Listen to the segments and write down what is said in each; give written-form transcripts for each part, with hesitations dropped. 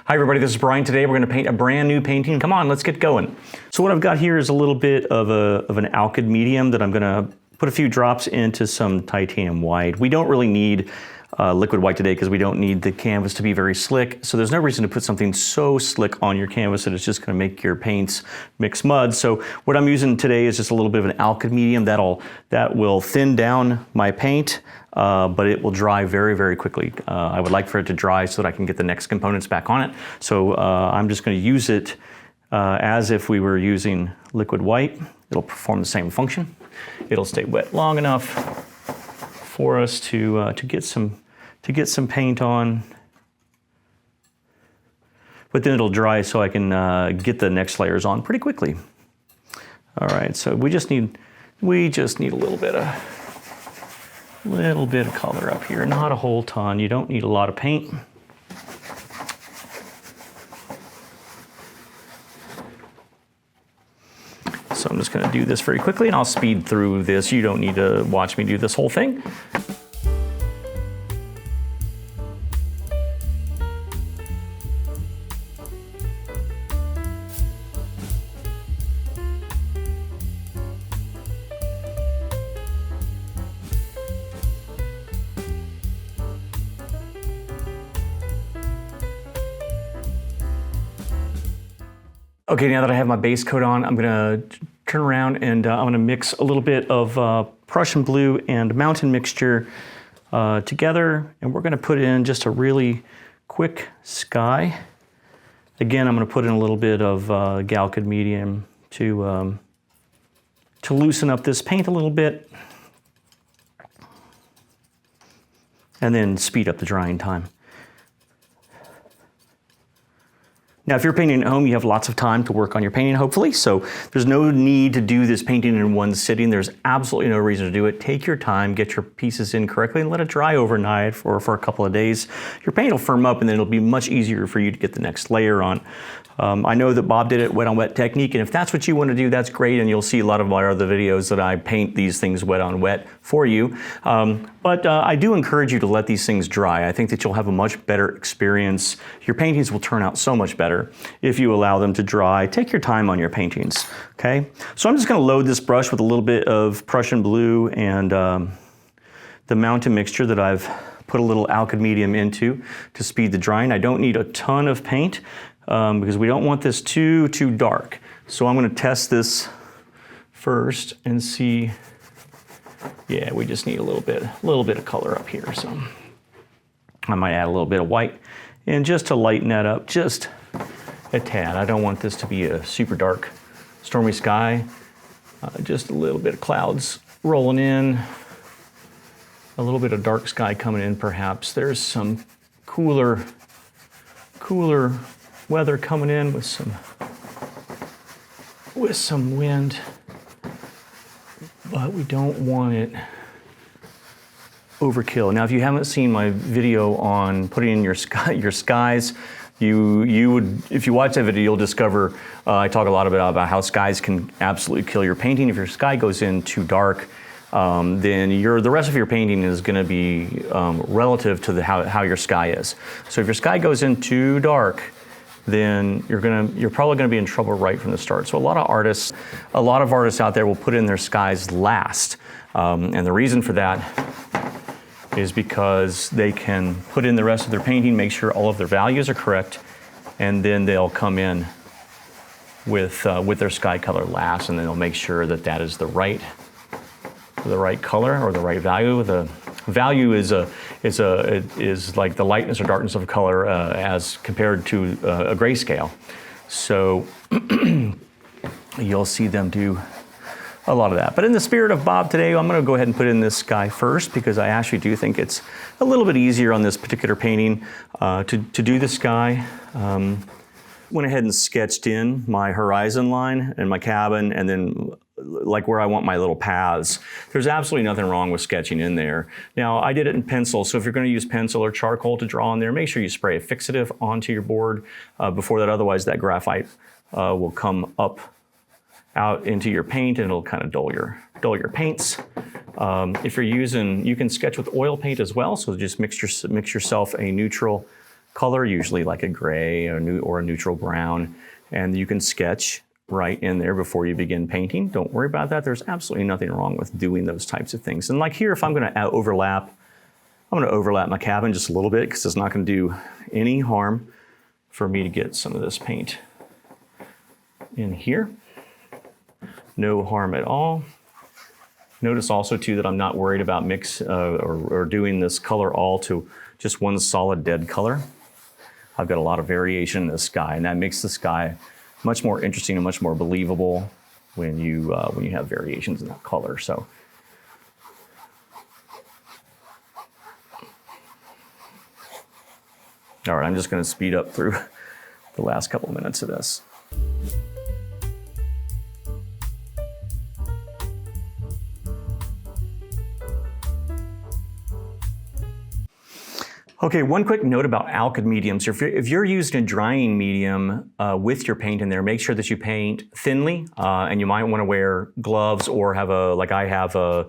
Hi everybody, this is Brian. Today we're going to paint a brand new painting. Come on, let's get going. So what I've got here is a little bit of an alkyd medium that I'm going to put a few drops into some titanium white. We don't really need liquid white today because we don't need the canvas to be very slick. So there's no reason to put something so slick on your canvas that it's just going to make your paints mix mud. So what I'm using today is just a little bit of an alkyd medium that will thin down my paint. But it will dry very, very quickly. I would like for it to dry so that I can get the next components back on it. So I'm just going to use it as if we were using liquid white. It'll perform the same function. It'll stay wet long enough for us to get some paint on. But then it'll dry so I can get the next layers on pretty quickly. All right, so we just need a little bit of color up here, not a whole ton. You don't need a lot of paint. So I'm just going to do this very quickly and I'll speed through this. You don't need to watch me do this whole thing. Okay, now that I have my base coat on, I'm gonna turn around and I'm gonna mix a little bit of Prussian blue and mountain mixture together, and we're gonna put in just a really quick sky. Again, I'm gonna put in a little bit of alkyd medium to loosen up this paint a little bit, and then speed up the drying time. Now, if you're painting at home, you have lots of time to work on your painting, hopefully, so there's no need to do this painting in one sitting. There's absolutely no reason to do it. Take your time, get your pieces in correctly, and let it dry overnight for a couple of days. Your paint will firm up, and then it'll be much easier for you to get the next layer on. I know that Bob did it wet on wet technique, and if that's what you want to do, that's great, and you'll see a lot of my other videos that I paint these things wet on wet for you. But I do encourage you to let these things dry. I think that you'll have a much better experience. Your paintings will turn out so much better if you allow them to dry. Take your time on your paintings, okay? So I'm just going to load this brush with a little bit of Prussian blue and the mountain mixture that I've put a little alkyd medium into to speed the drying. I don't need a ton of paint because we don't want this too dark. So I'm going to test this first and see. Yeah, we just need a little bit of color up here. So I might add a little bit of white, and just to lighten that up just a tad. I don't want this to be a super dark, stormy sky. Just a little bit of clouds rolling in, a little bit of dark sky coming in perhaps. There's some cooler weather coming in with some wind, but we don't want it overkill. Now, if you haven't seen my video on putting in your skies, you would, if you watch that video, you'll discover I talk a lot about how skies can absolutely kill your painting. If your sky goes in too dark, then the rest of your painting is going to be relative to how your sky is. So if your sky goes in too dark, then you're probably going to be in trouble right from the start. So a lot of artists out there will put in their skies last, and the reason for that is because they can put in the rest of their painting, make sure all of their values are correct, and then they'll come in with their sky color last, and then they'll make sure that that is the right color or the right value. The value is like the lightness or darkness of a color as compared to a grayscale. So you'll see them do a lot of that. But in the spirit of Bob today, I'm going to go ahead and put in this sky first because I actually do think it's a little bit easier on this particular painting to do the sky. Went ahead and sketched in my horizon line and my cabin, and then like where I want my little paths. There's absolutely nothing wrong with sketching in there. Now, I did it in pencil, so if you're going to use pencil or charcoal to draw in there, make sure you spray a fixative onto your board before that, otherwise that graphite will come up out into your paint and it'll kind of dull your paints. If you're using, you can sketch with oil paint as well, so just mix yourself a neutral color, usually like a gray or a neutral brown, and you can sketch right in there before you begin painting. Don't worry about that. There's absolutely nothing wrong with doing those types of things. And like here, if I'm going to overlap, I'm going to overlap my cabin just a little bit because it's not going to do any harm for me to get some of this paint in here. No harm at all. Notice also too that I'm not worried about or doing this color all to just one solid dead color. I've got a lot of variation in the sky, and that makes the sky much more interesting and much more believable when you have variations in that color. So. All right, I'm just going to speed up through the last couple of minutes of this. Okay, one quick note about alkyd mediums. If you're using a drying medium with your paint in there, make sure that you paint thinly, and you might want to wear gloves or have I have a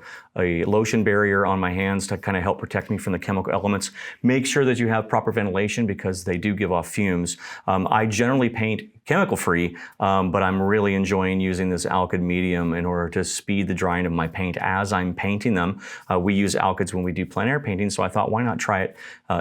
lotion barrier on my hands to kind of help protect me from the chemical elements. Make sure that you have proper ventilation because they do give off fumes. I generally paint chemical-free, but I'm really enjoying using this alkyd medium in order to speed the drying of my paint as I'm painting them. We use alkyds when we do plein air painting, so I thought, why not try it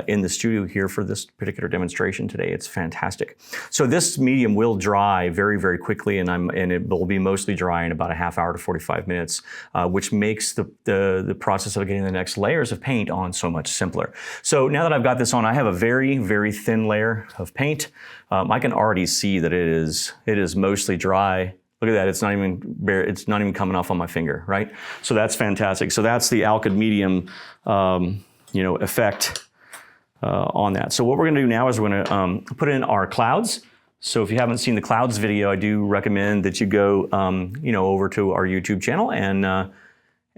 in the studio here for this particular demonstration today. It's fantastic. So this medium will dry very, very quickly, and it will be mostly dry in about a half hour to 45 minutes, which makes the process of getting the next layers of paint on so much simpler. So now that I've got this on, I have a very, very thin layer of paint. I can already see that it is mostly dry. Look at that, it's not even coming off on my finger, right? So that's fantastic. So that's the alkyd medium, effect on that. So what we're gonna do now is we're gonna put in our clouds. So if you haven't seen the clouds video, I do recommend that you go, over to our YouTube channel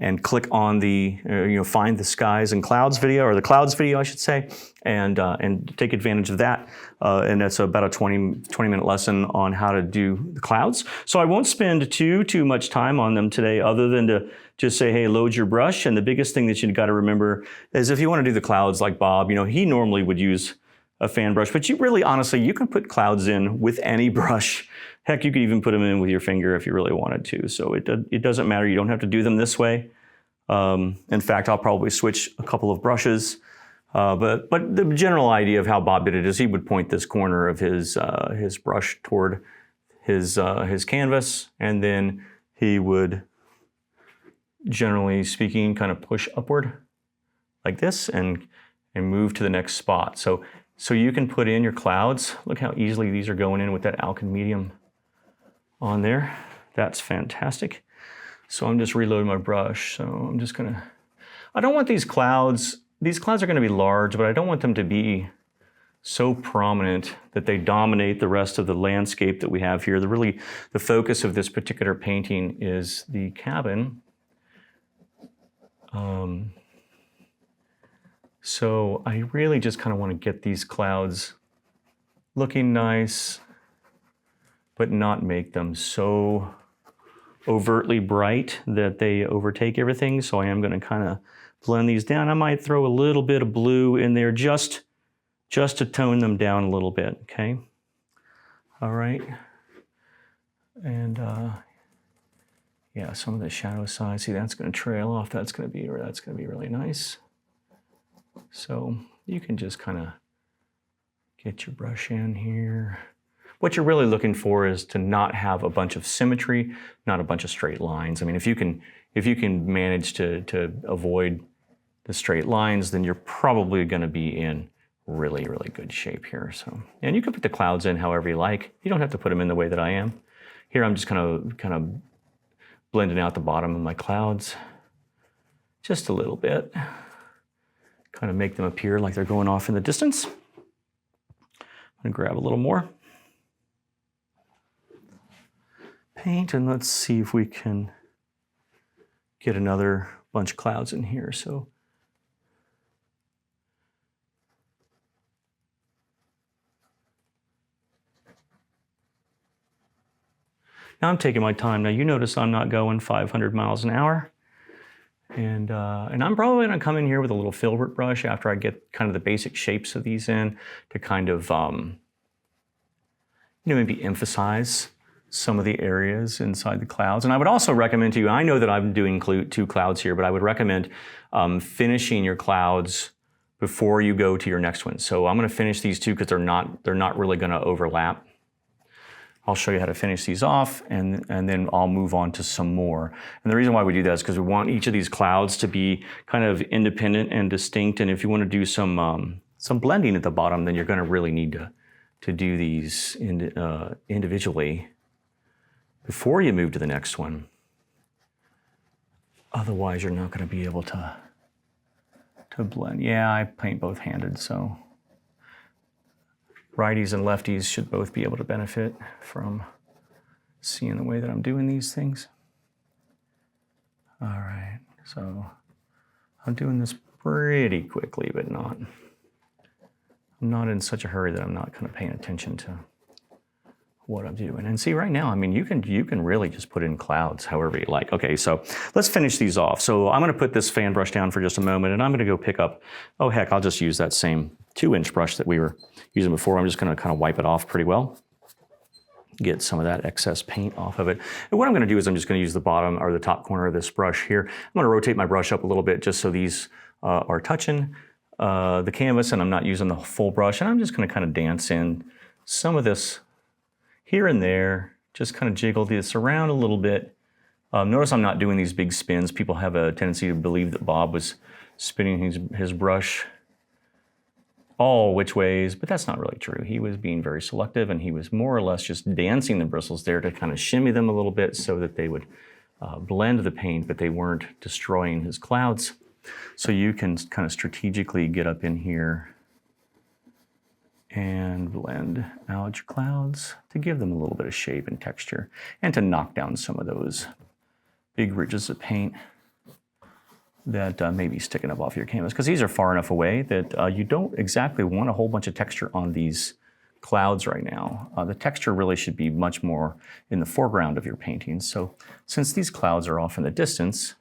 and click on the, find the skies and clouds video, or the clouds video, I should say, and take advantage of that. And that's about a 20-minute lesson on how to do the clouds. So I won't spend too much time on them today, other than to just say, hey, load your brush. And the biggest thing that you've got to remember is if you want to do the clouds like Bob, he normally would use a fan brush, but honestly, you can put clouds in with any brush. Heck, you could even put them in with your finger if you really wanted to. So it doesn't matter. You don't have to do them this way. In fact, I'll probably switch a couple of brushes. But the general idea of how Bob did it is he would point this corner of his brush toward his canvas, and then he would, generally speaking, kind of push upward like this and move to the next spot. So you can put in your clouds. Look how easily these are going in with that alkyd medium on there. That's fantastic. So I'm just reloading my brush. So I'm just I don't want these clouds are gonna be large, but I don't want them to be so prominent that they dominate the rest of the landscape that we have here. The focus of this particular painting is the cabin. So I really just kind of want to get these clouds looking nice, but not make them so overtly bright that they overtake everything. So I am going to kind of blend these down. I might throw a little bit of blue in there just to tone them down a little bit, okay? All right. And yeah, some of the shadow side, see, that's going to trail off. That's going to be really nice. So you can just kind of get your brush in here. What you're really looking for is to not have a bunch of symmetry, not a bunch of straight lines. I mean, if you can manage to avoid the straight lines, then you're probably going to be in really, really good shape here. So, and you can put the clouds in however you like. You don't have to put them in the way that I am. Here I'm just kind of blending out the bottom of my clouds just a little bit. Kind of make them appear like they're going off in the distance. I'm going to grab a little more paint, and let's see if we can get another bunch of clouds in here. So now I'm taking my time. Now you notice I'm not going 500 miles an hour. And I'm probably gonna come in here with a little filbert brush after I get kind of the basic shapes of these in to kind of, maybe emphasize some of the areas inside the clouds. And I would also recommend to you, I know that I'm doing 2 clouds here, but I would recommend finishing your clouds before you go to your next one. So I'm gonna finish these 2 because they're not really gonna overlap. I'll show you how to finish these off, and then I'll move on to some more. And the reason why we do that is because we want each of these clouds to be kind of independent and distinct. And if you want to do some blending at the bottom, then you're going to really need to do these individually before you move to the next one. Otherwise, you're not going to be able to blend. Yeah, I paint both-handed, so righties and lefties should both be able to benefit from seeing the way that I'm doing these things. All right, so I'm doing this pretty quickly, but I'm not in such a hurry that I'm not kind of paying attention to what I'm doing. And see, right now, I mean, you can really just put in clouds however you like. Okay, so let's finish these off. So I'm gonna put this fan brush down for just a moment, and I'm gonna go pick up, oh heck, I'll just use that same 2-inch brush that we were using before. I'm just gonna kind of wipe it off pretty well, get some of that excess paint off of it. And what I'm gonna do is I'm just gonna use the bottom or the top corner of this brush here. I'm gonna rotate my brush up a little bit just so these are touching the canvas and I'm not using the full brush. And I'm just gonna kind of dance in some of this here and there, just kind of jiggle this around a little bit. Notice I'm not doing these big spins. People have a tendency to believe that Bob was spinning his brush all which ways, but that's not really true. He was being very selective, and he was more or less just dancing the bristles there to kind of shimmy them a little bit so that they would blend the paint, but they weren't destroying his clouds. So you can kind of strategically get up in here and blend out your clouds to give them a little bit of shape and texture and to knock down some of those big ridges of paint that may be sticking up off your canvas, because these are far enough away that you don't exactly want a whole bunch of texture on these clouds right now. The texture really should be much more in the foreground of your painting. So since these clouds are off in the distance,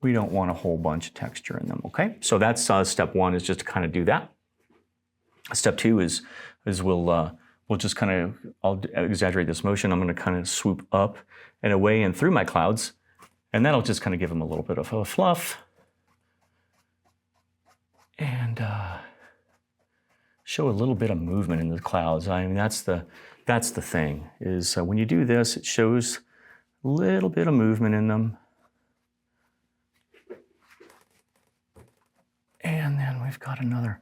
we don't want a whole bunch of texture in them, okay? So that's step 1, is just to kind of do that. Step 2 is we'll just kind of, I'll exaggerate this motion. I'm gonna kind of swoop up and away and through my clouds, and that'll just kind of give them a little bit of a fluff and show a little bit of movement in the clouds. I mean, that's the thing, is when you do this, it shows a little bit of movement in them. And then we've got another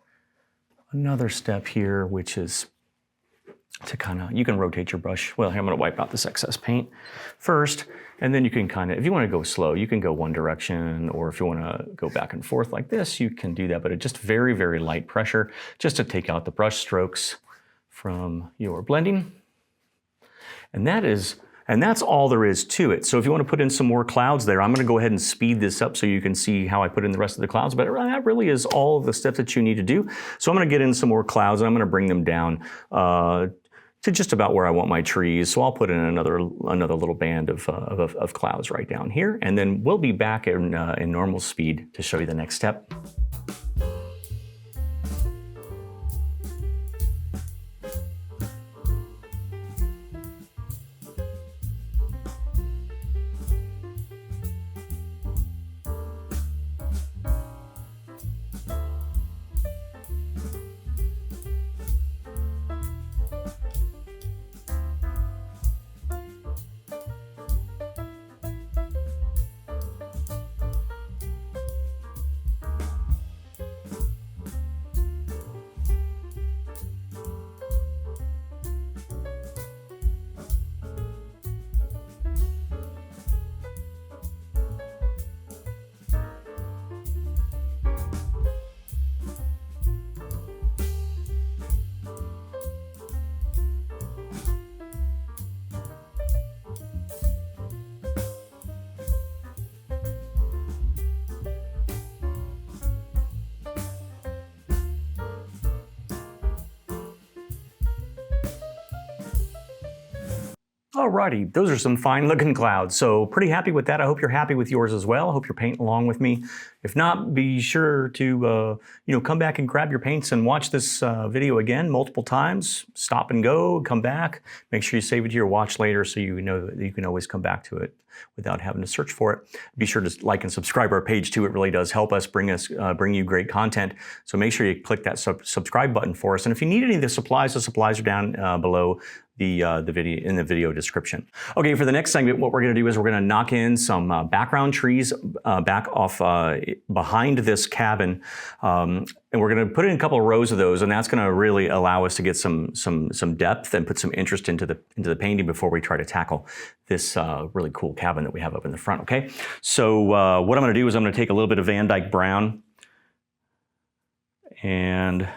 step here, which is to kind of, you can rotate your brush. Well, here I'm gonna wipe out this excess paint first, and then you can kind of, if you wanna go slow, you can go one direction, or if you wanna go back and forth like this, you can do that, but it's just very, very light pressure, just to take out the brush strokes from your blending. And that's all there is to it. So if you want to put in some more clouds there, I'm going to go ahead and speed this up so you can see how I put in the rest of the clouds, but that really is all the steps that you need to do. So I'm going to get in some more clouds, and I'm going to bring them down to just about where I want my trees. So I'll put in another little band of clouds right down here, and then we'll be back in normal speed to show you the next step. Alrighty, those are some fine looking clouds. So pretty happy with that. I hope you're happy with yours as well. I hope you're painting along with me. If not, be sure to come back and grab your paints and watch this video again multiple times. Stop and go, come back. Make sure you save it to your watch later so you know that you can always come back to it without having to search for it. Be sure to like and subscribe our page too. It really does help us bring you great content. So make sure you click that subscribe button for us. And if you need any of the supplies are down below the video in the video description. Okay, for the next segment, what we're going to do is we're going to knock in some background trees back off behind this cabin, and we're going to put in a couple of rows of those, and that's going to really allow us to get some depth and put some interest into the painting before we try to tackle this really cool cabin that we have up in the front. Okay, so what I'm going to do is I'm going to take a little bit of Van Dyke brown and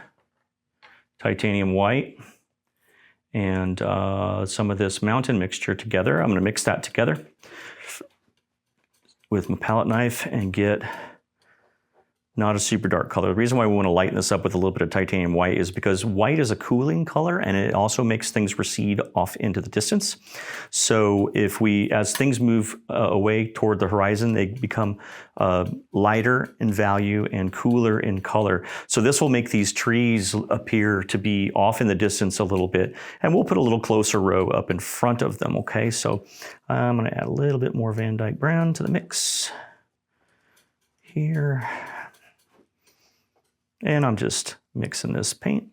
titanium white and some of this mountain mixture together. I'm going to mix that together with my palette knife and get not a super dark color. The reason why we want to lighten this up with a little bit of titanium white is because white is a cooling color and it also makes things recede off into the distance. So as things move away toward the horizon, they become lighter in value and cooler in color. So this will make these trees appear to be off in the distance a little bit, and we'll put a little closer row up in front of them, okay? So I'm gonna add a little bit more Van Dyke brown to the mix here. And I'm just mixing this paint,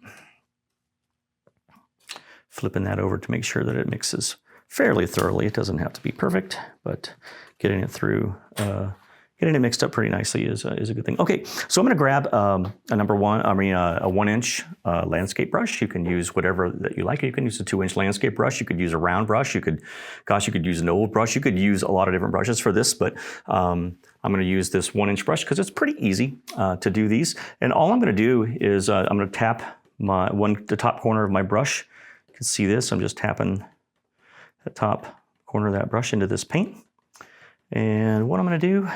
flipping that over to make sure that it mixes fairly thoroughly. It doesn't have to be perfect, but getting it through, getting it mixed up pretty nicely is a good thing. Okay, so I'm going to grab a 1-inch landscape brush. You can use whatever that you like. You can use a 2-inch landscape brush. You could use a round brush. You could use an oval brush. You could use a lot of different brushes for this, but I'm going to use this 1-inch brush because it's pretty easy to do these. And all I'm going to do is I'm going to tap the top corner of my brush. You can see this. I'm just tapping the top corner of that brush into this paint. And what I'm going to do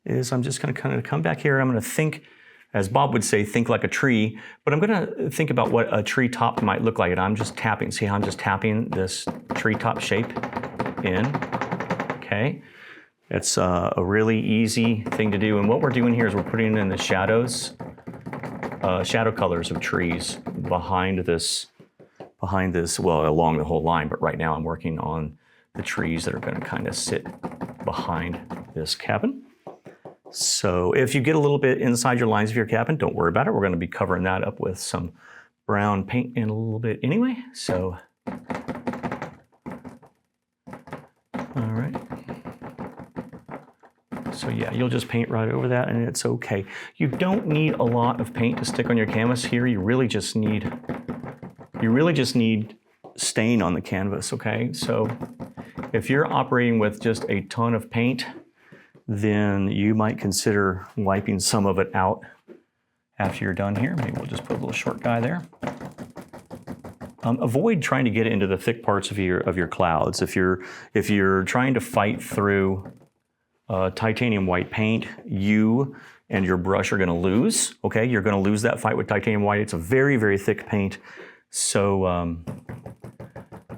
is I'm just going to kind of come back here. I'm going to think, as Bob would say, think like a tree, but I'm going to think about what a tree top might look like. And I'm just tapping. See how I'm just tapping this treetop shape in? Okay. It's a really easy thing to do. And what we're doing here is we're putting in the shadows, shadow colors of trees behind this, well, along the whole line, but right now I'm working on the trees that are going to kind of sit behind this cabin. So if you get a little bit inside your lines of your cabin, don't worry about it. We're going to be covering that up with some brown paint in a little bit anyway. So, all right. So yeah, you'll just paint right over that and it's okay. You don't need a lot of paint to stick on your canvas here. You really just need stain on the canvas, okay? So if you're operating with just a ton of paint, then you might consider wiping some of it out after you're done here. Maybe we'll just put a little short guy there. Avoid trying to get into the thick parts of your clouds. If you're trying to fight through titanium white paint, you and your brush are going to lose. Okay, you're going to lose that fight with titanium white. It's a very, very thick paint, so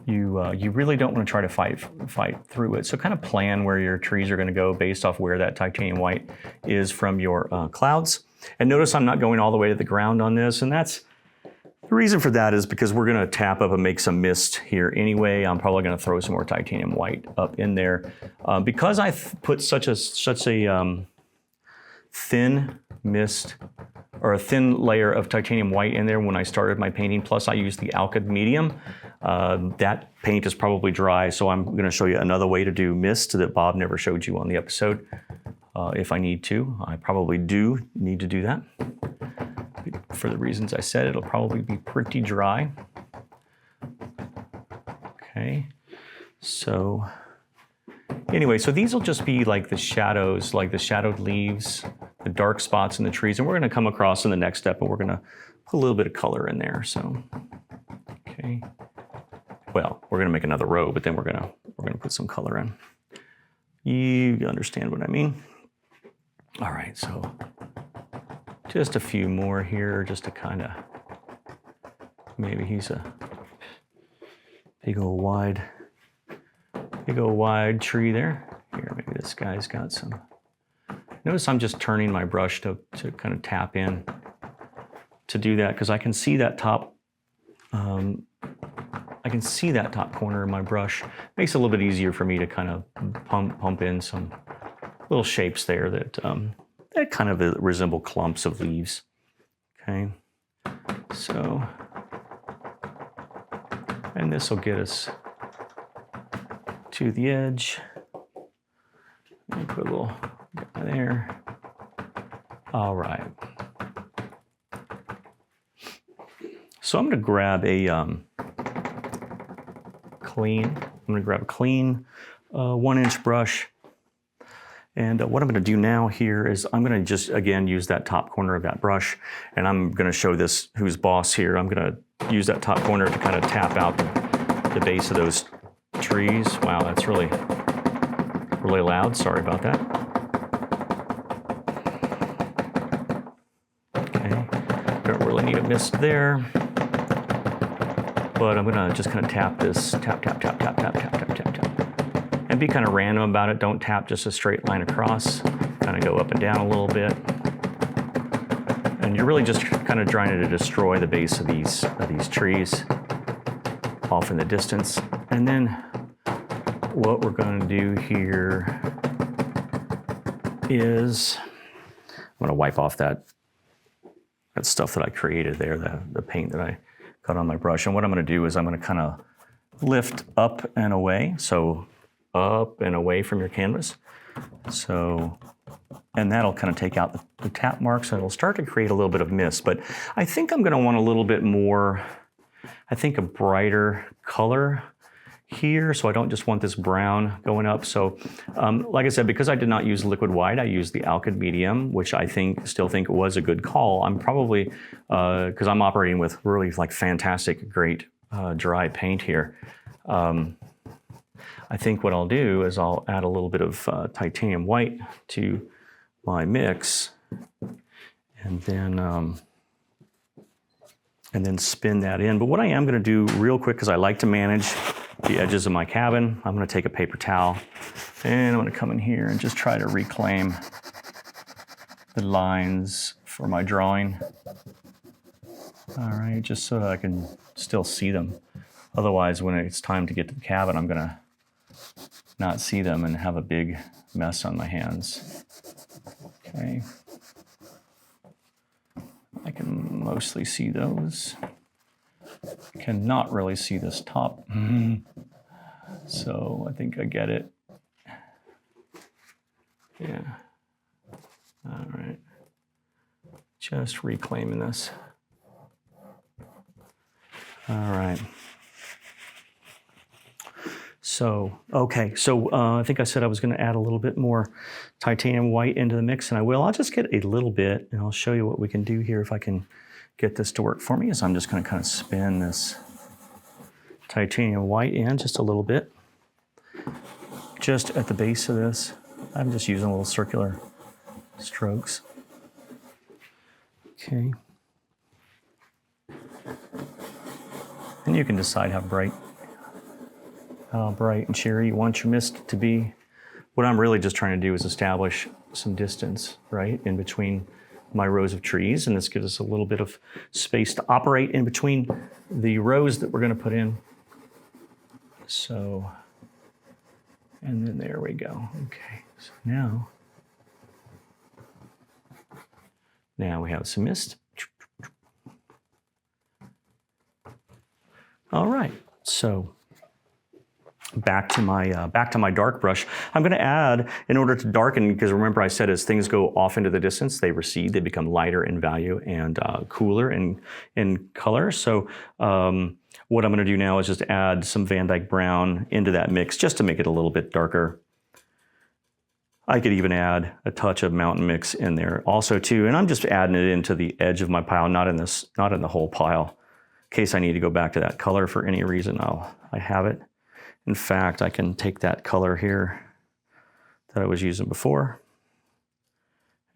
you really don't want to try to fight through it. So kind of plan where your trees are going to go based off where that titanium white is from your clouds. And notice I'm not going all the way to the ground on this, and that's the reason for that is because we're going to tap up and make some mist here anyway. I'm probably going to throw some more titanium white up in there. Because I put such a thin mist or a thin layer of titanium white in there when I started my painting, plus I used the alkyd medium, that paint is probably dry, so I'm going to show you another way to do mist that Bob never showed you on the episode. If I need to, I probably do need to do that. For the reasons I said, it'll probably be pretty dry. Okay, so anyway, so these will just be like the shadows, like the shadowed leaves, the dark spots in the trees, and we're going to come across in the next step and we're going to put a little bit of color in there. So, okay, well, we're going to make another row, but then we're going to put some color in. You understand what I mean? All right, so just a few more here, just to kind of, maybe he's a big old wide big old wide tree there. Here, maybe this guy's got some. Notice I'm just turning my brush to kind of tap in to do that, because I can see that top. I can see that top corner of my brush. Makes it a little bit easier for me to kind of pump in some little shapes there that that kind of resemble clumps of leaves. Okay, so, and this will get us to the edge. Let me put a little guy there. All right. So I'm going to grab a clean 1-inch brush. And what I'm going to do now here is I'm going to just, again, use that top corner of that brush. And I'm going to show this who's boss here. I'm going to use that top corner to kind of tap out the base of those trees. Wow, that's really loud. Sorry about that. Okay, don't really need a mist there. But I'm gonna just kind of tap this, tap, and be kind of random about it. Don't tap just a straight line across. Kind of go up and down a little bit. And you're really just kind of trying to destroy the base of these trees off in the distance. And then what we're going to do here is I'm going to wipe off that stuff that I created there, the paint that I got on my brush. And what I'm going to do is I'm going to kind of lift up and away. So up and away from your canvas. So, and that'll kind of take out the tap marks, and it'll start to create a little bit of mist. But I think I'm going to want a little bit more, I think a brighter color here. So I don't just want this brown going up. So like I said, because I did not use liquid white, I used the alkyd medium, which I still think was a good call. I'm probably, because I'm operating with really like fantastic, great dry paint here. I think what I'll do is I'll add a little bit of titanium white to my mix, and then spin that in. But what I am going to do real quick, because I like to manage the edges of my cabin, I'm going to take a paper towel and I'm going to come in here and just try to reclaim the lines for my drawing. All right, just so that I can still see them. Otherwise, when it's time to get to the cabin, I'm going to not see them and have a big mess on my hands. Okay. I can mostly see those. Cannot really see this top. So I think I get it. Yeah. All right. Just reclaiming this. All right. So, okay, so I think I said I was going to add a little bit more titanium white into the mix, and I will. I'll just get a little bit, and I'll show you what we can do here if I can get this to work for me. So I'm just going to kind of spin this titanium white in just a little bit, just at the base of this. I'm just using little circular strokes. Okay. And you can decide how bright and cheery you want your mist to be. What I'm really just trying to do is establish some distance, right, in between my rows of trees, and this gives us a little bit of space to operate in between the rows that we're going to put in. So, and then there we go. Okay, so now we have some mist. All right, so back to my dark brush. I'm going to add, in order to darken, because remember I said as things go off into the distance, they recede, they become lighter in value and cooler in color. So what I'm going to do now is just add some Van Dyke Brown into that mix, just to make it a little bit darker. I could even add a touch of Mountain Mix in there also too, and I'm just adding it into the edge of my pile, not in the whole pile. In case I need to go back to that color for any reason, I have it. In fact, I can take that color here that I was using before,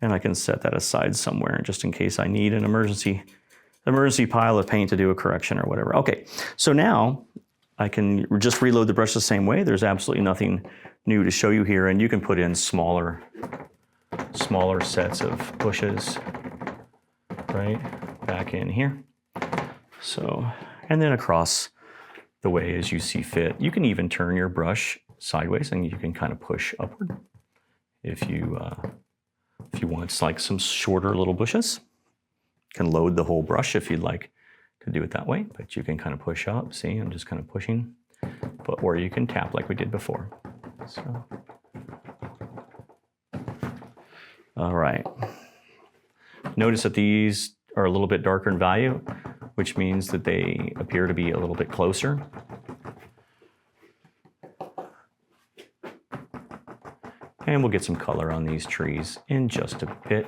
and I can set that aside somewhere just in case I need an emergency pile of paint to do a correction or whatever. Okay, so now I can just reload the brush the same way. There's absolutely nothing new to show you here, and you can put in smaller sets of bushes right back in here. So, and then across the way as you see fit. You can even turn your brush sideways and you can kind of push upward if you want like some shorter little bushes. You can load the whole brush if you'd like to do it that way, but you can kind of push up. See, I'm just kind of pushing, or you can tap like we did before. So, all right. Notice that these are a little bit darker in value, which means that they appear to be a little bit closer. And we'll get some color on these trees in just a bit.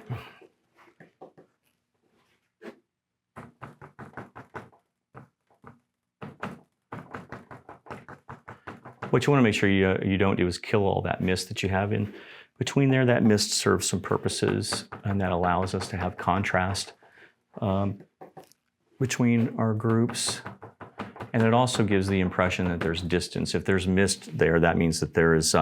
What you want to make sure you don't do is kill all that mist that you have in between there. That mist serves some purposes, and that allows us to have contrast between our groups. And it also gives the impression that there's distance. If there's mist there, that means that there is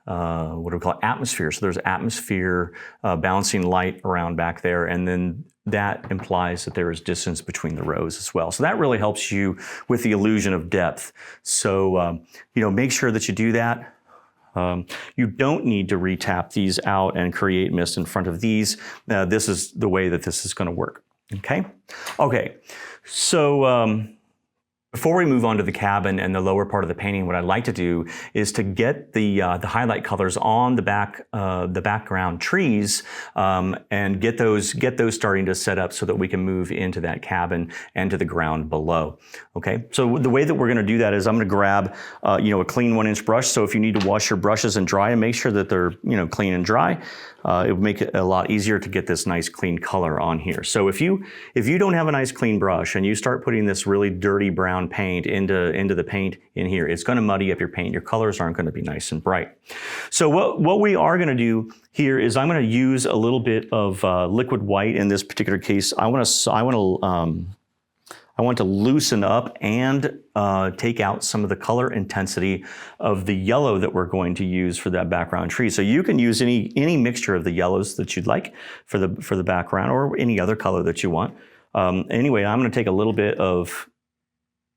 what do we call it? Atmosphere. So there's atmosphere bouncing light around back there, and then that implies that there is distance between the rows as well. So that really helps you with the illusion of depth. So make sure that you do that. You don't need to retap these out and create mist in front of these. This is the way that this is going to work. Okay. So before we move on to the cabin and the lower part of the painting, what I'd like to do is to get the highlight colors on the background trees and get those starting to set up so that we can move into that cabin and to the ground below. Okay, so the way that we're going to do that is I'm going to grab a clean 1-inch brush. So if you need to wash your brushes and dry them, make sure that they're clean and dry. It would make it a lot easier to get this nice clean color on here. So if you don't have a nice clean brush and you start putting this really dirty brown paint into the paint in here, it's going to muddy up your paint. Your colors aren't going to be nice and bright. So what we are going to do here is I'm going to use a little bit of liquid white in this particular case. I want to loosen up and take out some of the color intensity of the yellow that we're going to use for that background tree. So you can use any mixture of the yellows that you'd like for the background, or any other color that you want. Anyway, I'm going to take a little bit of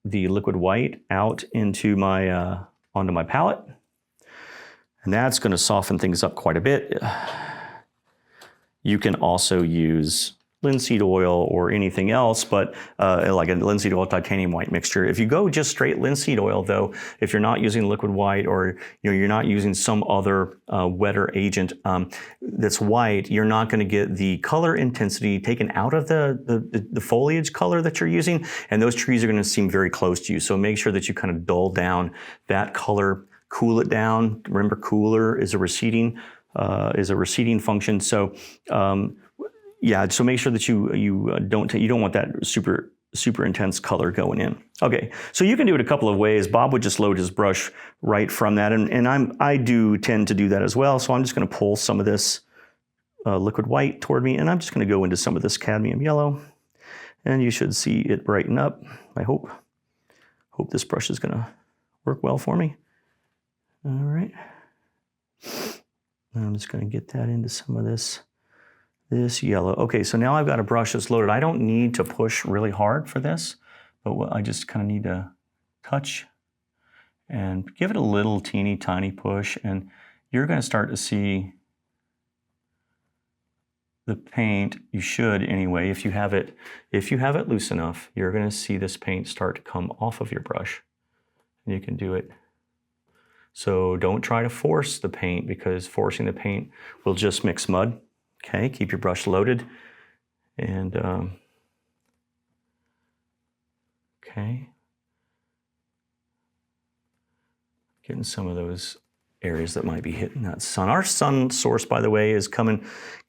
the liquid white out into onto my palette, and that's going to soften things up quite a bit. You can also use linseed oil or anything else, but like a linseed oil titanium white mixture. If you go just straight linseed oil though, if you're not using liquid white, or you're not using some other wetter agent that's white, you're not going to get the color intensity taken out of the foliage color that you're using, and those trees are going to seem very close to you. So make sure that you kind of dull down that color, cool it down. Remember, cooler is a receding function. So yeah, so make sure that you don't want that super intense color going in. Okay, so you can do it a couple of ways. Bob would just load his brush right from that, and I do tend to do that as well. So I'm just going to pull some of this liquid white toward me, and I'm just going to go into some of this cadmium yellow, and you should see it brighten up. I hope this brush is going to work well for me. All right, and I'm just going to get that into some of this yellow. Okay, so now I've got a brush that's loaded. I don't need to push really hard for this, but I just kind of need to touch and give it a little teeny tiny push, and you're going to start to see the paint. You should anyway, if you have it loose enough, you're going to see this paint start to come off of your brush, and you can do it. So don't try to force the paint, because forcing the paint will just mix mud. Okay, keep your brush loaded, and okay, getting some of those areas that might be hitting that sun. Our sun source, by the way, is coming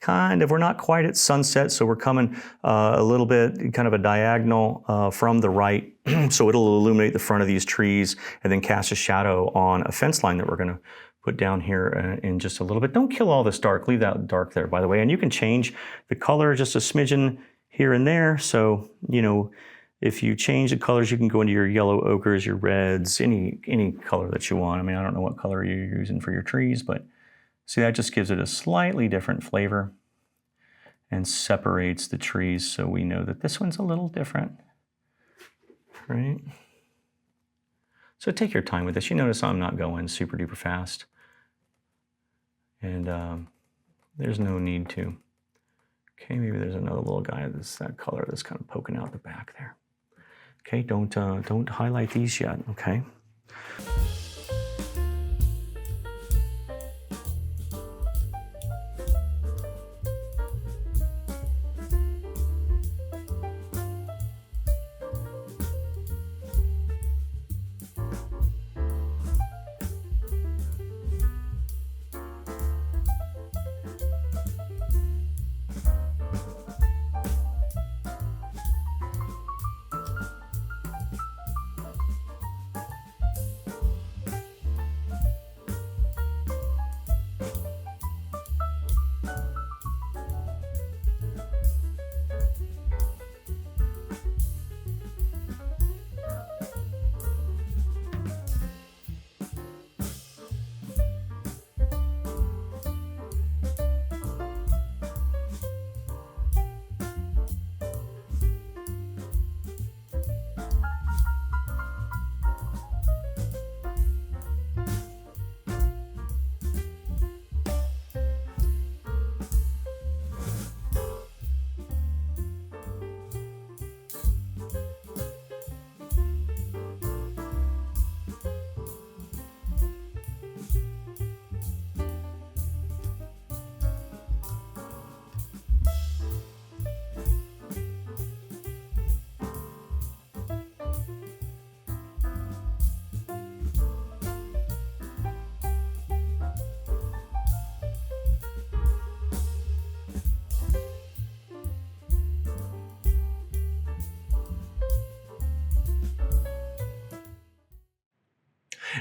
we're not quite at sunset, so we're coming a little bit, kind of a diagonal from the right, so it'll illuminate the front of these trees and then cast a shadow on a fence line that we're going to put down here in just a little bit. Don't kill all this dark, leave that dark there, by the way. And you can change the color just a smidgen here and there. So, if you change the colors, you can go into your yellow ochres, your reds, any color that you want. I mean, I don't know what color you're using for your trees, but see, that just gives it a slightly different flavor and separates the trees so we know that this one's a little different, right? So take your time with this. You notice I'm not going super duper fast. And there's no need to. Okay, maybe there's another little guy that's that color that's kind of poking out the back there. Okay, don't highlight these yet, okay?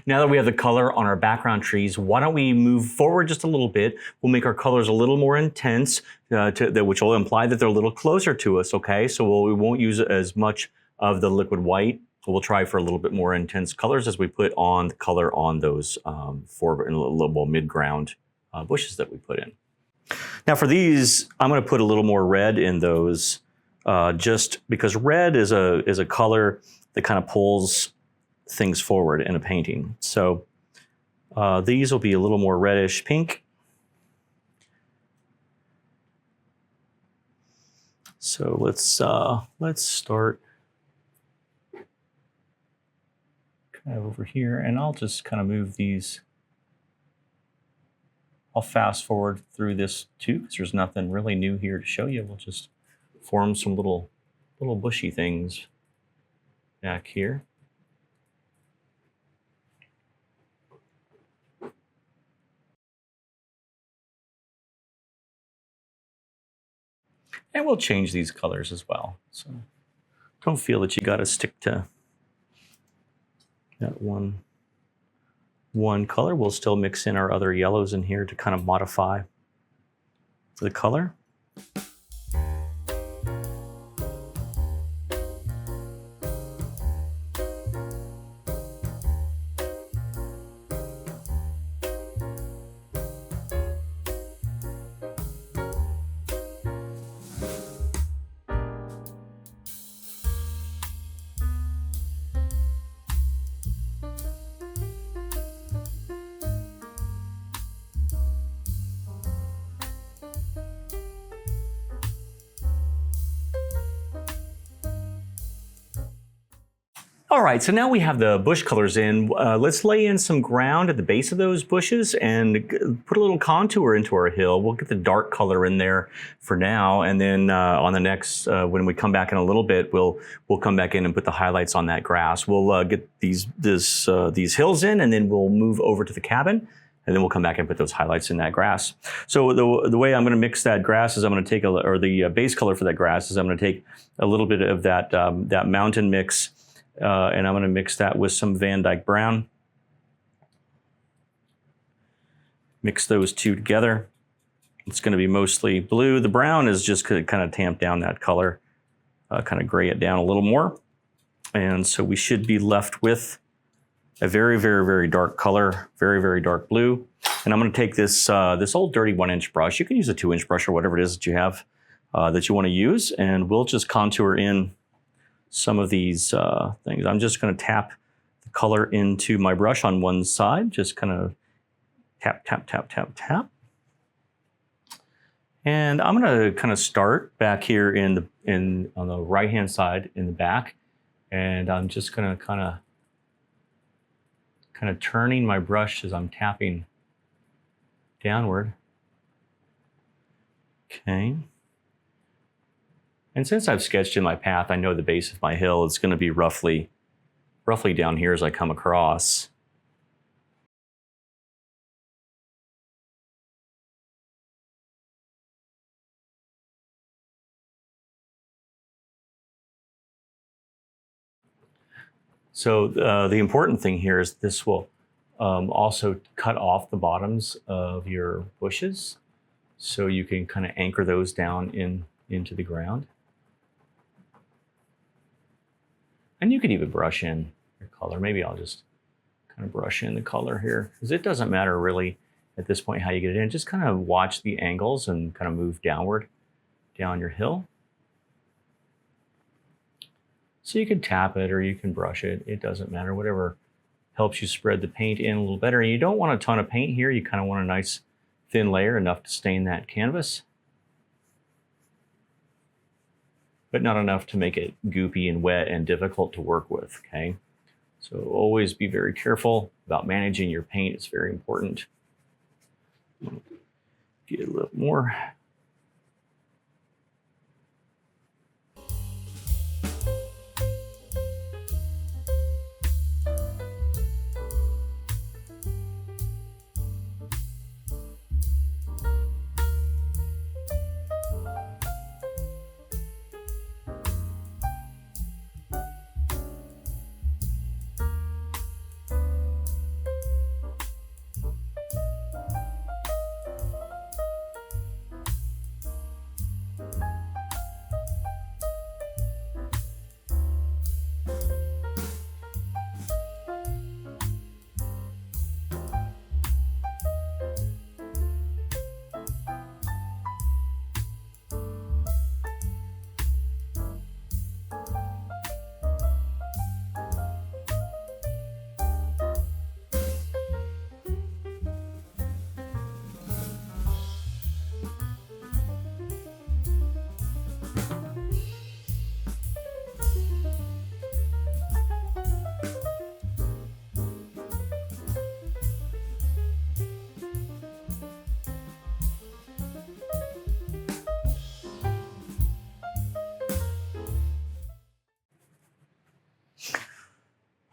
Now that we have the color on our background trees, why don't we move forward just a little bit? We'll make our colors a little more intense, which will imply that they're a little closer to us, okay? So we won't use as much of the liquid white. We'll try for a little bit more intense colors as we put on the color on those mid-ground bushes that we put in. Now for these, I'm gonna put a little more red in those just because red is a color that kind of pulls things forward in a painting. So these will be a little more reddish pink. So let's start kind of over here, and I'll just kind of move these. I'll fast forward through this too, because there's nothing really new here to show you. We'll just form some little bushy things back here. And we'll change these colors as well. So don't feel that you got to stick to that one color. We'll still mix in our other yellows in here to kind of modify the color. All right, so now we have the bush colors in. Let's lay in some ground at the base of those bushes and put a little contour into our hill. We'll get the dark color in there for now, and then on the next, when we come back in a little bit, we'll come back in and put the highlights on that grass. We'll get these hills in, and then we'll move over to the cabin, and then we'll come back and put those highlights in that grass. So the way I'm going to mix that grass is I'm going to take the base color for that grass is I'm going to take a little bit of that mountain mix. And I'm going to mix that with some Van Dyke Brown. Mix those two together. It's going to be mostly blue. The brown is just going to kind of tamp down that color, kind of gray it down a little more. And so we should be left with a very, very, very dark color, very, very dark blue. And I'm going to take this this old dirty 1-inch brush. You can use a 2-inch brush or whatever it is that you have that you want to use. And we'll just contour in some of these things. I'm just going to tap the color into my brush on one side. Just kind of tap, tap, tap, tap, tap. And I'm going to kind of start back here on the right-hand side in the back. And I'm just going to kind of turning my brush as I'm tapping downward. Okay. And since I've sketched in my path, I know the base of my hill is going to be roughly down here as I come across. So the important thing here is this will also cut off the bottoms of your bushes, so you can kind of anchor those down into the ground. And you could even brush in your color. Maybe I'll just kind of brush in the color here, because it doesn't matter really at this point how you get it in. Just kind of watch the angles and kind of move downward down your hill. So you can tap it or you can brush it. It doesn't matter, whatever helps you spread the paint in a little better. And you don't want a ton of paint here. You kind of want a nice thin layer, enough to stain that canvas, but not enough to make it goopy and wet and difficult to work with, okay? So always be very careful about managing your paint. It's very important. Get a little more.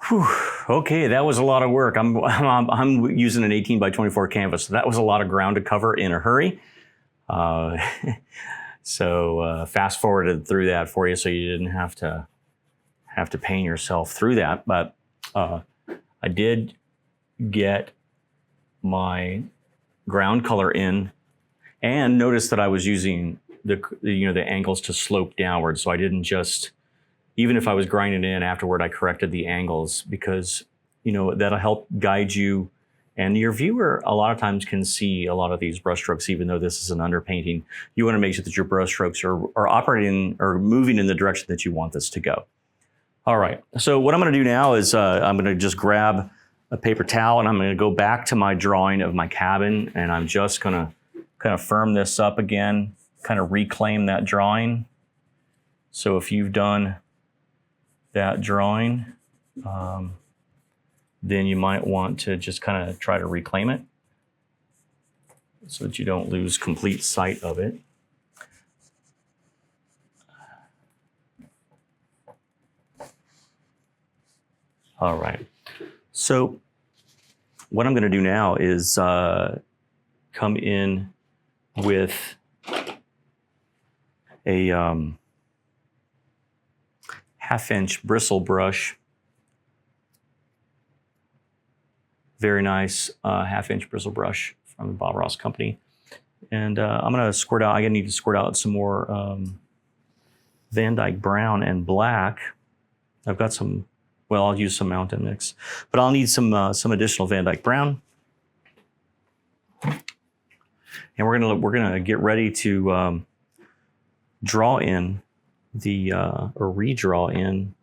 Whew. Okay, that was a lot of work. I'm using an 18 by 24 canvas, so that was a lot of ground to cover in a hurry. So fast forwarded through that for you, so you didn't have to paint yourself through that. But I did get my ground color in, and notice that I was using the angles to slope downward, so I didn't just. Even if I was grinding in afterward, I corrected the angles, because that'll help guide you, and your viewer a lot of times can see a lot of these brush strokes. Even though this is an underpainting, you want to make sure that your brush strokes are operating or moving in the direction that you want this to go. All right, so what I'm going to do now is I'm going to just grab a paper towel, and I'm going to go back to my drawing of my cabin, and I'm just going to kind of firm this up again, kind of reclaim that drawing. So if you've done that drawing, then you might want to just kind of try to reclaim it so that you don't lose complete sight of it. All right, so what I'm going to do now is come in with a 1/2-inch bristle brush. Very nice 1/2-inch bristle brush from the Bob Ross Company. And I'm going to squirt out, I need to squirt out some more Van Dyke brown and black I've got some, well, I'll use some Mountain Mix, but I'll need some additional Van Dyke Brown. And we're gonna get ready to draw in the, or redraw in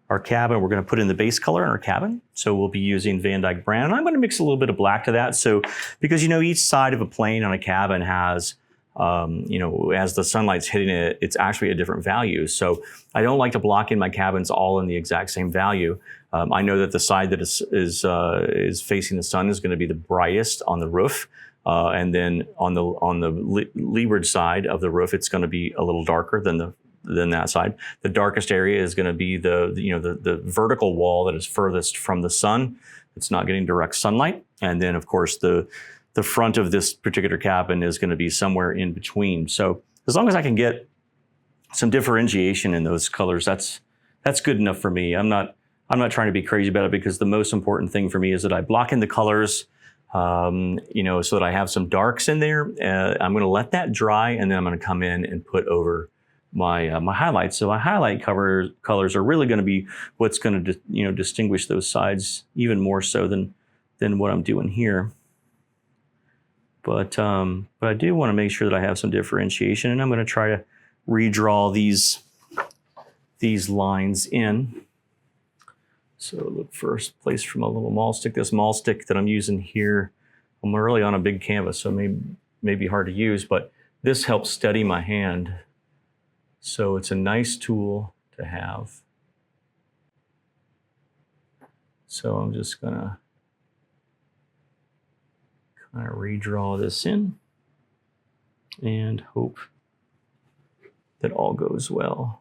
our cabin. We're gonna put in the base color in our cabin. So we'll be using Van Dyke Brown. And I'm gonna mix a little bit of black to that. So, because each side of a plane on a cabin has, as the sunlight's hitting it, it's actually a different value. So I don't like to block in my cabins all in the exact same value. I know that the side that is facing the sun is gonna be the brightest on the roof. And then on the leeward side of the roof, it's gonna be a little darker than that side. The darkest area is going to be the vertical wall that is furthest from the sun. It's not getting direct sunlight. And then of course the front of this particular cabin is going to be somewhere in between. So as long as I can get some differentiation in those colors, that's good enough for me. I'm not trying to be crazy about it, because the most important thing for me is that I block in the colors, so that I have some darks in there. I'm going to let that dry, and then I'm going to come in and put over my highlights. So my highlight colors are really going to be what's going to distinguish those sides even more so than what I'm doing here. But I do want to make sure that I have some differentiation, and I'm going to try to redraw these lines in. So look for a place from a little maul stick. This maul stick that I'm using here, I'm really on a big canvas, so it may be hard to use, but this helps steady my hand. So it's a nice tool to have. So I'm just gonna kind of redraw this in and hope that all goes well.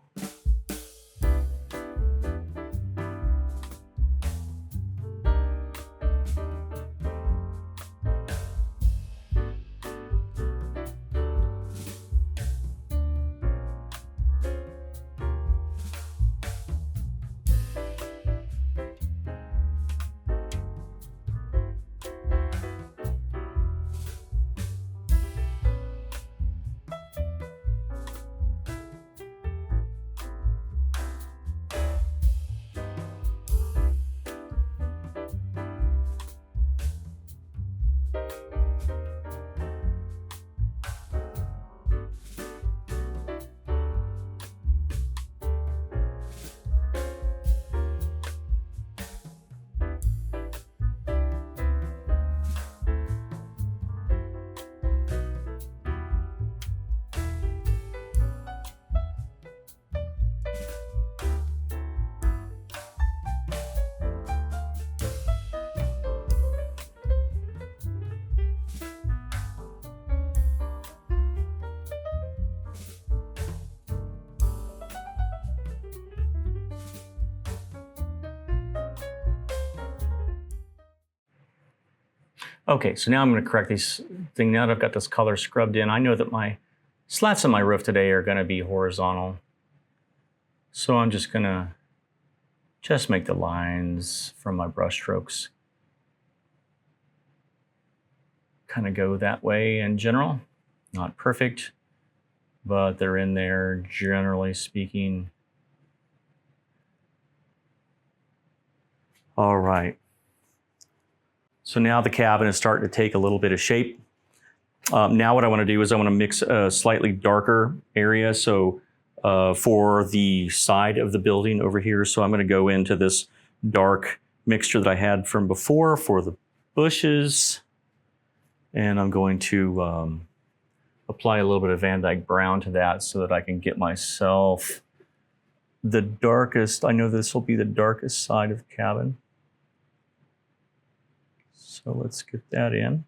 Okay, so now I'm going to correct these things. Now that I've got this color scrubbed in, I know that my slats on my roof today are going to be horizontal. So I'm just going to make the lines from my brush strokes kind of go that way in general. Not perfect, but they're in there, generally speaking. All right. So now the cabin is starting to take a little bit of shape. Now what I want to do is I want to mix a slightly darker area. So for the side of the building over here. So I'm going to go into this dark mixture that I had from before for the bushes. And I'm going to apply a little bit of Van Dyke Brown to that so that I can get myself the darkest. I know this will be the darkest side of the cabin. So let's get that in.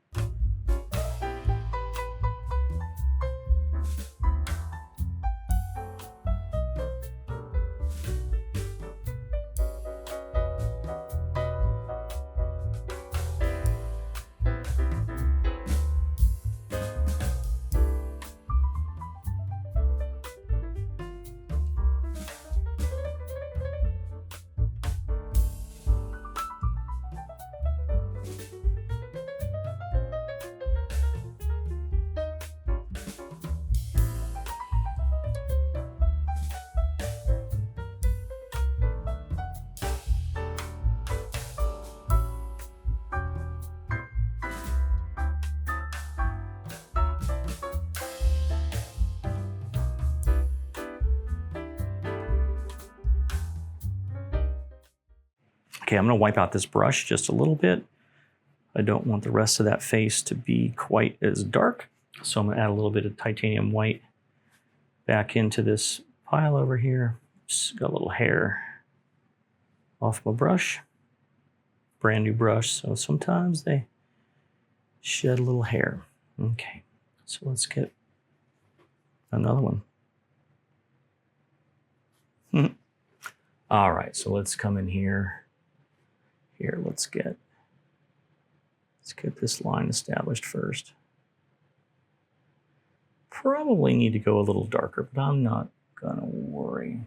Okay, I'm gonna wipe out this brush just a little bit. I don't want the rest of that face to be quite as dark. So I'm gonna add a little bit of titanium white back into this pile over here. Just got a little hair off my brush. Brand new brush, so sometimes they shed a little hair. Okay, so let's get another one. All right, so let's come in here. Here, let's get this line established first. Probably need to go a little darker, but I'm not gonna worry.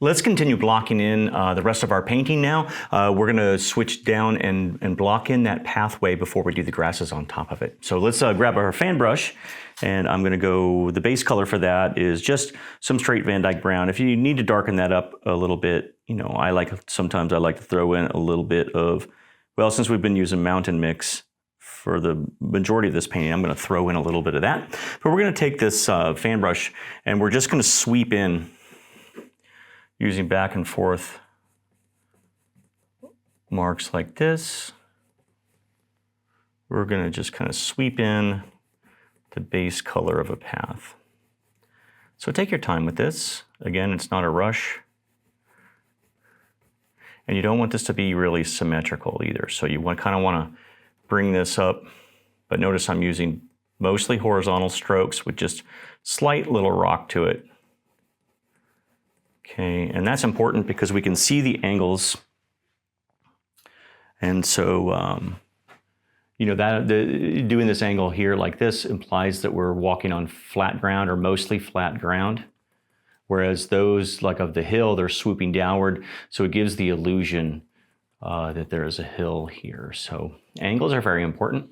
Let's continue blocking in the rest of our painting now. We're gonna switch down and block in that pathway before we do the grasses on top of it. So let's grab our fan brush, and I'm gonna go, the base color for that is just some straight Van Dyke brown. If you need to darken that up a little bit, you know, sometimes I like to throw in a little bit of, well, since we've been using Mountain Mix for the majority of this painting, I'm gonna throw in a little bit of that. But we're gonna take this fan brush and we're just gonna sweep in using back and forth marks like this. We're gonna just kind of sweep in the base color of a path. So take your time with this. Again, it's not a rush. And you don't want this to be really symmetrical either. So you kind of want to bring this up, but notice I'm using mostly horizontal strokes with just slight little rock to it. Okay, and that's important because we can see the angles. And so, you know, doing this angle here like this implies that we're walking on flat ground or mostly flat ground. Whereas those, like of the hill, they're swooping downward. So it gives the illusion that there is a hill here. So angles are very important.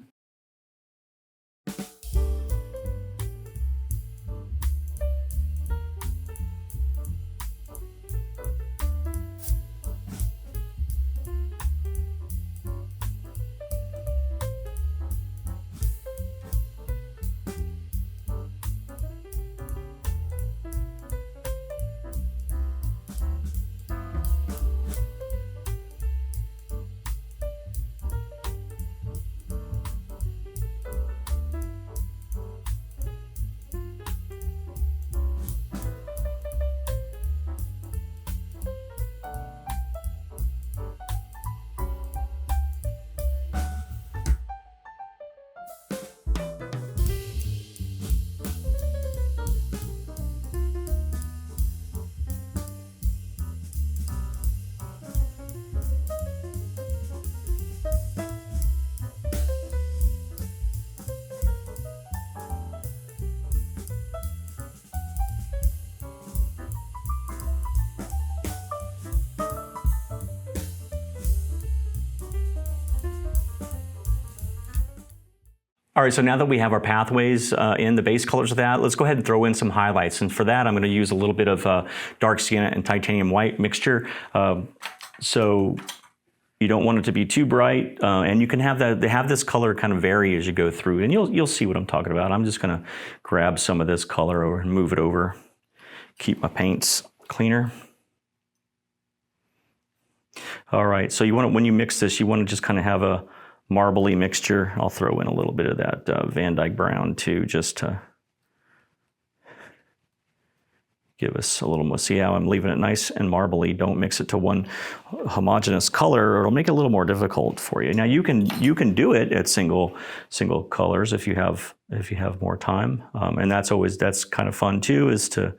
All right, so now that we have our pathways in the base colors of that, let's go ahead and throw in some highlights. And for that, I'm going to use a little bit of dark sienna and titanium white mixture. So you don't want it to be too bright, and you can have that. They have this color kind of vary as you go through, and you'll see what I'm talking about. I'm just going to grab some of this color over and move it over, keep my paints cleaner. All right, so you want to, when you mix this, you want to just kind of have a marbly mixture. I'll throw in a little bit of that Van Dyke brown too, just to give us a little more. See how I'm leaving it nice and marbly. Don't mix it to one homogeneous color, or it'll make it a little more difficult for you. Now you can do it at single colors if you have more time, and that's kind of fun too, is to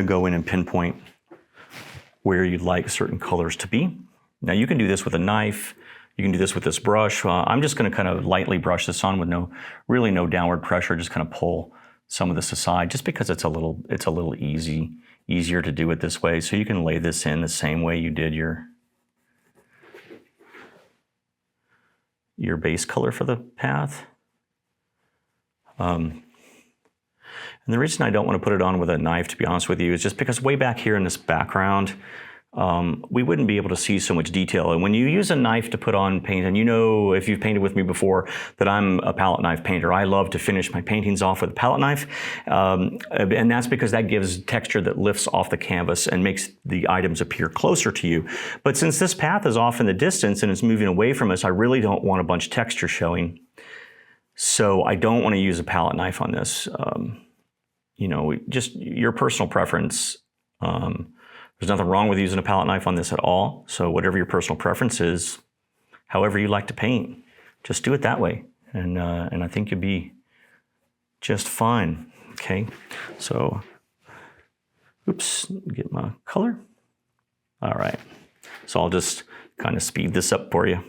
go in and pinpoint where you'd like certain colors to be. Now you can do this with a knife. You can do this with this brush. I'm just going to kind of lightly brush this on with really no downward pressure. Just kind of pull some of this aside, just because it's a little easier to do it this way. So you can lay this in the same way you did your base color for the path. And the reason I don't want to put it on with a knife, to be honest with you, is just because way back here in this background, we wouldn't be able to see so much detail. And when you use a knife to put on paint, and if you've painted with me before, that I'm a palette knife painter. I love to finish my paintings off with a palette knife. And that's because that gives texture that lifts off the canvas and makes the items appear closer to you. But since this path is off in the distance and it's moving away from us, I really don't want a bunch of texture showing. So I don't want to use a palette knife on this. Just your personal preference. There's nothing wrong with using a palette knife on this at all. So whatever your personal preference is, however you like to paint, just do it that way. And I think you'll be just fine. Okay, so, oops, get my color. All right, so I'll just kind of speed this up for you.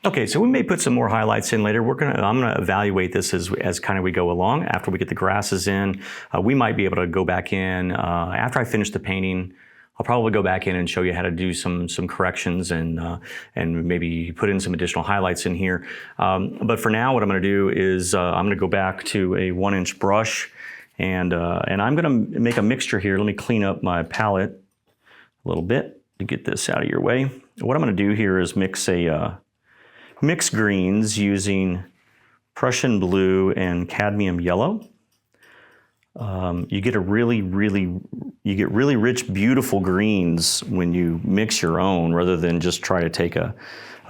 Okay, so we may put some more highlights in later. I'm gonna evaluate this as kind of we go along. After we get the grasses in, we might be able to go back in after I finish the painting. I'll probably go back in and show you how to do some corrections and maybe put in some additional highlights in here. But for now, what I'm gonna do is I'm gonna go back to a 1-inch brush, and I'm gonna make a mixture here. Let me clean up my palette a little bit to get this out of your way. What I'm gonna do here is mix greens using Prussian blue and cadmium yellow. You get really rich, beautiful greens when you mix your own, rather than just try to take a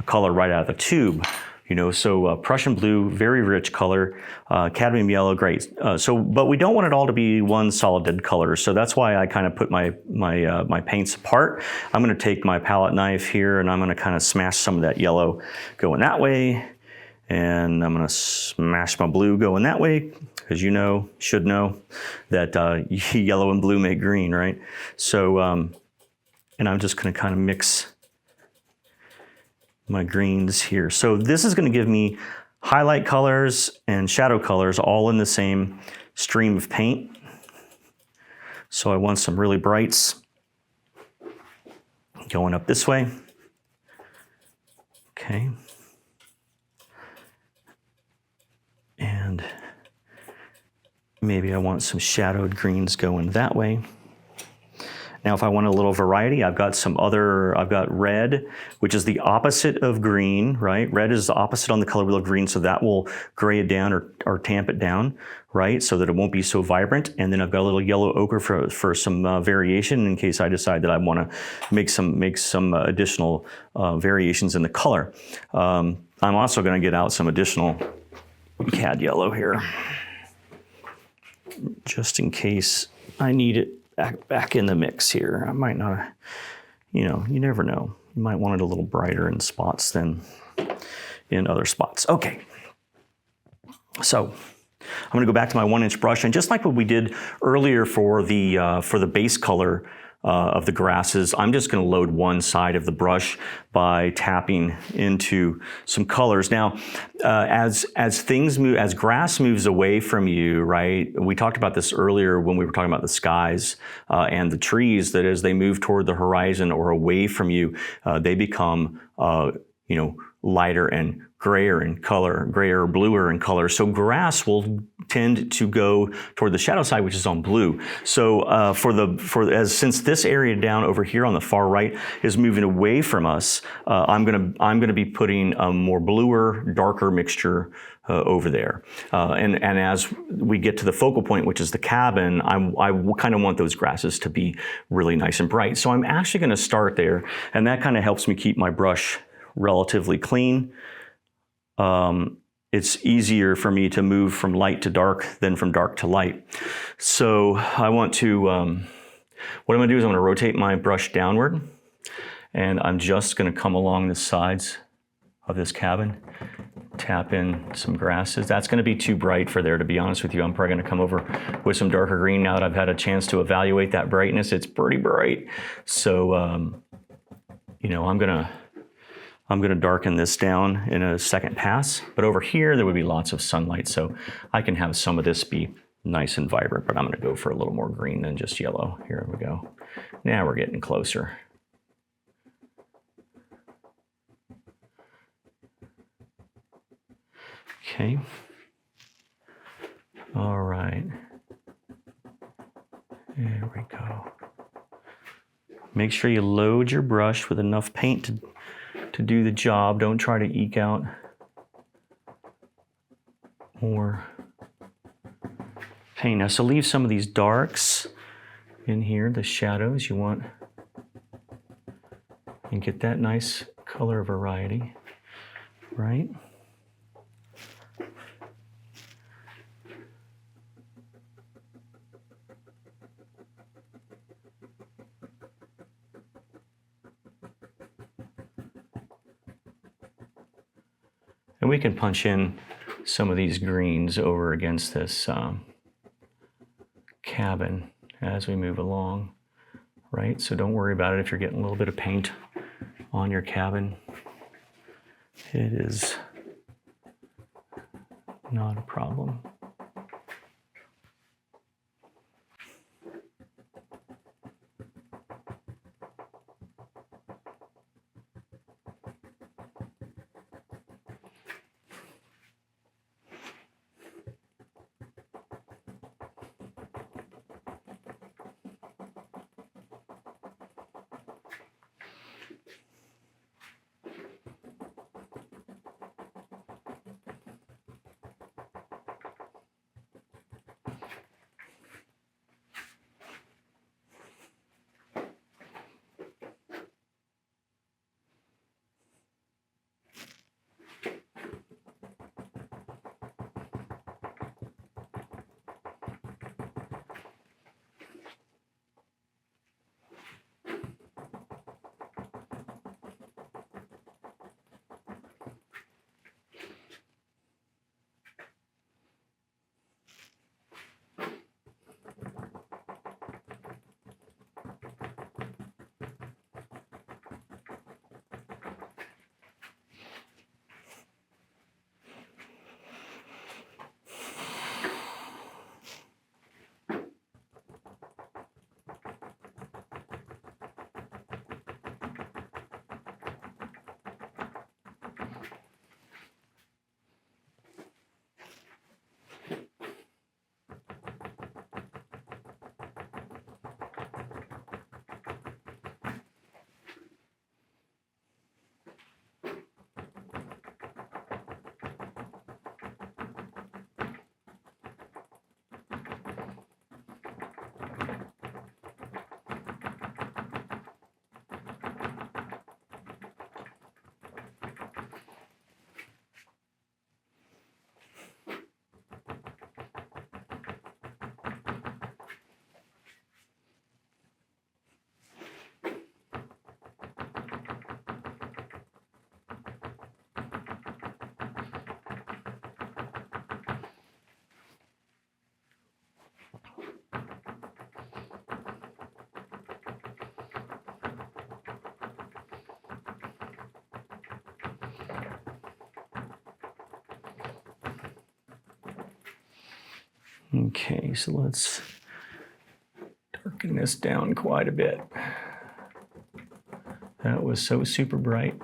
color right out of the tube. So Prussian blue, very rich color, cadmium yellow, great. But we don't want it all to be one solid dead color. So that's why I kind of put my paints apart. I'm going to take my palette knife here, and I'm going to kind of smash some of that yellow going that way, and I'm going to smash my blue going that way, because should know that yellow and blue make green, right? So, and I'm just going to kind of mix my greens here. So this is going to give me highlight colors and shadow colors all in the same stream of paint. So I want some really brights going up this way. Okay. And maybe I want some shadowed greens going that way. Now, if I want a little variety, I've got red, which is the opposite of green, right? Red is the opposite on the color wheel of green, so that will gray it down or tamp it down, right? So that it won't be so vibrant. And then I've got a little yellow ochre for some variation in case I decide that I want to make some additional variations in the color. I'm also going to get out some additional cad yellow here, just in case I need it back in the mix here. I might not, you never know. You might want it a little brighter in spots than in other spots. Okay, so I'm gonna go back to my 1-inch brush, and just like what we did earlier for the base color of the grasses, I'm just going to load one side of the brush by tapping into some colors. Now, as things move, as grass moves away from you, right? We talked about this earlier when we were talking about the skies and the trees, that as they move toward the horizon or away from you, they become you know, lighter and grayer in color, grayer or bluer in color. So grass will tend to go toward the shadow side, which is on blue. So since this area down over here on the far right is moving away from us, I'm gonna be putting a more bluer, darker mixture over there. And as we get to the focal point, which is the cabin, I kind of want those grasses to be really nice and bright. So I'm actually going to start there, and that kind of helps me keep my brush relatively clean. It's easier for me to move from light to dark than from dark to light. So I want to, what I'm going to do is I'm going to rotate my brush downward, and I'm just going to come along the sides of this cabin, tap in some grasses. That's going to be too bright for there, to be honest with you. I'm probably going to come over with some darker green now that I've had a chance to evaluate that brightness. It's pretty bright. So, you know, I'm going to darken this down in a second pass, but over here there would be lots of sunlight, so I can have some of this be nice and vibrant, but I'm going to go for a little more green than just yellow. Here we go. Now we're getting closer. Okay. All right. There we go. Make sure you load your brush with enough paint to do the job. Don't try to eke out more paint. Now, so leave some of these darks in here, the shadows you want, and get that nice color variety, right? And we can punch in some of these greens over against this cabin as we move along, right? So don't worry about it if you're getting a little bit of paint on your cabin. It is not a problem. Okay, so let's darken this down quite a bit. That was so super bright.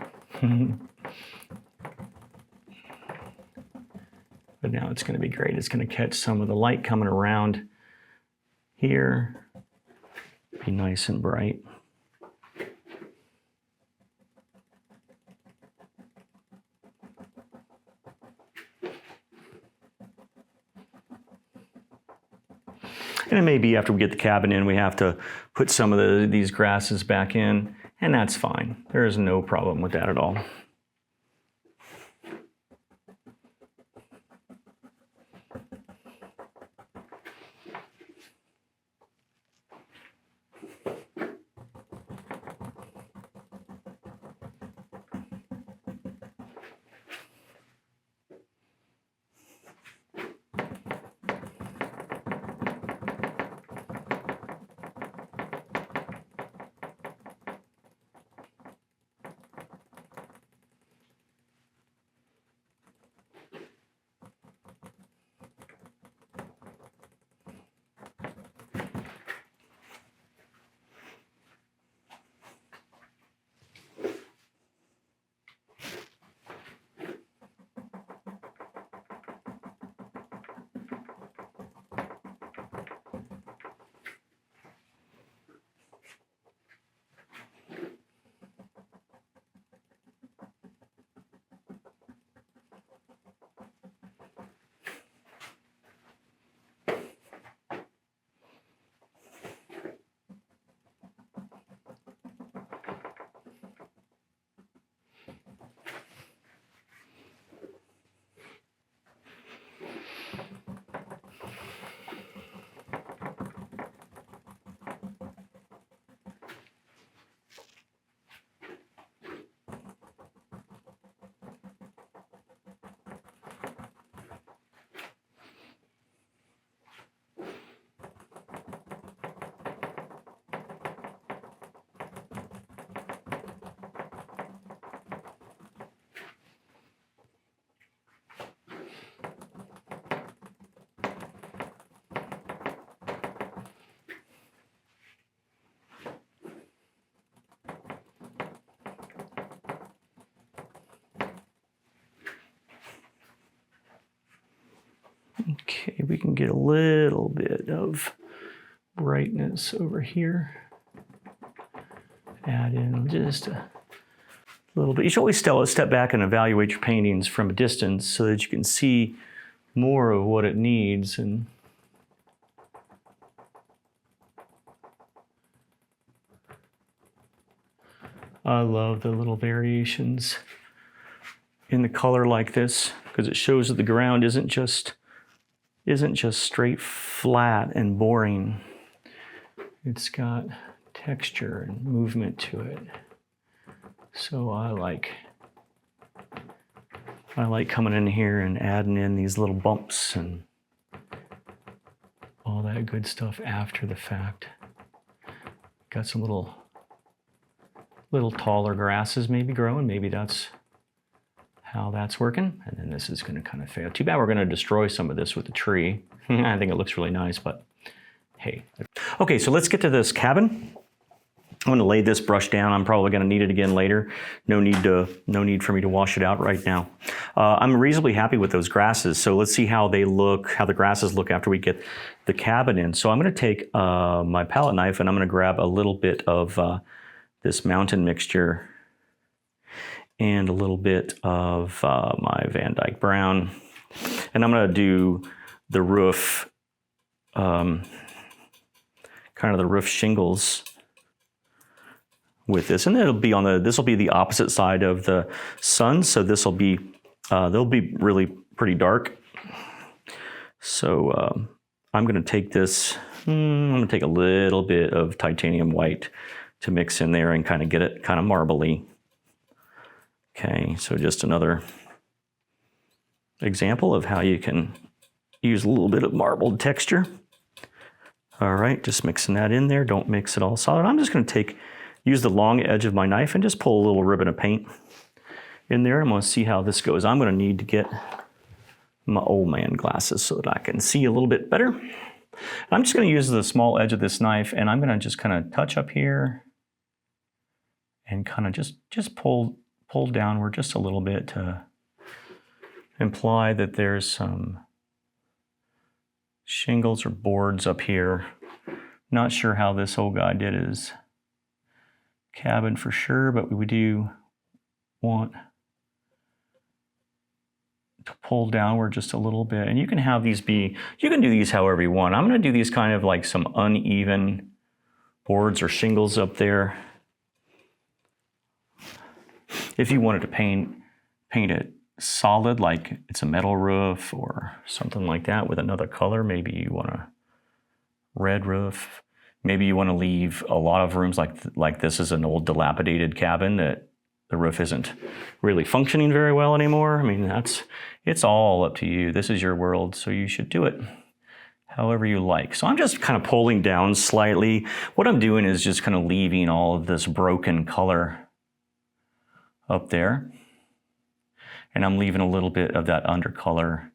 now it's going to be great. It's going to catch some of the light coming around here. Be nice and bright. And it may be after we get the cabin in, we have to put some of these grasses back in, and that's fine. There is no problem with that at all. Okay, we can get a little bit of brightness over here. Add in just a little bit. You should always step back and evaluate your paintings from a distance so that you can see more of what it needs. And I love the little variations in the color like this, because it shows that the ground isn't just straight flat and boring. It's got texture and movement to it. So I like coming in here and adding in these little bumps and all that good stuff after the fact. Got some little taller grasses maybe growing. Maybe that's how that's working. And then this is going to kind of fail. Too bad we're going to destroy some of this with the tree. I think it looks really nice, but hey. Okay, so let's get to this cabin. I'm going to lay this brush down. I'm probably going to need it again later. No need for me to wash it out right now. I'm reasonably happy with those grasses. So let's see how they look, how the grasses look after we get the cabin in. So I'm going to take my palette knife and I'm going to grab a little bit of this mountain mixture and a little bit of my Van Dyke Brown. And I'm going to do the roof, kind of the roof shingles with this. And it'll be this will be the opposite side of the sun. So this will be, they'll be really pretty dark. So I'm going to take this, I'm going to take a little bit of titanium white to mix in there and kind of get it kind of marbly. Okay, so just another example of how you can use a little bit of marbled texture. All right, just mixing that in there. Don't mix it all solid. I'm just going to use the long edge of my knife and just pull a little ribbon of paint in there. I'm going to see how this goes. I'm going to need to get my old man glasses so that I can see a little bit better. I'm just going to use the small edge of this knife and I'm going to just kind of touch up here and kind of just pull downward just a little bit to imply that there's some shingles or boards up here. Not sure how this old guy did his cabin for sure, but we do want to pull downward just a little bit. And you can have these be, you can do these however you want. I'm going to do these kind of like some uneven boards or shingles up there. If you wanted to paint it solid, like it's a metal roof or something like that with another color, maybe you want a red roof. Maybe you want to leave a lot of rooms like this is an old dilapidated cabin that the roof isn't really functioning very well anymore. I mean, it's all up to you. This is your world, so you should do it however you like. So I'm just kind of pulling down slightly. What I'm doing is just kind of leaving all of this broken color up there. And I'm leaving a little bit of that undercolor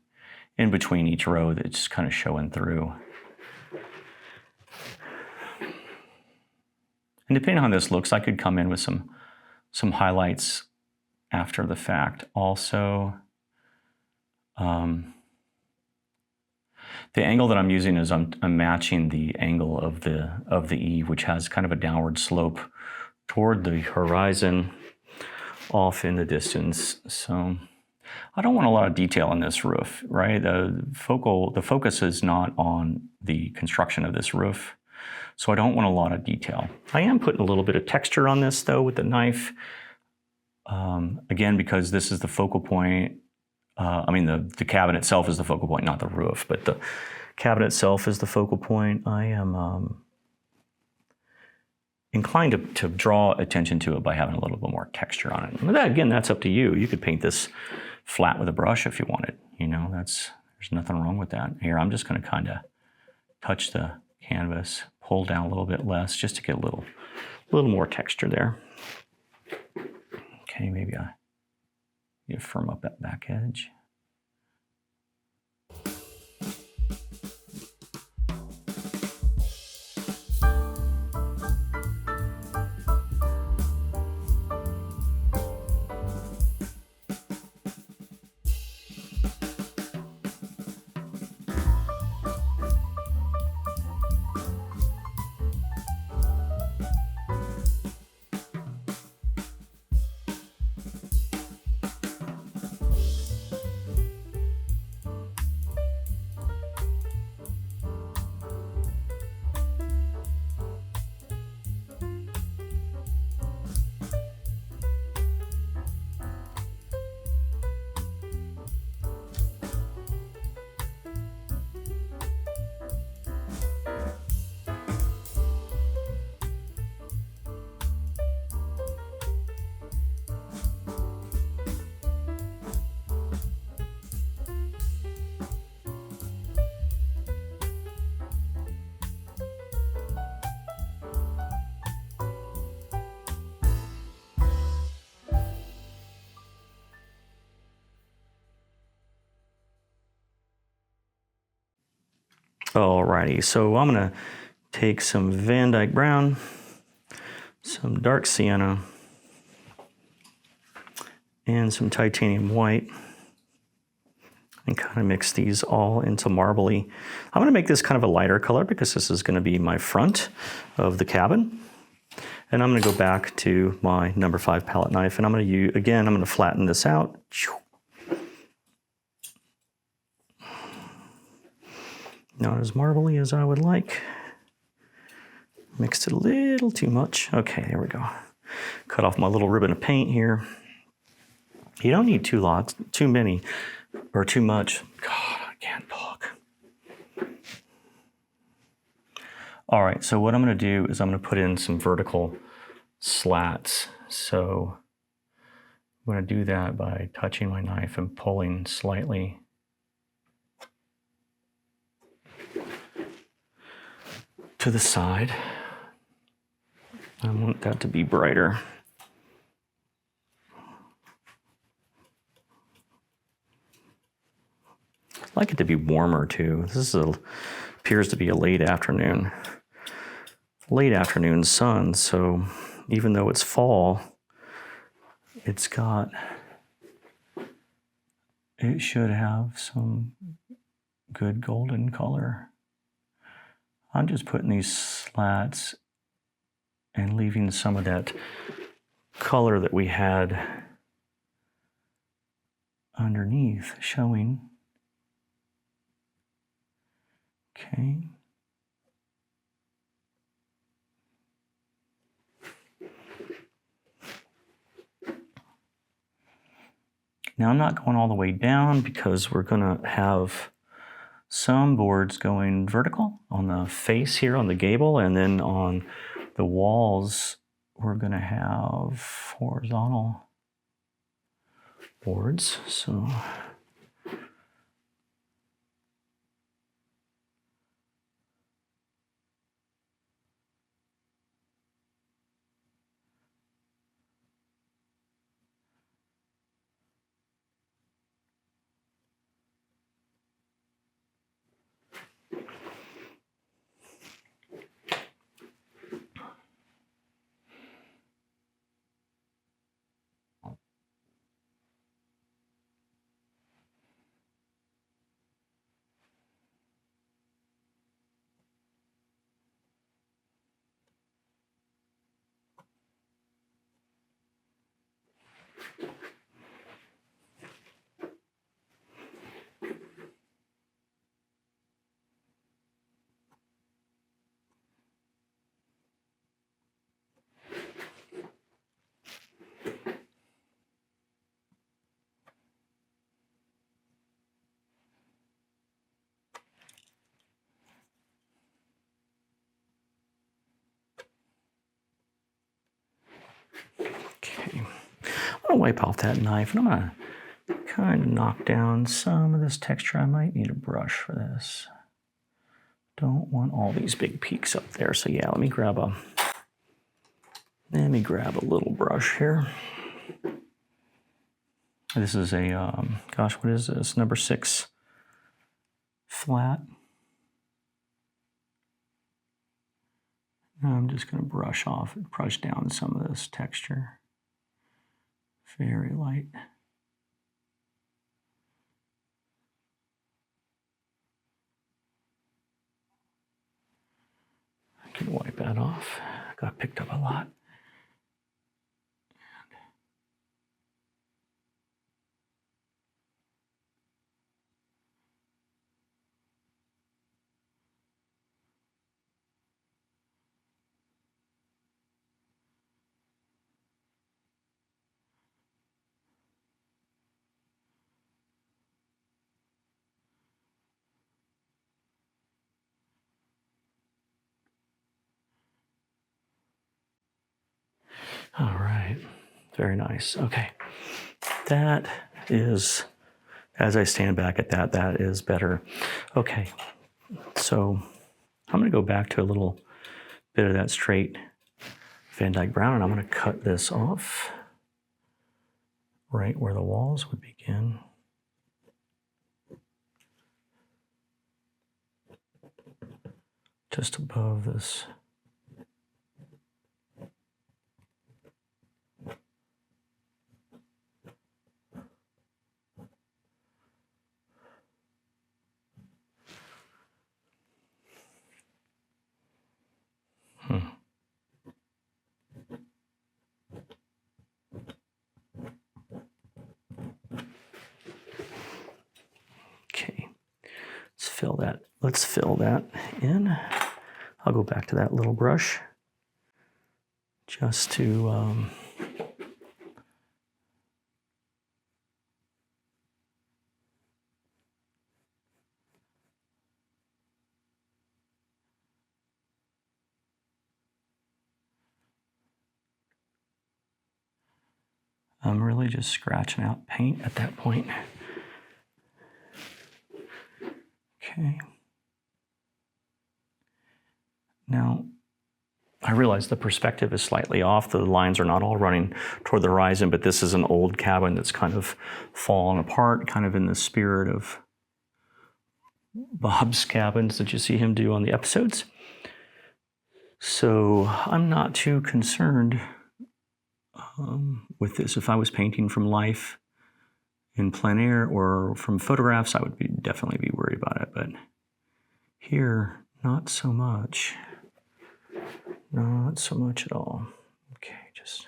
in between each row that's just kind of showing through. And depending on how this looks, I could come in with some highlights after the fact. Also, the angle that I'm using is I'm matching the angle of the eave, which has kind of a downward slope toward the horizon off in the distance. So I don't want a lot of detail on this roof, right? The focus is not on the construction of this roof. So I don't want a lot of detail. I am putting a little bit of texture on this though with the knife. Again, because this is the focal point. I mean, the cabin itself is the focal point, not the roof, but the cabin itself is the focal point. I am inclined to draw attention to it by having a little bit more texture on it. But that, again, that's up to you. You could paint this flat with a brush if you wanted. You know, there's nothing wrong with that. Here, I'm just going to kind of touch the canvas, pull down a little bit less, just to get a little more texture there. Okay, maybe I need to firm up that back edge. Alrighty, so I'm gonna take some Van Dyke Brown, some dark sienna, and some titanium white, and kind of mix these all into marbly. I'm gonna make this kind of a lighter color because this is gonna be my front of the cabin. And I'm gonna go back to my number 5 palette knife, and I'm gonna flatten this out. Not as marbly as I would like. Mixed it a little too much. Okay, there we go. Cut off my little ribbon of paint here. You don't need too many, or too much. God, I can't talk. All right, so what I'm gonna do is I'm gonna put in some vertical slats. So I'm gonna do that by touching my knife and pulling slightly. To the side. I want that to be brighter. I'd like it to be warmer too. Appears to be a late afternoon sun, so even though it's fall, it should have some good golden color. I'm just putting these slats and leaving some of that color that we had underneath showing. Okay. Now I'm not going all the way down because we're going to have some boards going vertical on the face here on the gable, and then on the walls we're going to have horizontal boards. So okay, I'm going to wipe off that knife, and I'm going to kind of knock down some of this texture. I might need a brush for this. Don't want all these big peaks up there. So yeah, let me grab a little brush here. This is a, gosh, what is this? Number 6 flat. Now I'm just going to brush down some of this texture. Very light. I can wipe that off. Got picked up a lot. All right, very nice. Okay, that is, as I stand back at that, that is better. Okay, so I'm gonna go back to a little bit of that straight Van Dyke brown, and I'm gonna cut this off right where the walls would begin. Just above this. Okay, let's fill that in. I'll go back to that little brush just to I'm really just scratching out paint at that point. Okay. Now, I realize the perspective is slightly off. The lines are not all running toward the horizon, but this is an old cabin that's kind of fallen apart, kind of in the spirit of Bob's cabins that you see him do on the episodes. So I'm not too concerned with this. If I was painting from life in plein air or from photographs, I would definitely be worried about it. But here, not so much. Not so much at all. Okay, just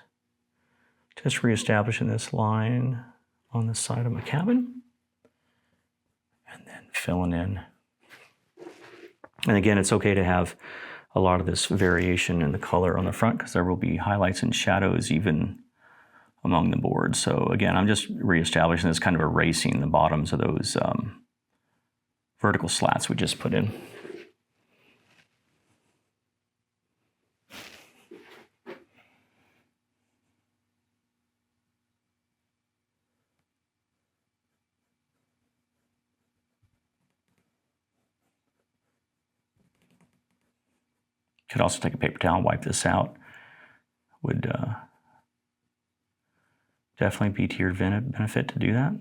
reestablishing this line on the side of my cabin. And then filling in. And again, it's okay to have a lot of this variation in the color on the front because there will be highlights and shadows even among the boards. So again, I'm just reestablishing this, kind of erasing the bottoms of those vertical slats we just put in. Could also take a paper towel and wipe this out. Would definitely be to your benefit to do that.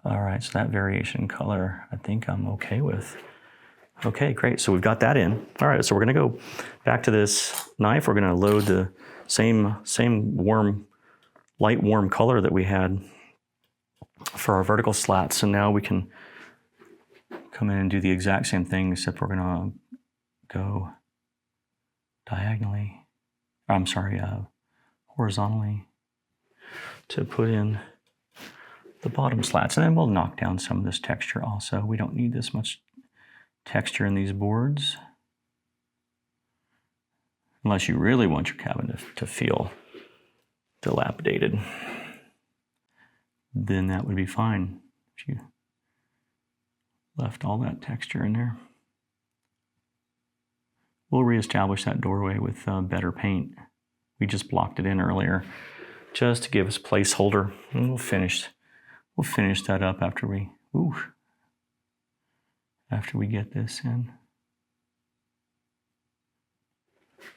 All right, so that variation color, I think I'm okay with. Okay, great, so we've got that in. All right, so we're gonna go back to this knife. We're gonna load the same warm, light warm color that we had for our vertical slats. And now we can come in and do the exact same thing, except we're gonna go diagonally, I'm sorry, horizontally to put in the bottom slats. And then we'll knock down some of this texture also. We don't need this much texture in these boards, unless you really want your cabin to feel dilapidated. Then that would be fine if you left all that texture in there. We'll reestablish that doorway with better paint. We just blocked it in earlier just to give us placeholder. And we'll finish that up after we get this in.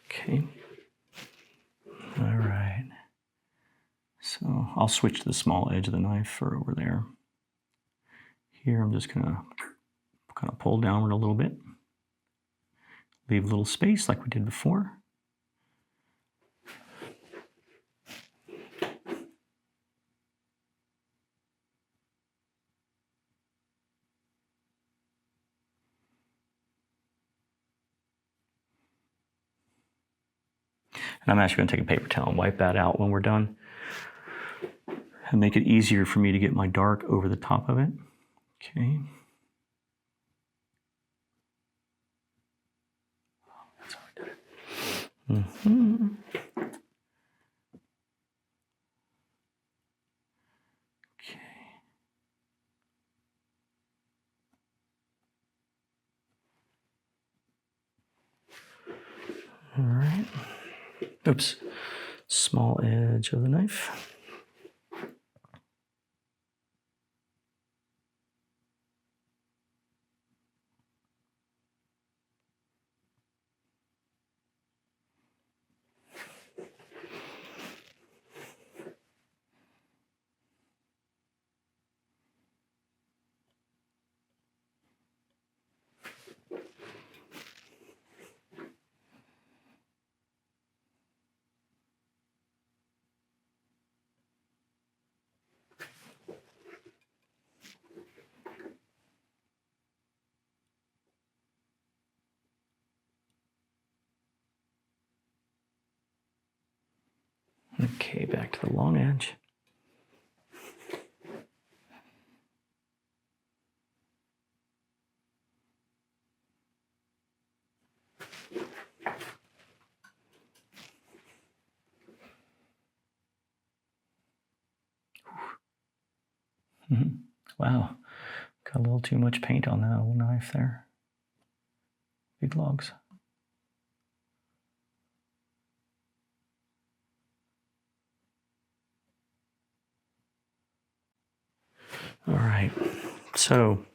Okay. All right. So I'll switch to the small edge of the knife for over there. Here I'm just gonna kind of pull downward a little bit. Leave a little space like we did before. And I'm actually going to take a paper towel and wipe that out when we're done and make it easier for me to get my dark over the top of it. Okay. That's how I did it. Mm-hmm. Okay. All right. Oops. Small edge of the knife. Okay, back to the long edge. Wow, got a little too much paint on that old knife there. Big logs. All right, so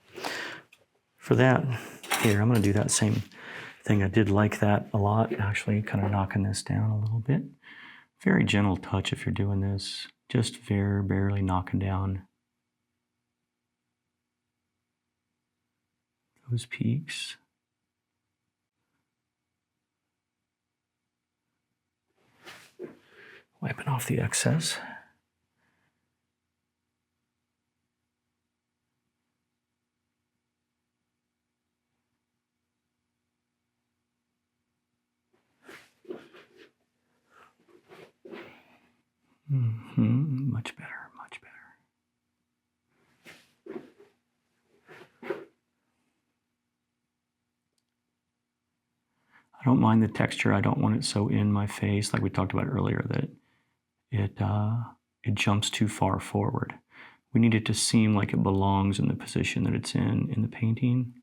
for that, here, I'm gonna do that same thing. I did like that a lot, actually, kind of knocking this down a little bit. Very gentle touch if you're doing this, just very barely knocking down those peaks. Wiping off the excess. Much better, much better. I don't mind the texture. I don't want it so in my face, like we talked about earlier, that it jumps too far forward. We need it to seem like it belongs in the position that it's in the painting.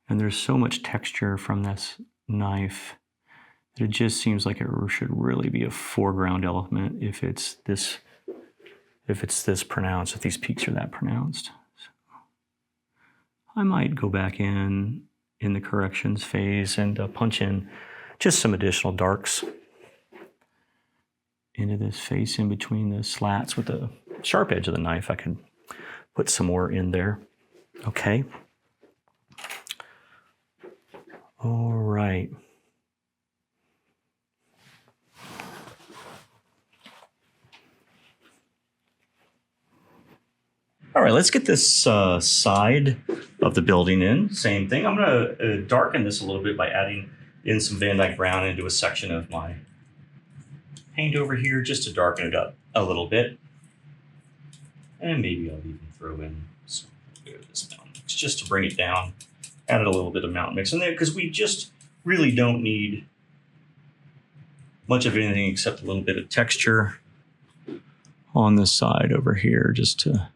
And there's so much texture from this knife that it just seems like it should really be a foreground element if it's this pronounced, if these peaks are that pronounced. So I might go back in the corrections phase and punch in just some additional darks into this face in between the slats with the sharp edge of the knife. I can put some more in there. Okay. All right. All right, let's get this side of the building in. Same thing. I'm going to darken this a little bit by adding in some Van Dyke Brown into a section of my paint over here just to darken it up a little bit. And maybe I'll even throw in some of this mountain mix just to bring it down. Added a little bit of mountain mix in there because we just really don't need much of anything except a little bit of texture on this side over here just to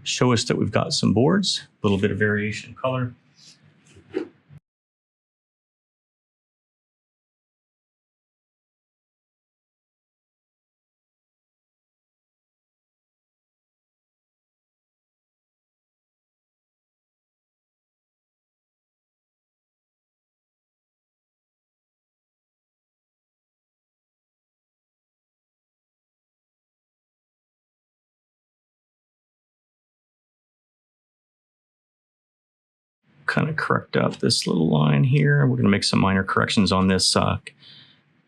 show us that we've got some boards, a little bit of variation in color. Kind of correct up this little line here. We're going to make some minor corrections on this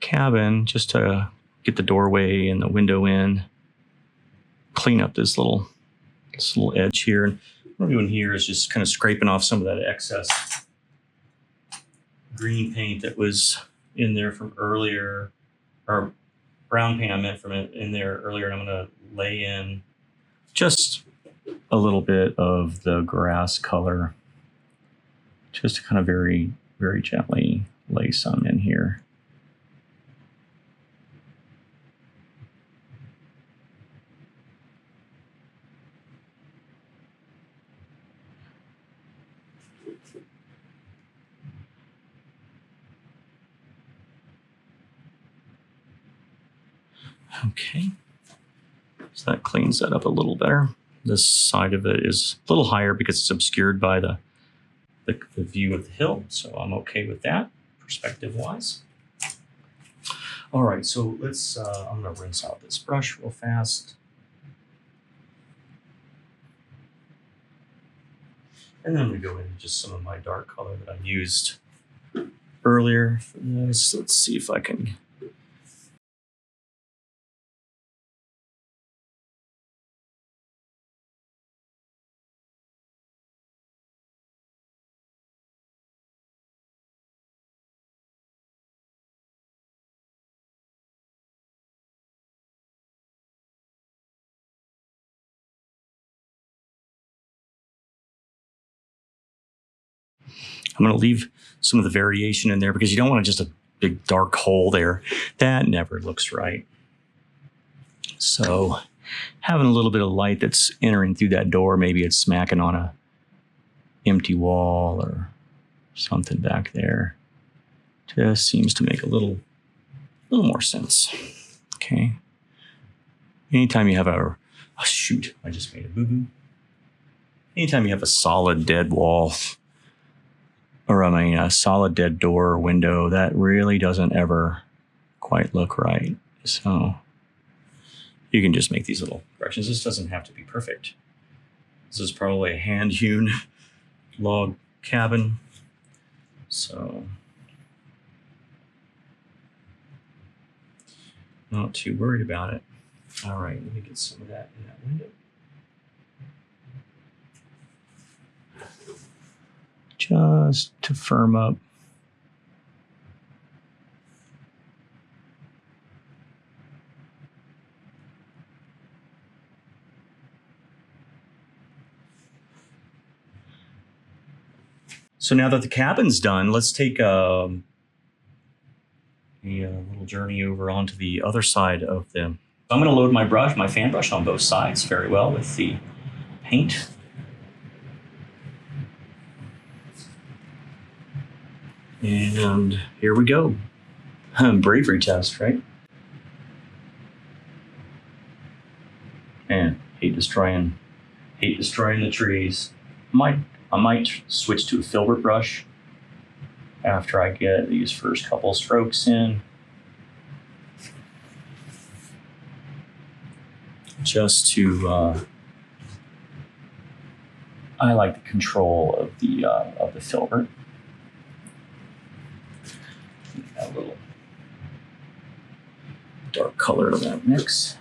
cabin just to get the doorway and the window in. Clean up this little edge here. And what I'm doing here is just kind of scraping off some of that excess green paint that was in there from earlier, or brown paint I meant from it in there earlier. And I'm going to lay in just a little bit of the grass color, just to kind of very, very gently lay some in here. Okay, so that cleans that up a little better. This side of it is a little higher because it's obscured by the view of the hill, so I'm okay with that, perspective-wise. All right, so let's, I'm gonna rinse out this brush real fast. And then I'm gonna go into just some of my dark color that I used earlier for this. Let's see if I can. I'm going to leave some of the variation in there because you don't want just a big dark hole there. That never looks right. So having a little bit of light that's entering through that door, maybe it's smacking on a empty wall or something back there, just seems to make a little more sense. Okay. Anytime you have oh shoot, I just made a boo-boo. Anytime you have a solid dead wall, or I mean a solid dead door or window, that really doesn't ever quite look right. So you can just make these little corrections. This doesn't have to be perfect. This is probably a hand-hewn log cabin. So Not too worried about it. All right, let me get some of that in that window. Just to firm up. So now that the cabin's done, let's take a little journey over onto the other side of them. I'm going to load my fan brush on both sides very well with the paint. And here we go. Bravery test, right? Man, hate destroying the trees. I might switch to a filbert brush after I get these first couple strokes in. Just to, I like the control of the filbert. Add a little dark color to that mix.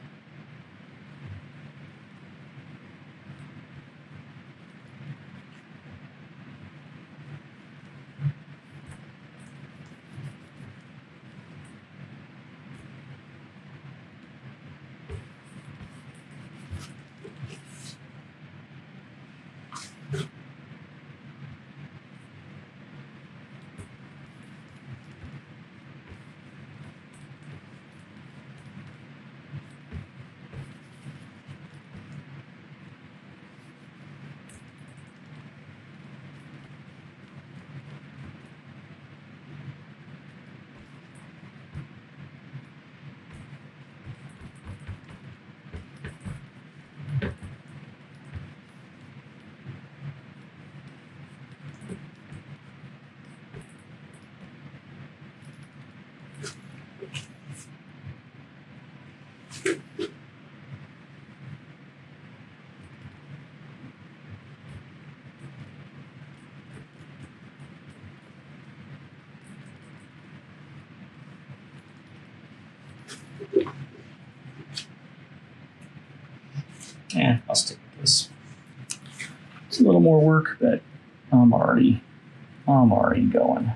Yeah, I'll stick with this. It's a little more work, but I'm already going.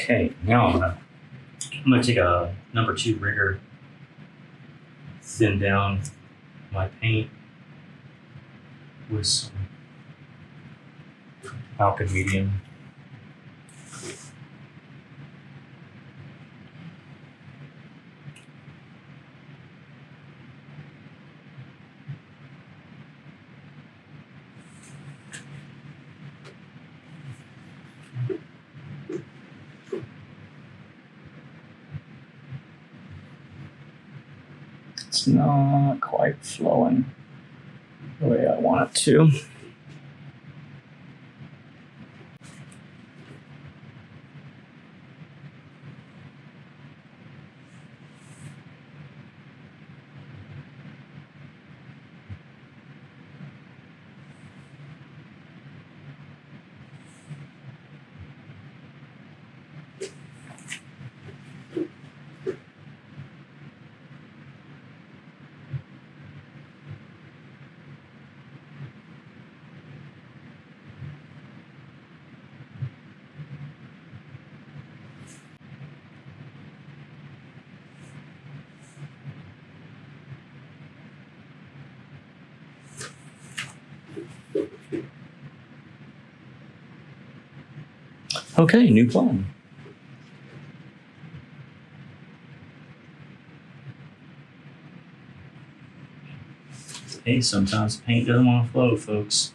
Okay, now I'm gonna take a number 2 rigger, thin down my paint with some Falcon medium. It's not quite flowing the way I want it to. Okay, new plan. Hey, sometimes paint doesn't want to flow, folks.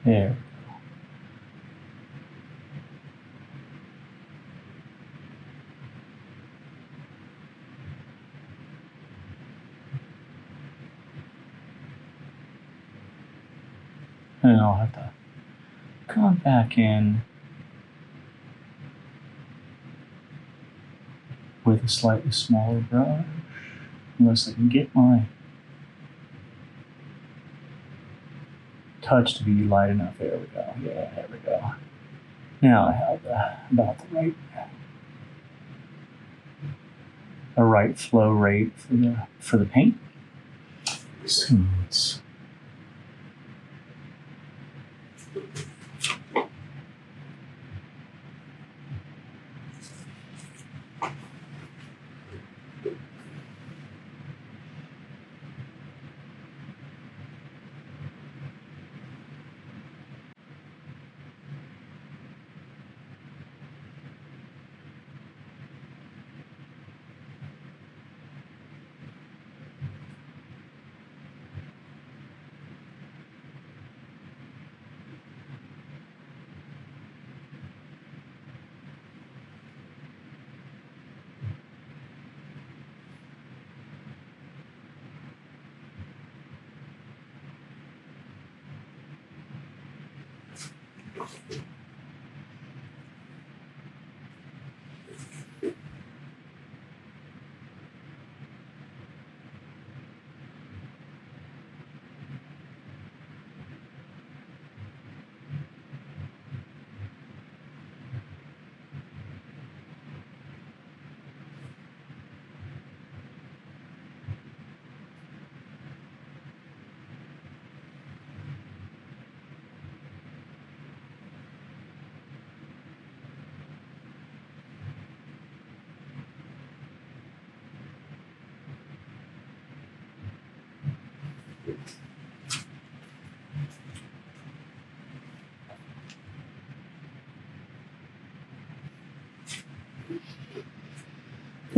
There. And I'll have to come back in with a slightly smaller brush, unless I can get my touch to be light enough. There we go. Yeah, there we go. Now I have about the right flow rate for the paint. So let's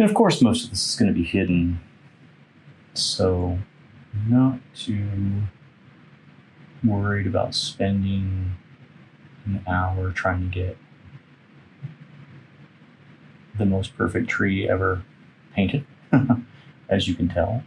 And of course, most of this is going to be hidden, so I'm not too worried about spending an hour trying to get the most perfect tree ever painted, as you can tell.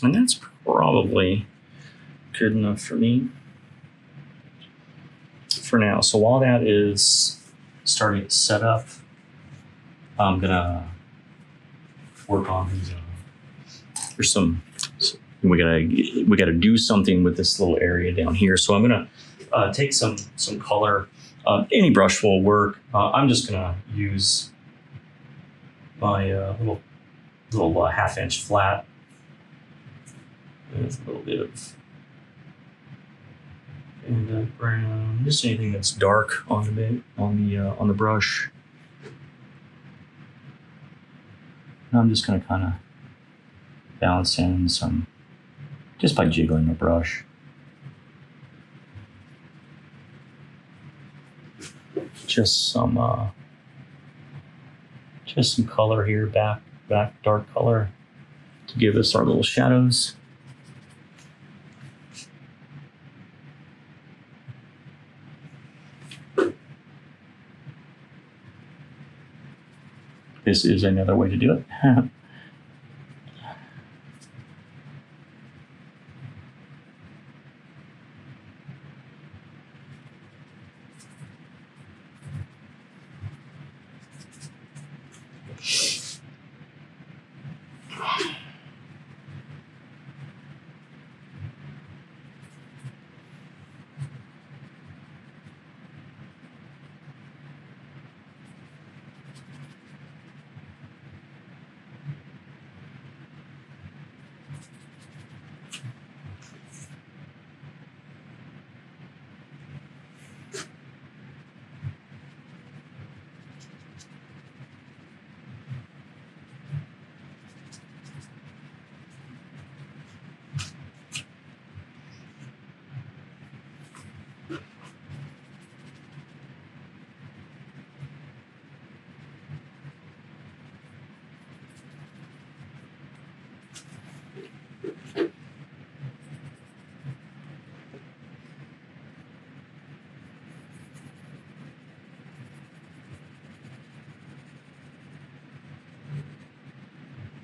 And that's probably good enough for me for now. So while that is starting to set up, I'm gonna work on these. There's some. We gotta do something with this little area down here. So I'm gonna take some color. Any brush will work. I'm just gonna use my little half-inch flat. With a little bit of brown, just anything that's dark on the brush. And I'm just going to kind of balance in some, just by jiggling the brush. Just some color here, back dark color to give us our little shadows. This is another way to do it.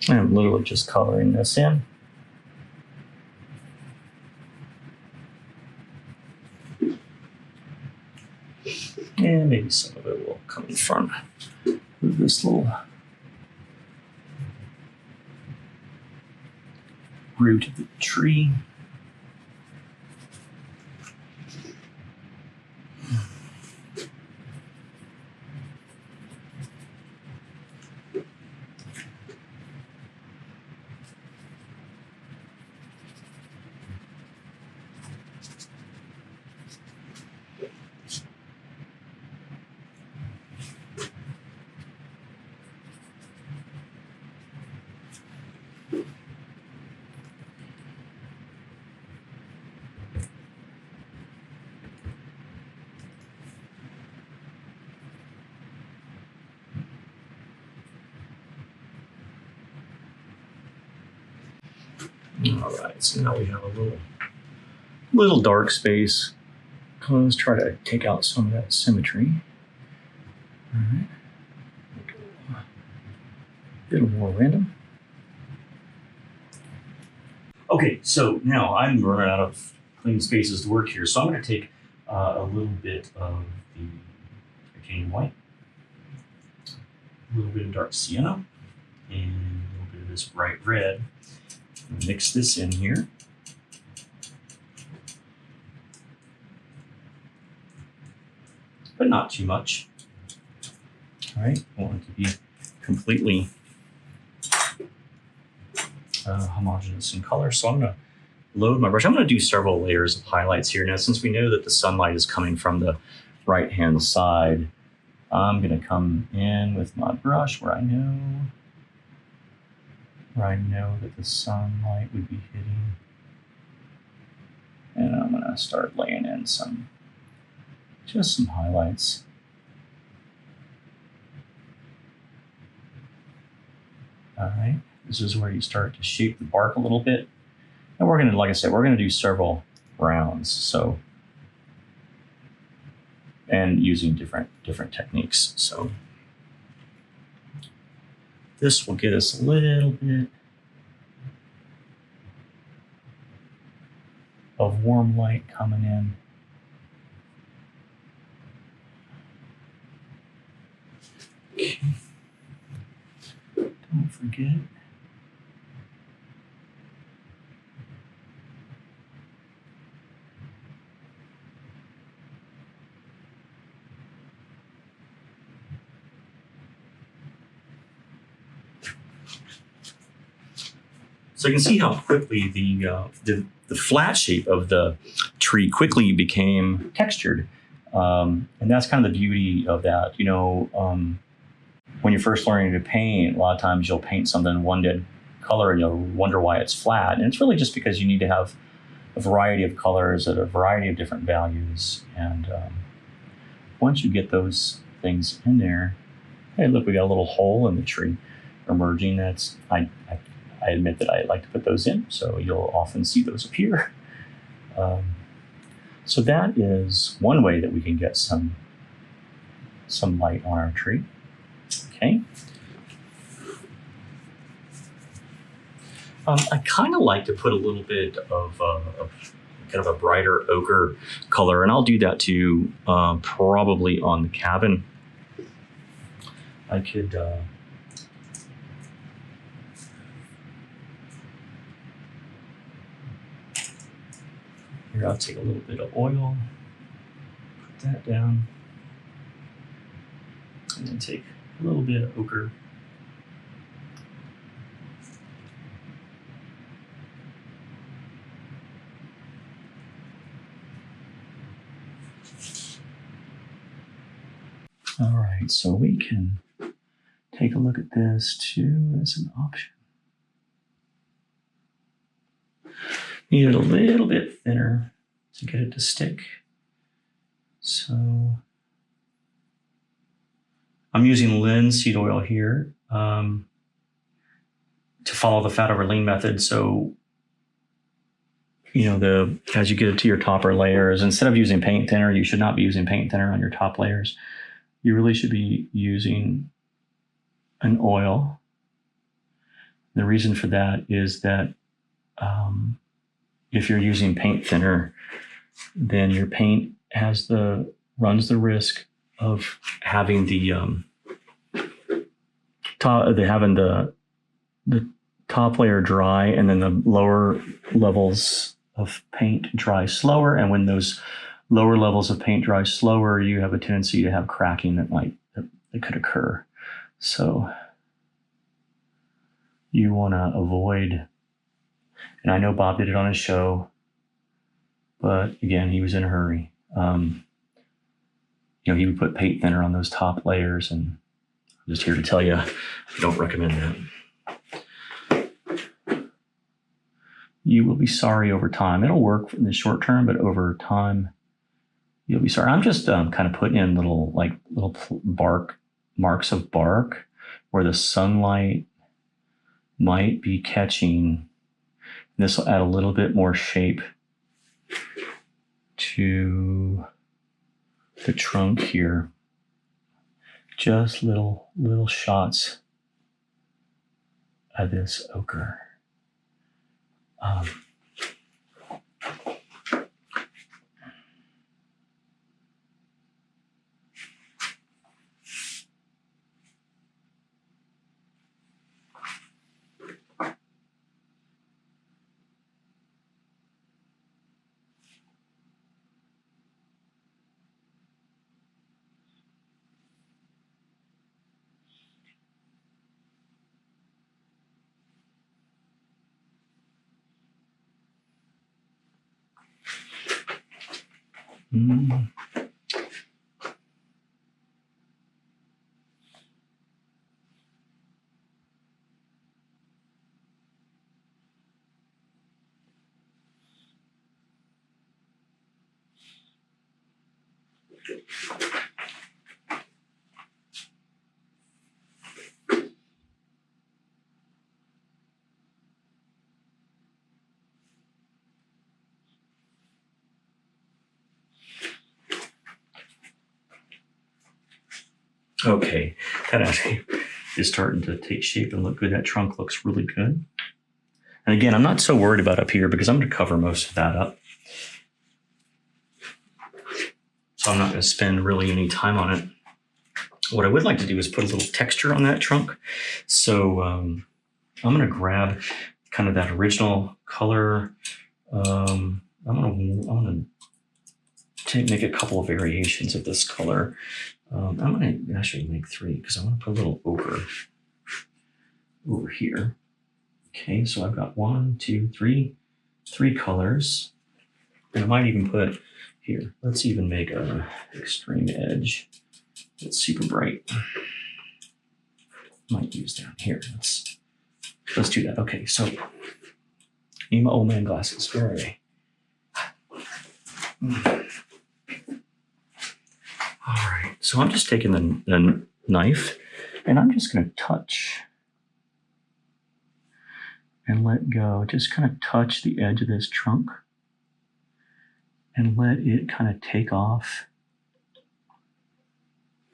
I'm literally just coloring this in. And maybe some of it will come in front of this little root of the tree. All right, so now we have a little dark space. Let's try to take out some of that symmetry. All right, a little more random. Okay, so now I'm running out of clean spaces to work here, so I'm going to take a little bit of the titanium white, a little bit of dark sienna, and a little bit of this bright red. Mix this in here. But not too much. All right, I want it to be completely homogeneous in color. So I'm going to load my brush. I'm going to do several layers of highlights here. Now, since we know that the sunlight is coming from the right-hand side, I'm going to come in with my brush where I know that the sunlight would be hitting. And I'm going to start laying in just some highlights. All right, this is where you start to shape the bark a little bit. And we're going to, like I said, we're going to do several rounds. So, and using different techniques. So this will get us a little bit of warm light coming in. Okay. Don't forget. So you can see how quickly the flat shape of the tree quickly became textured. And that's kind of the beauty of that. You know, when you're first learning to paint, a lot of times you'll paint something one dead color and you'll wonder why it's flat. And it's really just because you need to have a variety of colors at a variety of different values. And once you get those things in there, hey, look, we got a little hole in the tree emerging. That's I admit that I like to put those in, so you'll often see those appear. So that is one way that we can get some light on our tree. Okay. I kind of like to put a little bit of kind of a brighter ochre color, and I'll do that too, probably on the cabin. I could here, I'll take a little bit of oil, put that down, and then take a little bit of ochre. All right, so we can take a look at this too as an option. Need it a little bit thinner to get it to stick. So I'm using linseed oil here to follow the fat over lean method. So, you know, as you get it to your topper layers, instead of using paint thinner, you should not be using paint thinner on your top layers. You really should be using an oil. The reason for that is that if you're using paint thinner, then your paint runs the risk of having the top layer dry, and then the lower levels of paint dry slower. And when those lower levels of paint dry slower, you have a tendency to have cracking that could occur. So you want to avoid. And I know Bob did it on his show, but again, he was in a hurry. You know, he would put paint thinner on those top layers, and I'm just here to tell you, I don't recommend that. You will be sorry over time. It'll work in the short term, but over time, you'll be sorry. I'm just kind of putting in little marks of bark where the sunlight might be catching. This will add a little bit more shape to the trunk here. Just little shots of this ochre. Mm. Okay, that actually is starting to take shape and look good. That trunk looks really good. And again, I'm not so worried about up here because I'm going to cover most of that up. So I'm not going to spend really any time on it. What I would like to do is put a little texture on that trunk. So I'm going to grab kind of that original color. I'm going to make a couple of variations of this color. I'm going to actually make 3 because I want to put a little ochre over here. Okay, so I've got 1, 2, 3 colors. And I might even put here. Let's even make a extreme edge. It's super bright. Might use down here. Let's do that. Okay, so need my old man glasses. Where are they? All right, so I'm just taking the knife and I'm just going to touch and let go. Just kind of touch the edge of this trunk and let it kind of take off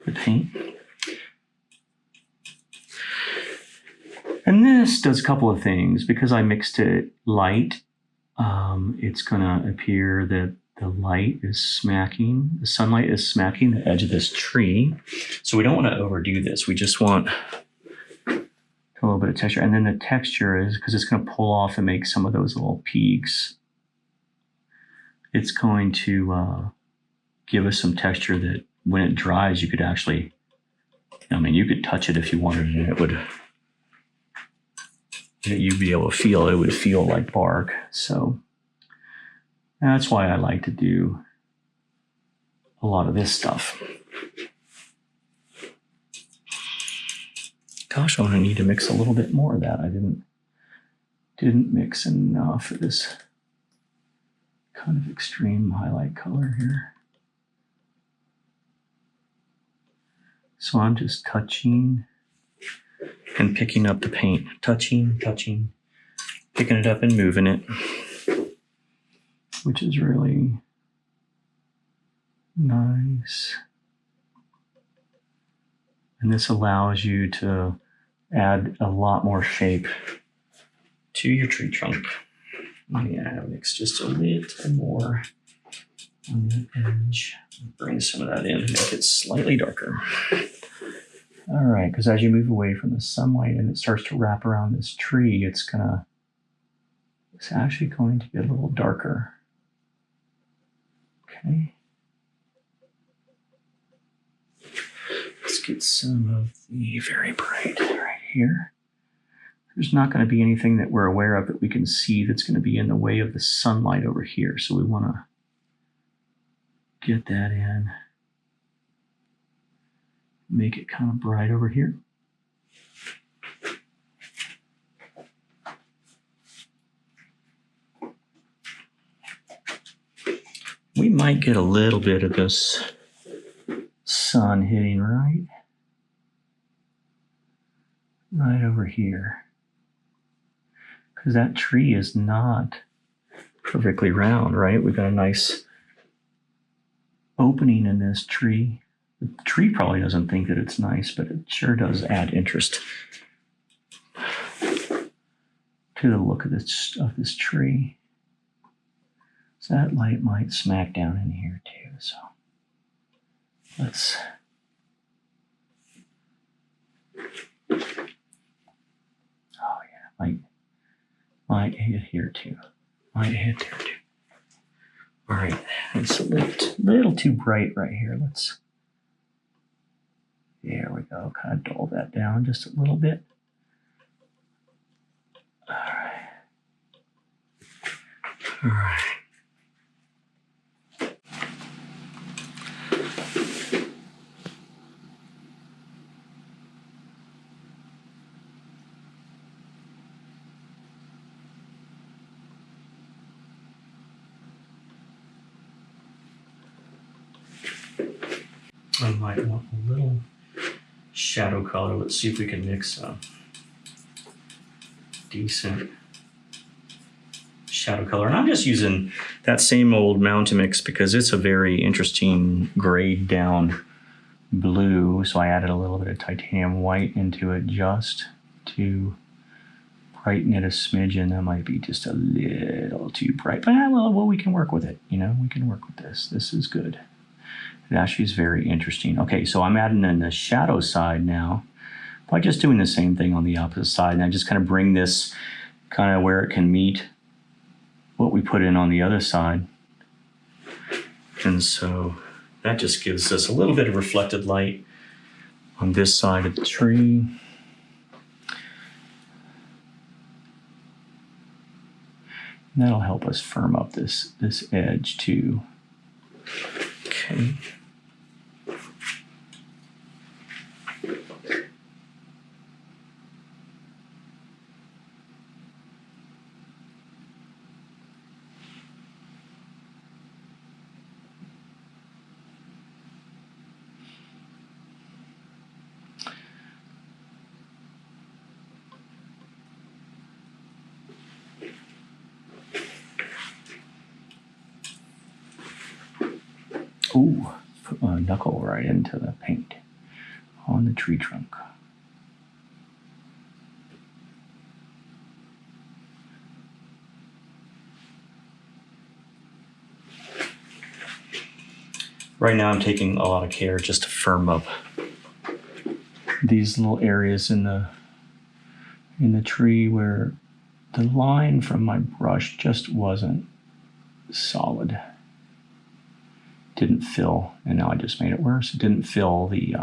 the paint. And this does a couple of things. Because I mixed it light, it's going to appear that the light is smacking, the sunlight is smacking the edge of this tree. So we don't want to overdo this. We just want a little bit of texture. And then the texture is, because it's going to pull off and make some of those little peaks, it's going to give us some texture that when it dries, you could actually, you could touch it if you wanted, and it would, you'd be able to feel it. It would feel like bark. So that's why I like to do a lot of this stuff. Gosh, I'm going to need to mix a little bit more of that. I didn't mix enough of this kind of extreme highlight color here. So I'm just touching and picking up the paint. Touching, picking it up and moving it, which is really nice. And this allows you to add a lot more shape to your tree trunk. Yeah, mix just a little more on the edge. Bring some of that in and make it slightly darker. All right, because as you move away from the sunlight and it starts to wrap around this tree, it's actually going to get a little darker. Okay. Let's get some of the very bright right here. There's not going to be anything that we're aware of that we can see that's going to be in the way of the sunlight over here. So we want to get that in. Make it kind of bright over here. We might get a little bit of this sun hitting right over here, because that tree is not perfectly round, right? We've got a nice opening in this tree. The tree probably doesn't think that it's nice, but it sure does add interest to the look of this tree. So that light might smack down in here too. So let's might hit here too. All right, it's a little too bright right here. There we go. Kind of dull that down just a little bit. All right. I might want a little shadow color. Let's see if we can mix a decent shadow color. And I'm just using that same old Mountain Mix because it's a very interesting grayed down blue. So I added a little bit of titanium white into it just to brighten it a smidgen. That might be just a little too bright, but well, we can work with it. You know, we can work with this. This is good. It actually is very interesting. Okay, so I'm adding in the shadow side now by just doing the same thing on the opposite side. And I just kind of bring this kind of where it can meet what we put in on the other side. And so that just gives us a little bit of reflected light on this side of the tree. And that'll help us firm up this edge too. Okay. Ooh, put my knuckle right into the paint on the tree trunk. Right now I'm taking a lot of care just to firm up these little areas in the tree where the line from my brush just wasn't solid. Didn't fill, and now I just made it worse. It didn't fill the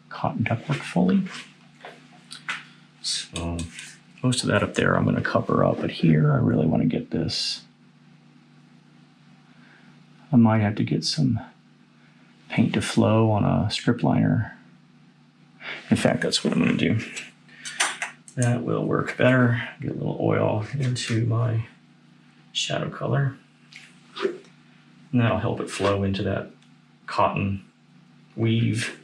cotton ductwork fully. So most of that up there I'm going to cover up, but here I really want to get this. I might have to get some paint to flow on a script liner. In fact, that's what I'm going to do. That will work better. Get a little oil into my shadow color. And that'll help it flow into that cotton weave.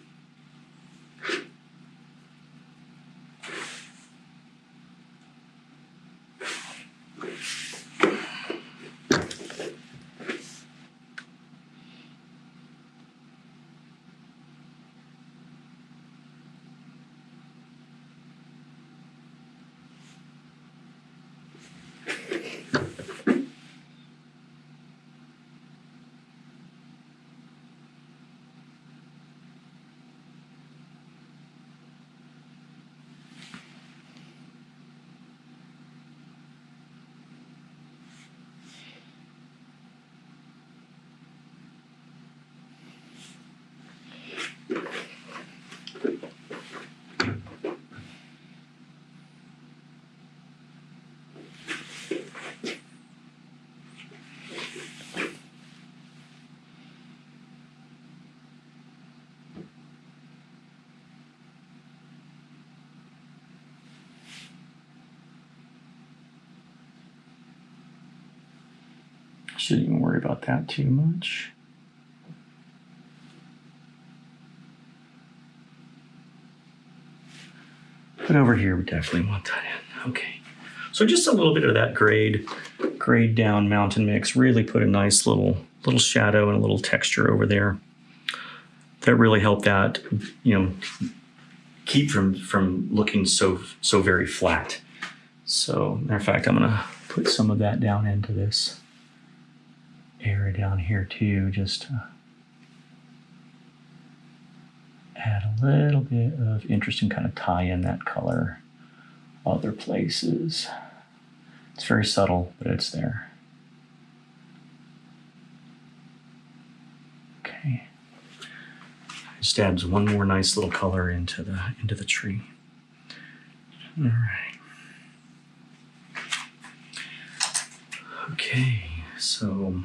Shouldn't even worry about that too much. But over here, we definitely want that in. Okay. So just a little bit of that grayed down Mountain Mix really put a nice little shadow and a little texture over there. That really helped that, keep from looking so very flat. So, matter of fact, I'm gonna put some of that down into this area down here too, just to add a little bit of interesting kind of tie in that color other places. It's very subtle, but it's there. Okay. Just adds one more nice little color into the tree. All right. Okay, so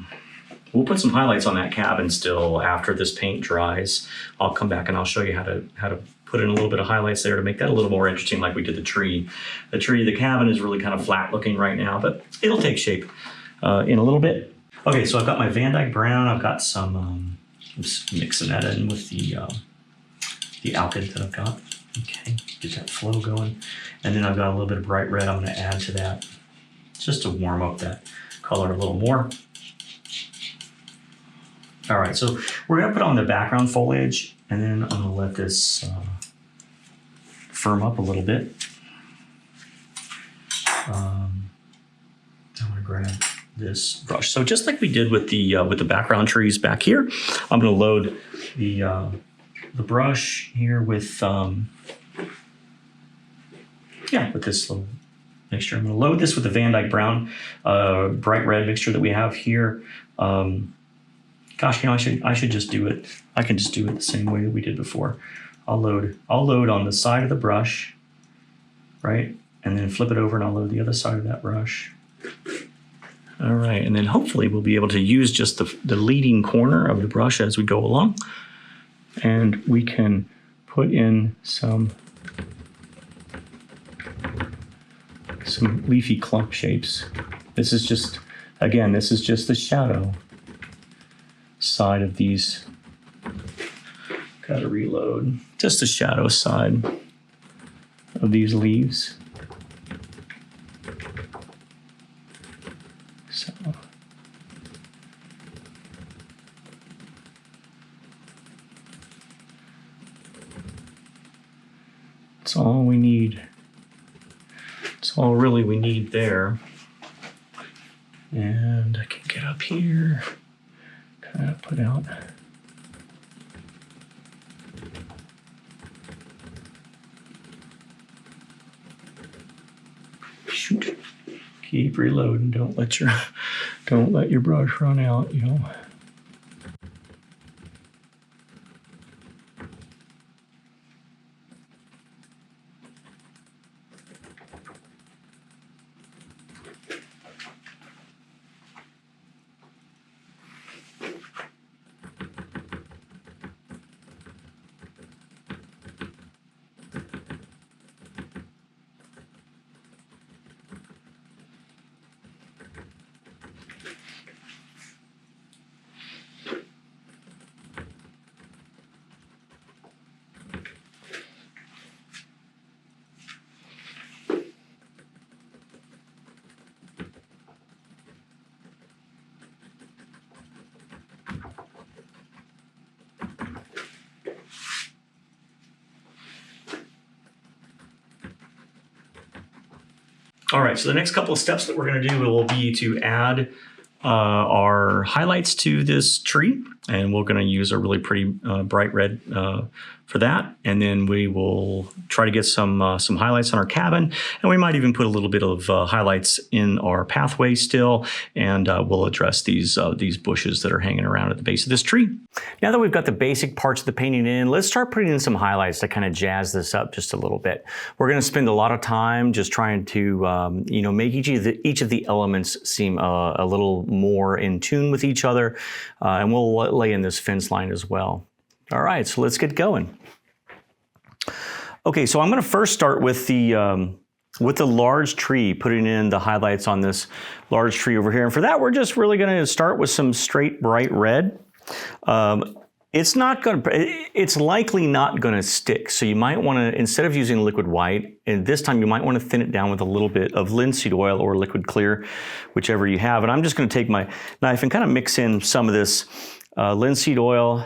we'll put some highlights on that cabin still after this paint dries. I'll come back and I'll show you how to put in a little bit of highlights there to make that a little more interesting like we did the tree. The cabin is really kind of flat looking right now, but it'll take shape in a little bit. Okay, so I've got my Van Dyke Brown. I've got some I'm just mixing that in with the alkyd that I've got. Okay, get that flow going. And then I've got a little bit of bright red I'm going to add to that just to warm up that color a little more. All right, so we're going to put on the background foliage, and then I'm going to let this firm up a little bit. I'm going to grab this brush. So just like we did with the background trees back here, I'm going to load the brush here with with this little mixture. I'm going to load this with the Van Dyke Brown bright red mixture that we have here. Gosh, you know, I should just do it. I can just do it the same way that we did before. I'll load on the side of the brush, right? And then flip it over and I'll load the other side of that brush. All right, and then hopefully we'll be able to use just the leading corner of the brush as we go along. And we can put in some leafy clump shapes. This is just the shadow side of these. Gotta reload. Just the shadow side of these leaves. So that's all we need. That's all really we need there. And I can get up here, kind of put out. Shoot. Keep reloading. Don't let your brush run out, you know. All right, so the next couple of steps that we're going to do will be to add our highlights to this tree, and we're going to use a really pretty bright red for that. And then we will try to get some highlights on our cabin, and we might even put a little bit of highlights in our pathway still, and we'll address these bushes that are hanging around at the base of this tree. Now that we've got the basic parts of the painting in, let's start putting in some highlights to kind of jazz this up just a little bit. We're going to spend a lot of time just trying to make each of the elements seem a little more in tune with each other, and we'll lay in this fence line as well. All right, so let's get going. Okay, so I'm going to first start with the large tree, putting in the highlights on this large tree over here. And for that, we're just really going to start with some straight bright red. It's likely not going to stick. So you might want to, instead of using liquid white, and this time you might want to thin it down with a little bit of linseed oil or liquid clear, whichever you have. And I'm just going to take my knife and kind of mix in some of this linseed oil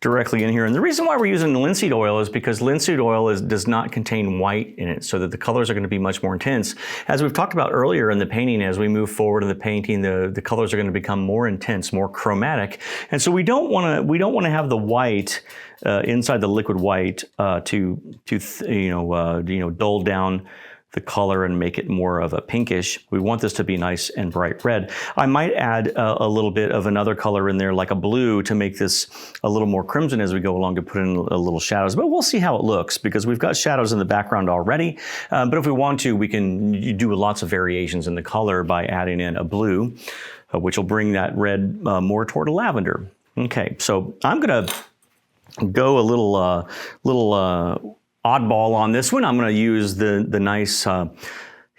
directly in here. And the reason why we're using the linseed oil is because linseed oil does not contain white in it, so that the colors are going to be much more intense. As we've talked about earlier in the painting, as we move forward in the painting, the colors are going to become more intense, more chromatic. And so we don't want to have the white inside the liquid white to dull down the color and make it more of a pinkish. We want this to be nice and bright red. I might add a little bit of another color in there, like a blue, to make this a little more crimson as we go along, to put in a little shadows. But we'll see how it looks, because we've got shadows in the background already. But if we want to, we can do lots of variations in the color by adding in a blue, which will bring that red more toward a lavender. Okay, so I'm gonna go a little oddball on this one. I'm going to use the nice,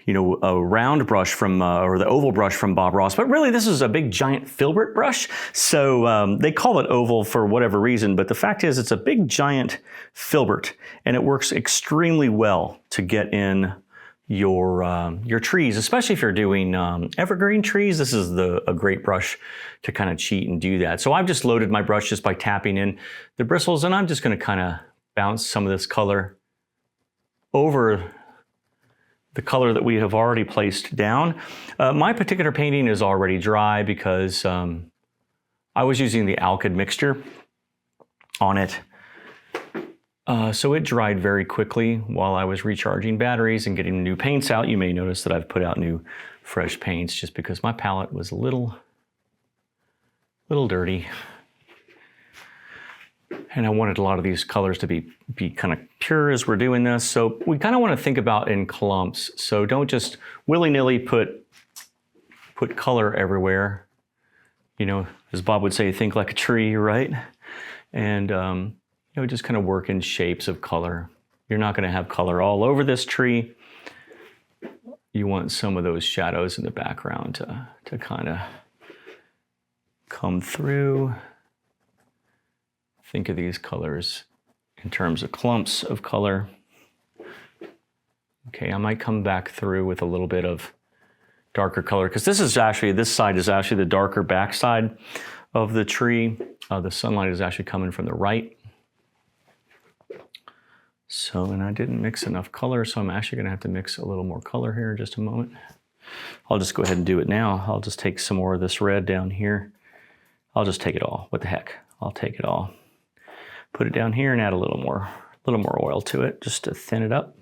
a round brush from, or the oval brush from Bob Ross, but really this is a big giant filbert brush. So they call it oval for whatever reason, but the fact is it's a big giant filbert, and it works extremely well to get in your trees, especially if you're doing evergreen trees. This is a great brush to kind of cheat and do that. So I've just loaded my brush just by tapping in the bristles, and I'm just going to kind of bounce some of this color over the color that we have already placed down. My particular painting is already dry because I was using the alkyd mixture on it. So it dried very quickly while I was recharging batteries and getting new paints out. You may notice that I've put out new fresh paints just because my palette was a little dirty. And I wanted a lot of these colors to be kind of pure as we're doing this. So we kind of want to think about in clumps. So don't just willy-nilly put color everywhere. As Bob would say, think like a tree, right? And just kind of work in shapes of color. You're not going to have color all over this tree. You want some of those shadows in the background to kind of come through. Think of these colors in terms of clumps of color. Okay, I might come back through with a little bit of darker color because this side is actually the darker backside of the tree. The sunlight is actually coming from the right. So, and I didn't mix enough color, so I'm actually going to have to mix a little more color here in just a moment. I'll just go ahead and do it now. I'll just take some more of this red down here. I'll just take it all. What the heck? I'll take it all. Put it down here and add a little more oil to it just to thin it up.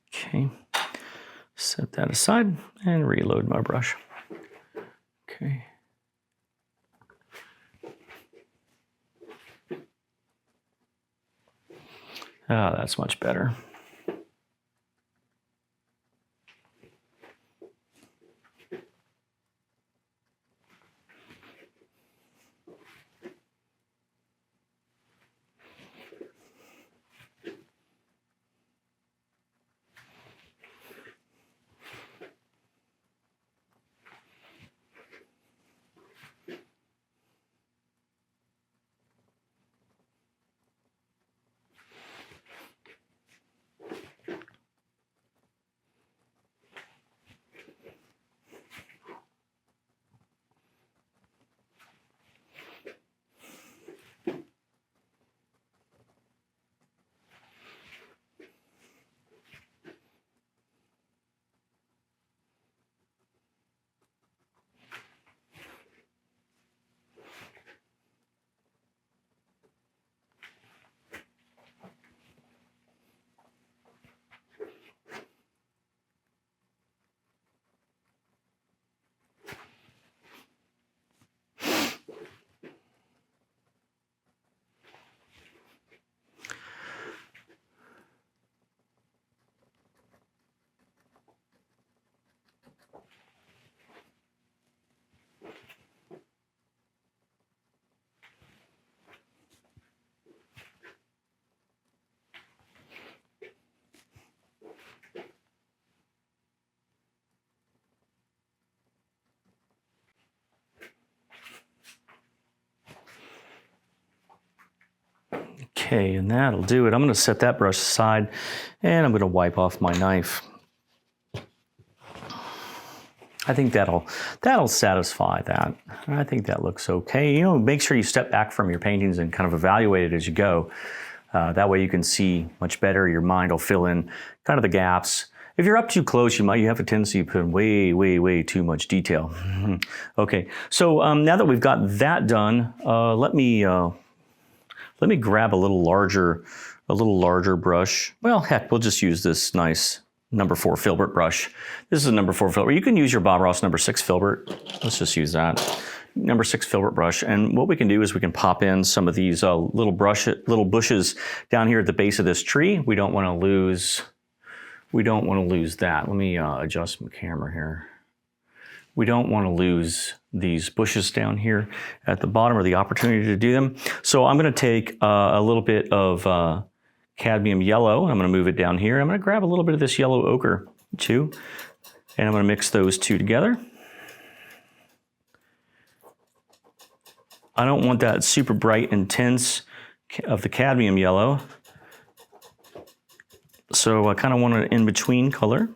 Okay, set that aside and reload my brush. Okay. Ah, that's much better. Okay, and that'll do it. I'm going to set that brush aside and I'm going to wipe off my knife. I think that'll satisfy that. I think that looks okay. Make sure you step back from your paintings and kind of evaluate it as you go. That way you can see much better. Your mind will fill in kind of the gaps. If you're up too close, you have a tendency to put in way too much detail. Okay, so now that we've got that done, let me grab a little larger brush. Well, heck, we'll just use this nice number 4 filbert brush. This is a number 4 filbert. You can use your Bob Ross number 6 filbert. Let's just use that. Number 6 filbert brush. And what we can do is we can pop in some of these little bushes down here at the base of this tree. We don't want to lose that. Let me adjust my camera here. we don't want to lose these bushes down here at the bottom, or the opportunity to do them. So I'm going to take a little bit of cadmium yellow, and I'm going to move it down here. I'm going to grab a little bit of this yellow ochre too, and I'm going to mix those two together. I don't want that super bright intense of the cadmium yellow. So I kind of want an in-between color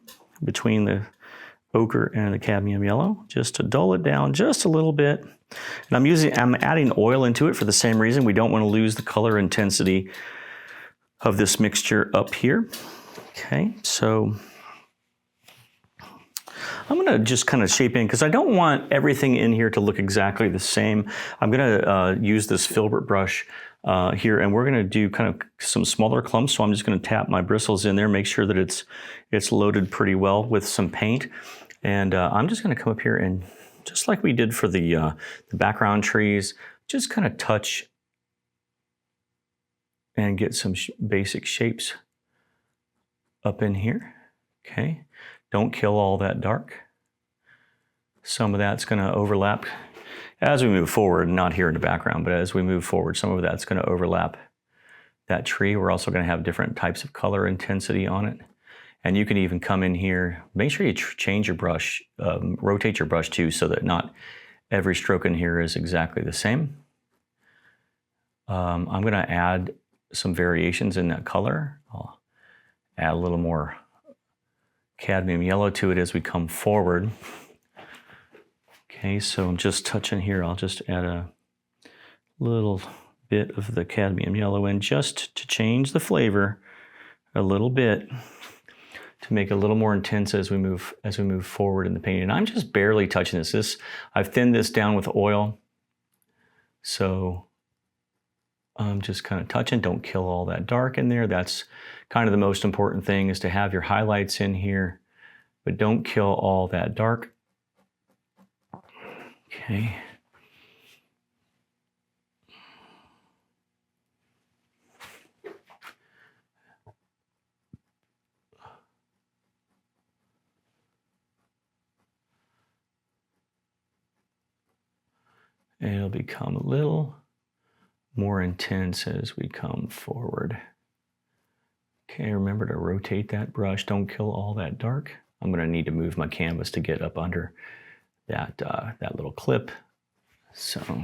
between the ochre and the cadmium yellow, just to dull it down just a little bit. And I'm adding oil into it for the same reason. We don't want to lose the color intensity of this mixture up here. Okay, so I'm going to just kind of shape in, because I don't want everything in here to look exactly the same. I'm going to use this filbert brush here, and we're going to do kind of some smaller clumps. So I'm just going to tap my bristles in there, make sure that it's loaded pretty well with some paint. And I'm just going to come up here and, just like we did for the background trees, just kind of touch and get some basic shapes up in here. Okay, don't kill all that dark. Some of that's going to overlap as we move forward, not here in the background, but as we move forward, some of that's going to overlap that tree. We're also going to have different types of color intensity on it. And you can even come in here, make sure you change your brush, rotate your brush too, so that not every stroke in here is exactly the same. I'm going to add some variations in that color. I'll add a little more cadmium yellow to it as we come forward. Okay, so I'm just touching here. I'll just add a little bit of the cadmium yellow in, just to change the flavor a little bit, to make it a little more intense as we move forward in the painting. And I'm just barely touching this. I've thinned this down with oil, so I'm just kind of touching. Don't kill all that dark in there. That's kind of the most important thing, is to have your highlights in here, but don't kill all that dark. Okay. And it'll become a little more intense as we come forward. Okay, remember to rotate that brush. Don't kill all that dark. I'm going to need to move my canvas to get up under that, that little clip. So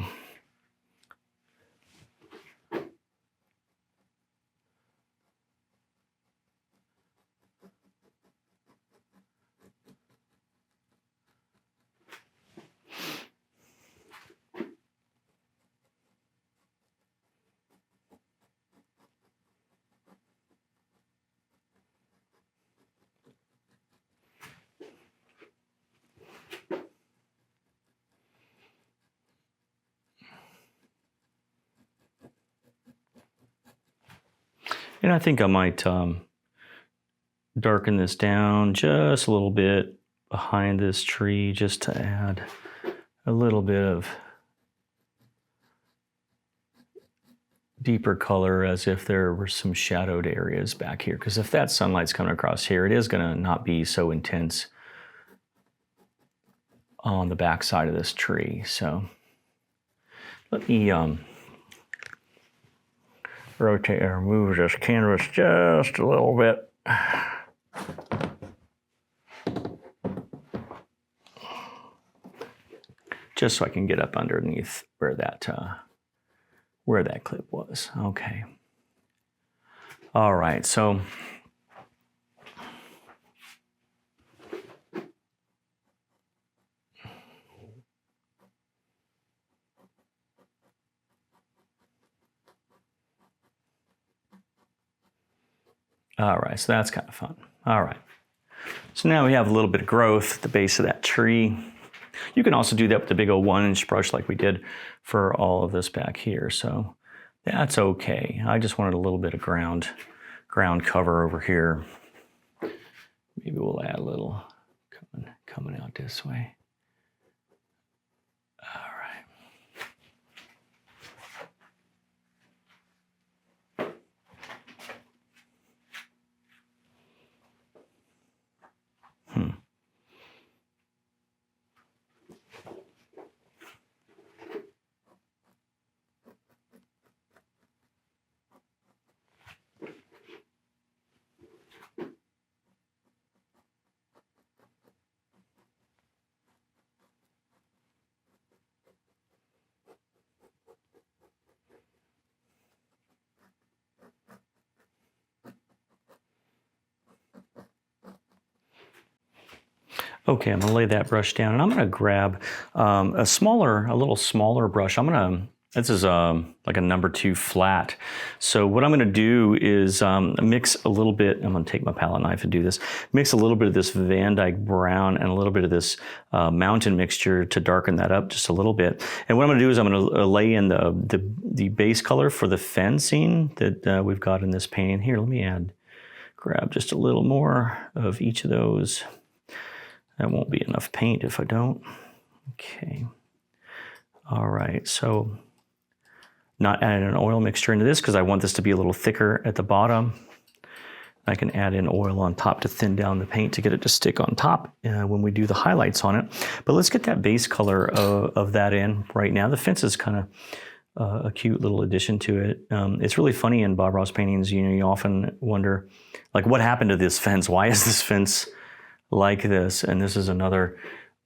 and I think I might darken this down just a little bit behind this tree, just to add a little bit of deeper color, as if there were some shadowed areas back here. Because if that sunlight's coming across here, it is going to not be so intense on the back side of this tree. So let me rotate or move this canvas just a little bit. Just so I can get up underneath where that clip was. Okay. All right, so all right, so that's kind of fun. All right. So now we have a little bit of growth at the base of that tree. You can also do that with the big old 1-inch brush like we did for all of this back here. So that's okay. I just wanted a little bit of ground cover over here. Maybe we'll add a little coming out this way. All right. Okay, I'm gonna lay that brush down, and I'm gonna grab a little smaller brush. This is like a number 2 flat. So what I'm gonna do is mix a little bit. I'm gonna take my palette knife and do this. Mix a little bit of this Van Dyke brown and a little bit of this mountain mixture to darken that up just a little bit. And what I'm gonna do is I'm gonna lay in the base color for the fencing that we've got in this painting. Here, let me grab just a little more of each of those. That won't be enough paint if I don't. Okay. All right, so not adding an oil mixture into this because I want this to be a little thicker at the bottom. I can add in oil on top to thin down the paint to get it to stick on top when we do the highlights on it. But let's get that base color of that in right now. The fence is kind of a cute little addition to it. It's really funny in Bob Ross paintings, you often wonder, like, what happened to this fence? Why is this fence like this? And this is another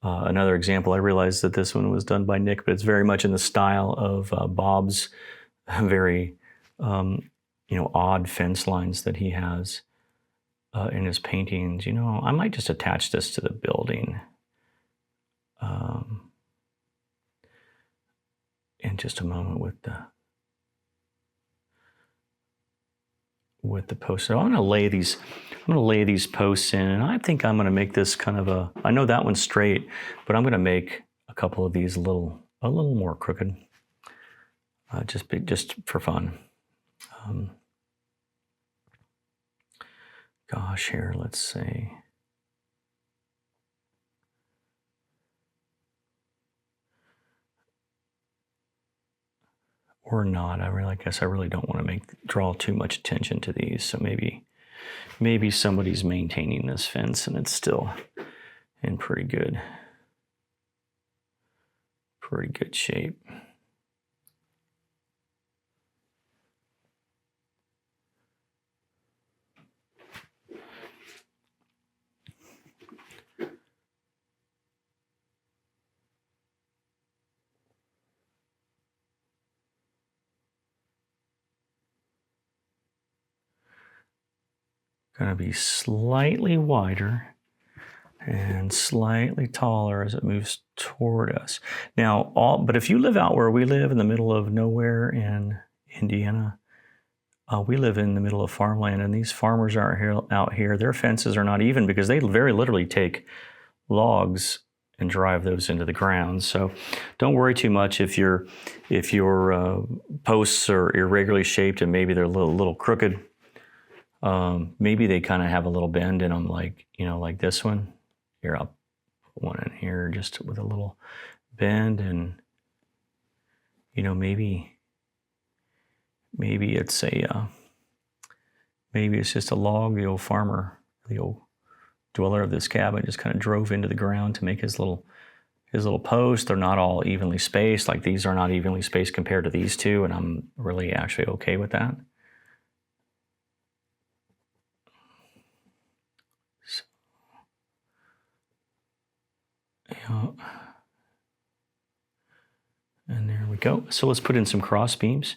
example. I realized that this one was done by Nick, but it's very much in the style of Bob's very odd fence lines that he has in his paintings. I might just attach this to the building in just a moment with the posts. So I'm going to lay these posts in, and I think I'm going to make this kind of I know that one's straight, but I'm going to make a couple of these a little more crooked, just for fun. Gosh, here, let's see. Or not. I guess I really don't want to draw too much attention to these. So maybe somebody's maintaining this fence and it's still in pretty good shape. Going to be slightly wider and slightly taller as it moves toward us. Now, but if you live out where we live in the middle of nowhere in Indiana, we live in the middle of farmland, and these farmers out here, their fences are not even because they very literally take logs and drive those into the ground. So don't worry too much if your posts are irregularly shaped and maybe they're a little crooked. Maybe they kind of have a little bend in them, like this one. Here, I'll put one in here just with a little bend, and maybe it's maybe it's just a log. The old farmer, the old dweller of this cabin, just kind of drove into the ground to make his little posts. They're not all evenly spaced. Like, these are not evenly spaced compared to these two, and I'm really actually okay with that. Yeah. And there we go. So let's put in some cross beams.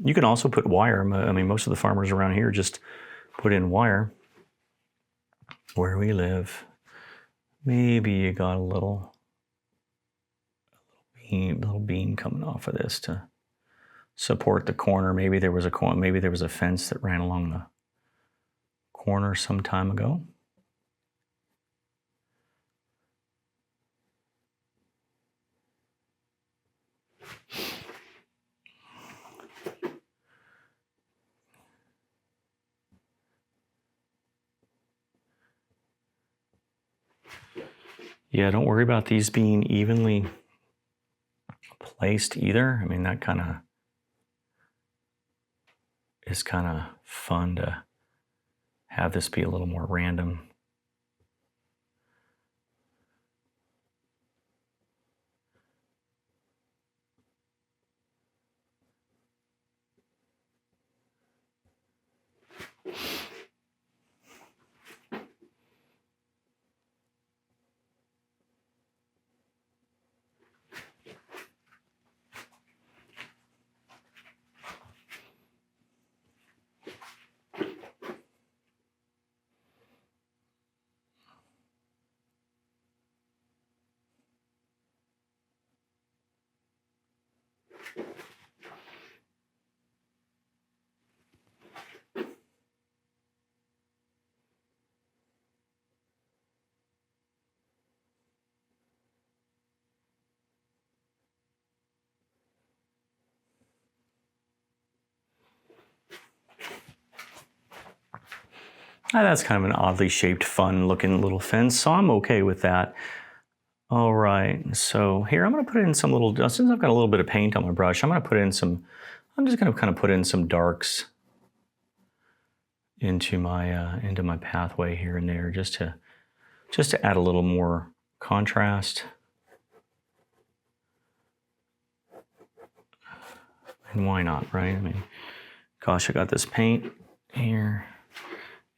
You can also put wire. I mean, most of the farmers around here just put in wire where we live. Maybe you got a little beam coming off of this to support the corner. Maybe there was a fence that ran along the corner some time ago. Yeah, don't worry about these being evenly placed either. I mean, that is kind of fun to have this be a little more random. That's kind of an oddly shaped, fun looking little fence, so I'm okay with that. All right, so here I'm gonna put in some little, since I've got a little bit of paint on my brush, I'm just gonna kind of put in some darks into my pathway here and there, just to add a little more contrast. And why not, right? I mean, gosh, I got this paint here.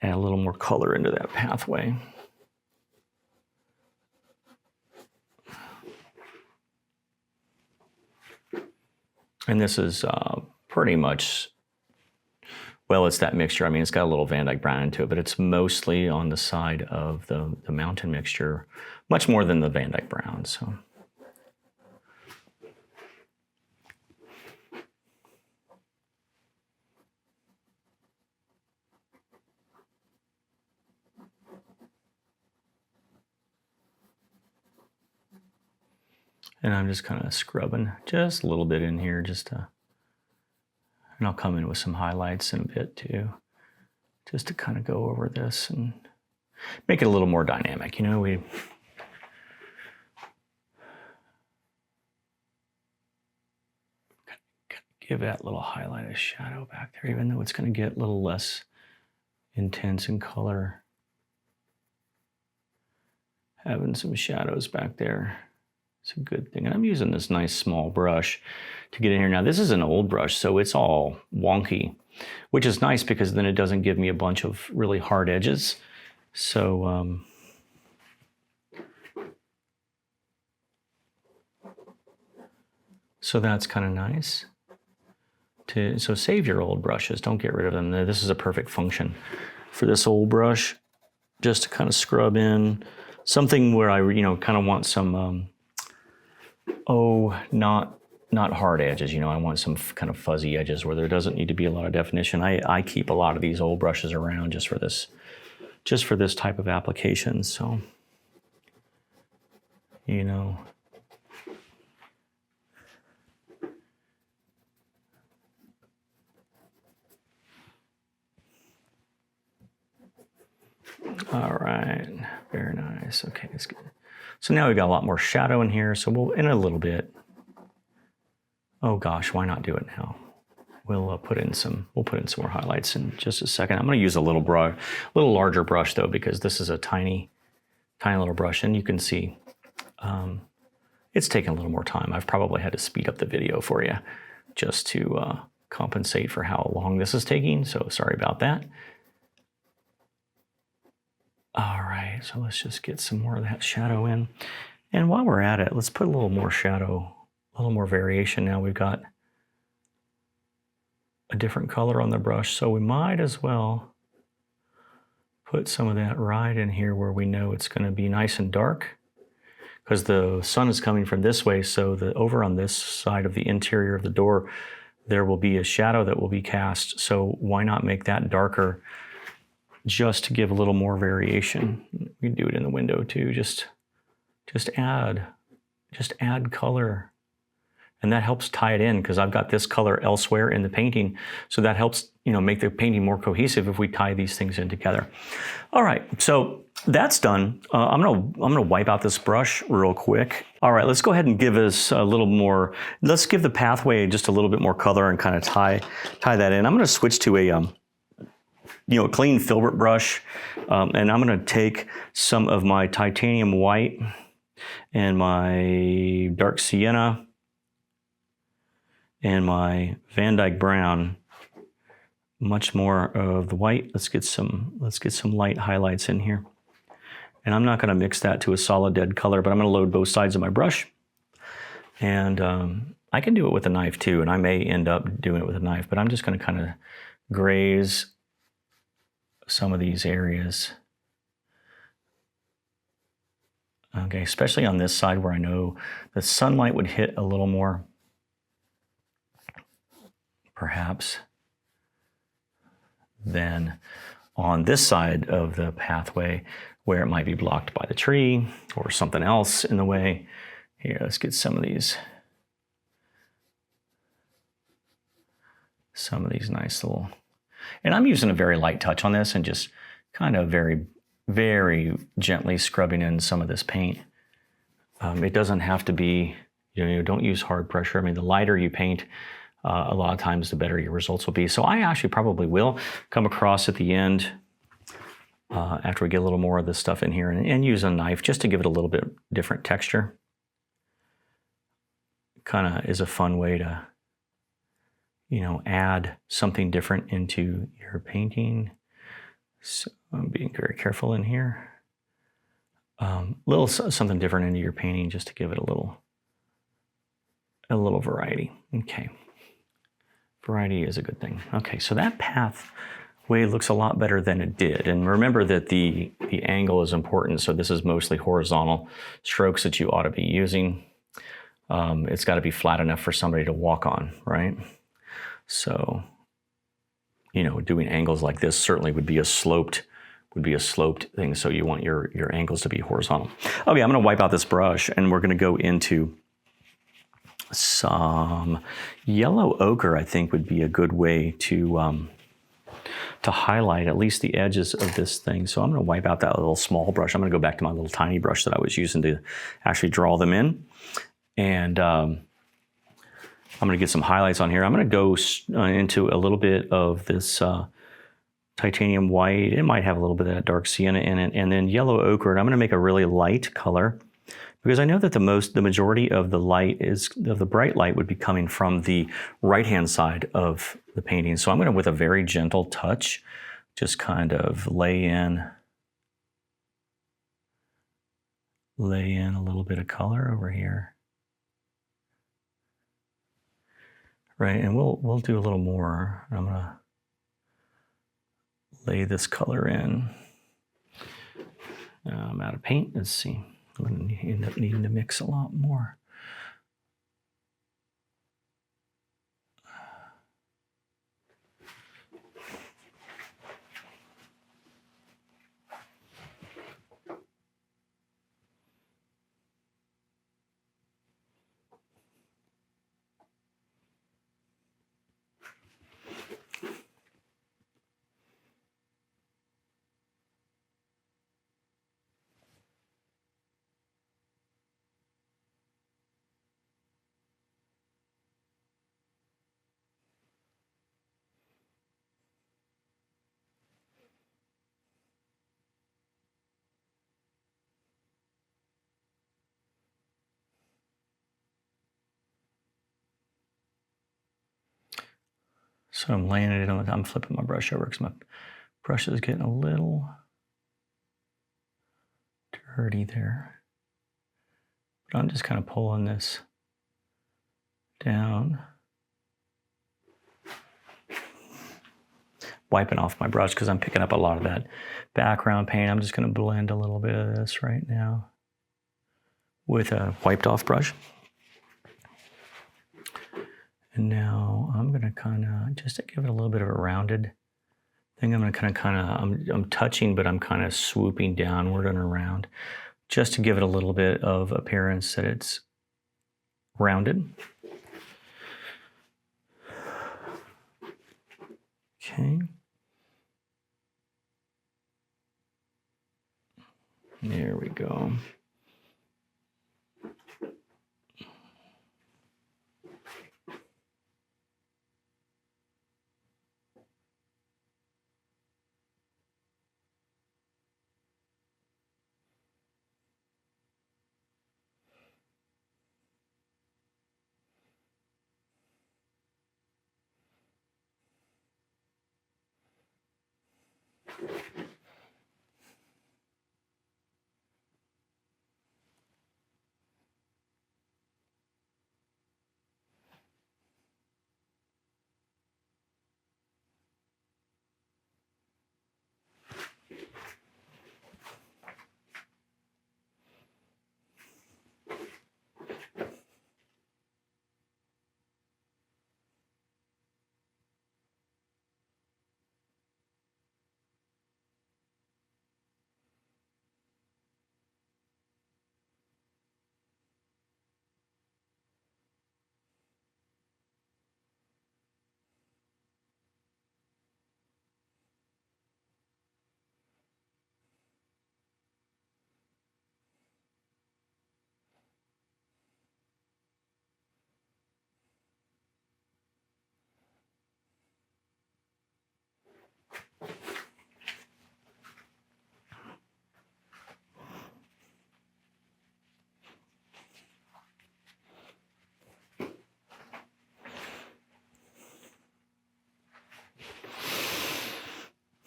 Add a little more color into that pathway. And this is pretty much, well, it's that mixture. I mean, it's got a little Van Dyke brown into it, but it's mostly on the side of the mountain mixture, much more than the Van Dyke brown. So. And I'm just kind of scrubbing just a little bit in here, and I'll come in with some highlights in a bit too, just to kind of go over this and make it a little more dynamic. You know, we give that little highlight of shadow back there, even though it's going to get a little less intense in color. Having some shadows back there. It's a good thing. And I'm using this nice small brush to get in here. Now, this is an old brush, so it's all wonky, which is nice because then it doesn't give me a bunch of really hard edges. So, so that's kind of nice. So save your old brushes. Don't get rid of them. This is a perfect function for this old brush, just to kind of scrub in something where I, kind of want some... not hard edges, I want some kind of fuzzy edges where there doesn't need to be a lot of definition. I keep a lot of these old brushes around just for this type of application. So, all right, very nice. Okay, that's good. So now we've got a lot more shadow in here, so we'll, in a little bit, oh gosh, why not do it now? We'll put in some more highlights in just a second. I'm gonna use a little larger brush though, because this is a tiny little brush, and you can see it's taken a little more time. I've probably had to speed up the video for you just to compensate for how long this is taking, so sorry about that. All right, so let's just get some more of that shadow in. And while we're at it, let's put a little more shadow, a little more variation. Now we've got a different color on the brush, so we might as well put some of that right in here where we know it's going to be nice and dark, because the sun is coming from this way, so over on this side of the interior of the door, there will be a shadow that will be cast. So why not make that darker, just to give a little more variation? We can do it in the window too. Just add color, and that helps tie it in, because I've got this color elsewhere in the painting, so that helps make the painting more cohesive if we tie these things in together. All right, so that's done. I'm gonna wipe out this brush real quick. All right, let's go ahead and give us a little more. Let's give the pathway just a little bit more color and kind of tie that in. I'm gonna switch to a clean filbert brush, and I'm going to take some of my titanium white and my dark sienna and my Van Dyke brown, much more of the white. Let's get some light highlights in here. And I'm not going to mix that to a solid dead color, but I'm going to load both sides of my brush. And I can do it with a knife too, and I may end up doing it with a knife, but I'm just going to kind of graze some of these areas. Okay, especially on this side where I know the sunlight would hit a little more, perhaps, than on this side of the pathway where it might be blocked by the tree or something else in the way. Here, let's get some of these nice little... And I'm using a very light touch on this and just kind of very, very gently scrubbing in some of this paint. It doesn't have to be, don't use hard pressure. I mean, the lighter you paint, a lot of times the better your results will be. So I actually probably will come across at the end after we get a little more of this stuff in here and use a knife just to give it a little bit different texture. Kind of is a fun way to, add something different into your painting. So I'm being very careful in here. Little something different into your painting just to give it a little variety. Okay. Variety is a good thing. Okay, so that pathway looks a lot better than it did. And remember that the angle is important. So this is mostly horizontal strokes that you ought to be using. It's got to be flat enough for somebody to walk on, right? So, doing angles like this certainly would be a sloped thing. So you want your angles to be horizontal. Okay, I'm going to wipe out this brush and we're going to go into some yellow ochre. I think would be a good way to highlight at least the edges of this thing. So I'm going to wipe out that little small brush. I'm going to go back to my little tiny brush that I was using to actually draw them in. And I'm going to get some highlights on here. I'm going to go into a little bit of this titanium white. It might have a little bit of that dark sienna in it, and then yellow ochre. And I'm going to make a really light color because I know that the majority of the bright light would be coming from the right-hand side of the painting. So I'm going to, with a very gentle touch, just kind of lay in a little bit of color over here. Right, and we'll do a little more. I'm gonna lay this color in. I'm out of paint. Let's see. I'm gonna end up needing to mix a lot more. So I'm laying it on. I'm flipping my brush over because my brush is getting a little dirty there. But I'm just kind of pulling this down, wiping off my brush because I'm picking up a lot of that background paint. I'm just going to blend a little bit of this right now with a wiped off brush. And now I'm going to kind of, just to give it a little bit of a rounded thing, I'm going to I'm touching, but I'm kind of swooping downward and around just to give it a little bit of appearance that it's rounded. Okay. There we go.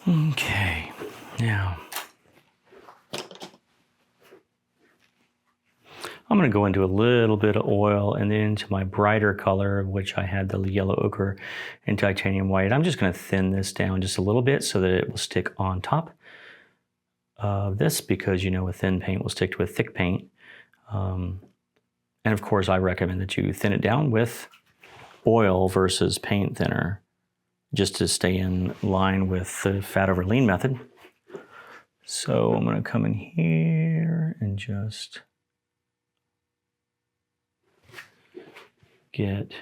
Okay, now I'm going to go into a little bit of oil and then into my brighter color, which I had the yellow ochre and titanium white. I'm just going to thin this down just a little bit so that it will stick on top of this, because you know a thin paint will stick to a thick paint. And of course, I recommend that you thin it down with oil versus paint thinner, just to stay in line with the fat over lean method. So I'm going to come in here and just get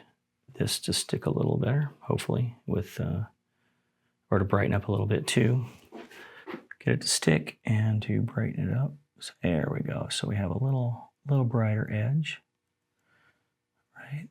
this to stick a little better, hopefully, with or to brighten up a little bit too. Get it to stick and to brighten it up. So there we go. So we have a little brighter edge, right?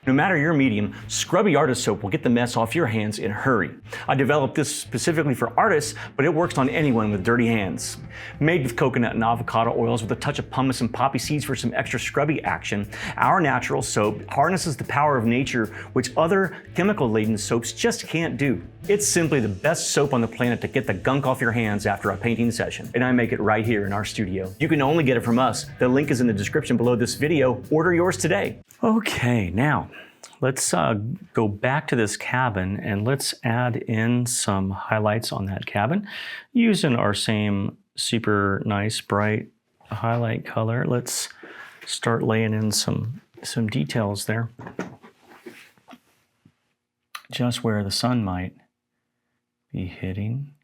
No matter your medium, Scrubby Artist Soap will get the mess off your hands in a hurry. I developed this specifically for artists, but it works on anyone with dirty hands. Made with coconut and avocado oils with a touch of pumice and poppy seeds for some extra scrubby action, our natural soap harnesses the power of nature, which other chemical-laden soaps just can't do. It's simply the best soap on the planet to get the gunk off your hands after a painting session, and I make it right here in our studio. You can only get it from us. The link is in the description below this video. Order yours today. Okay, now let's go back to this cabin and let's add in some highlights on that cabin using our same super nice bright highlight color. Let's start laying in some details there, just where the sun might be hitting.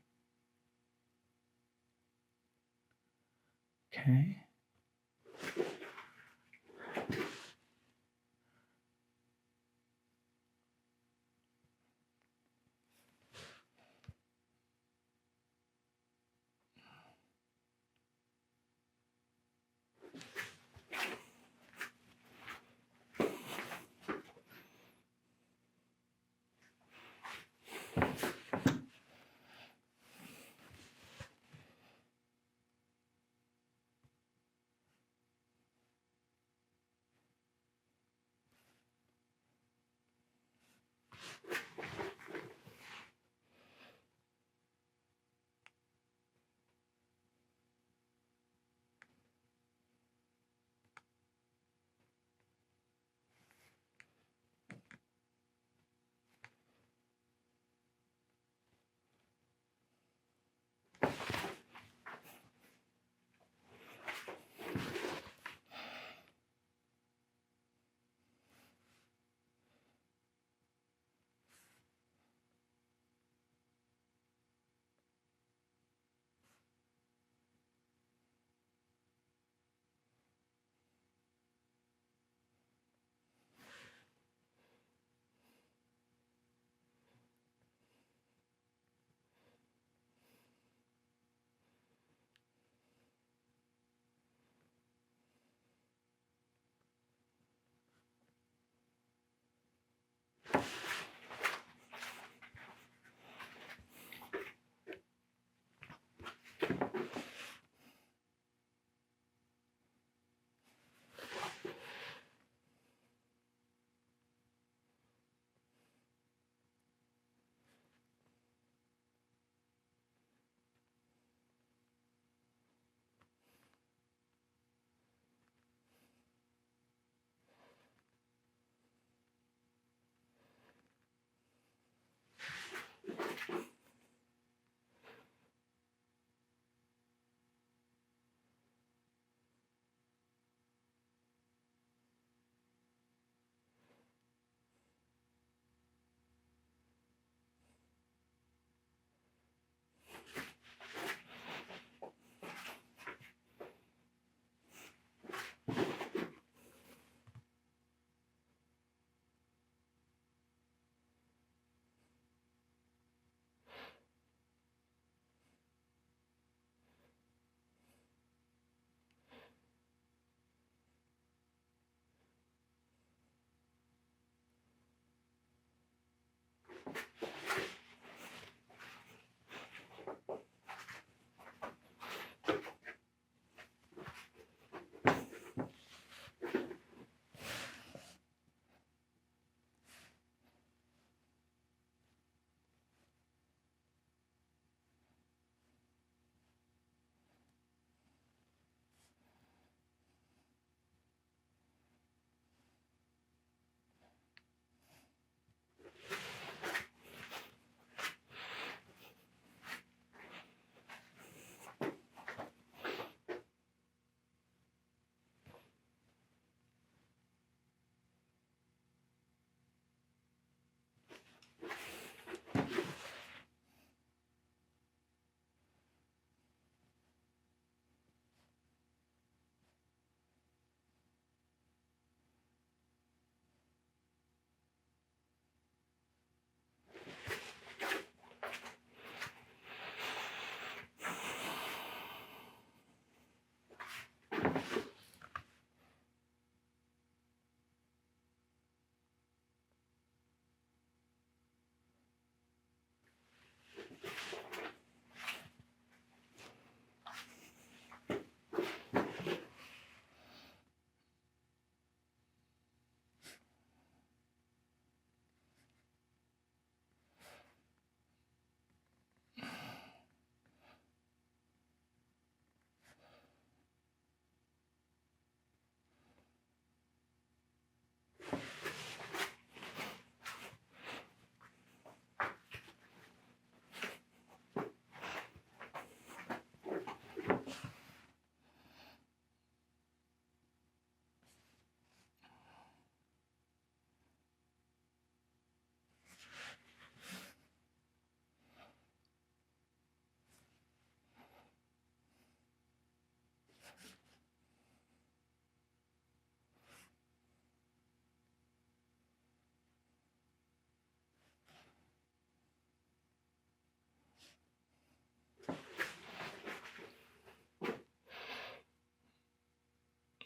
Okay.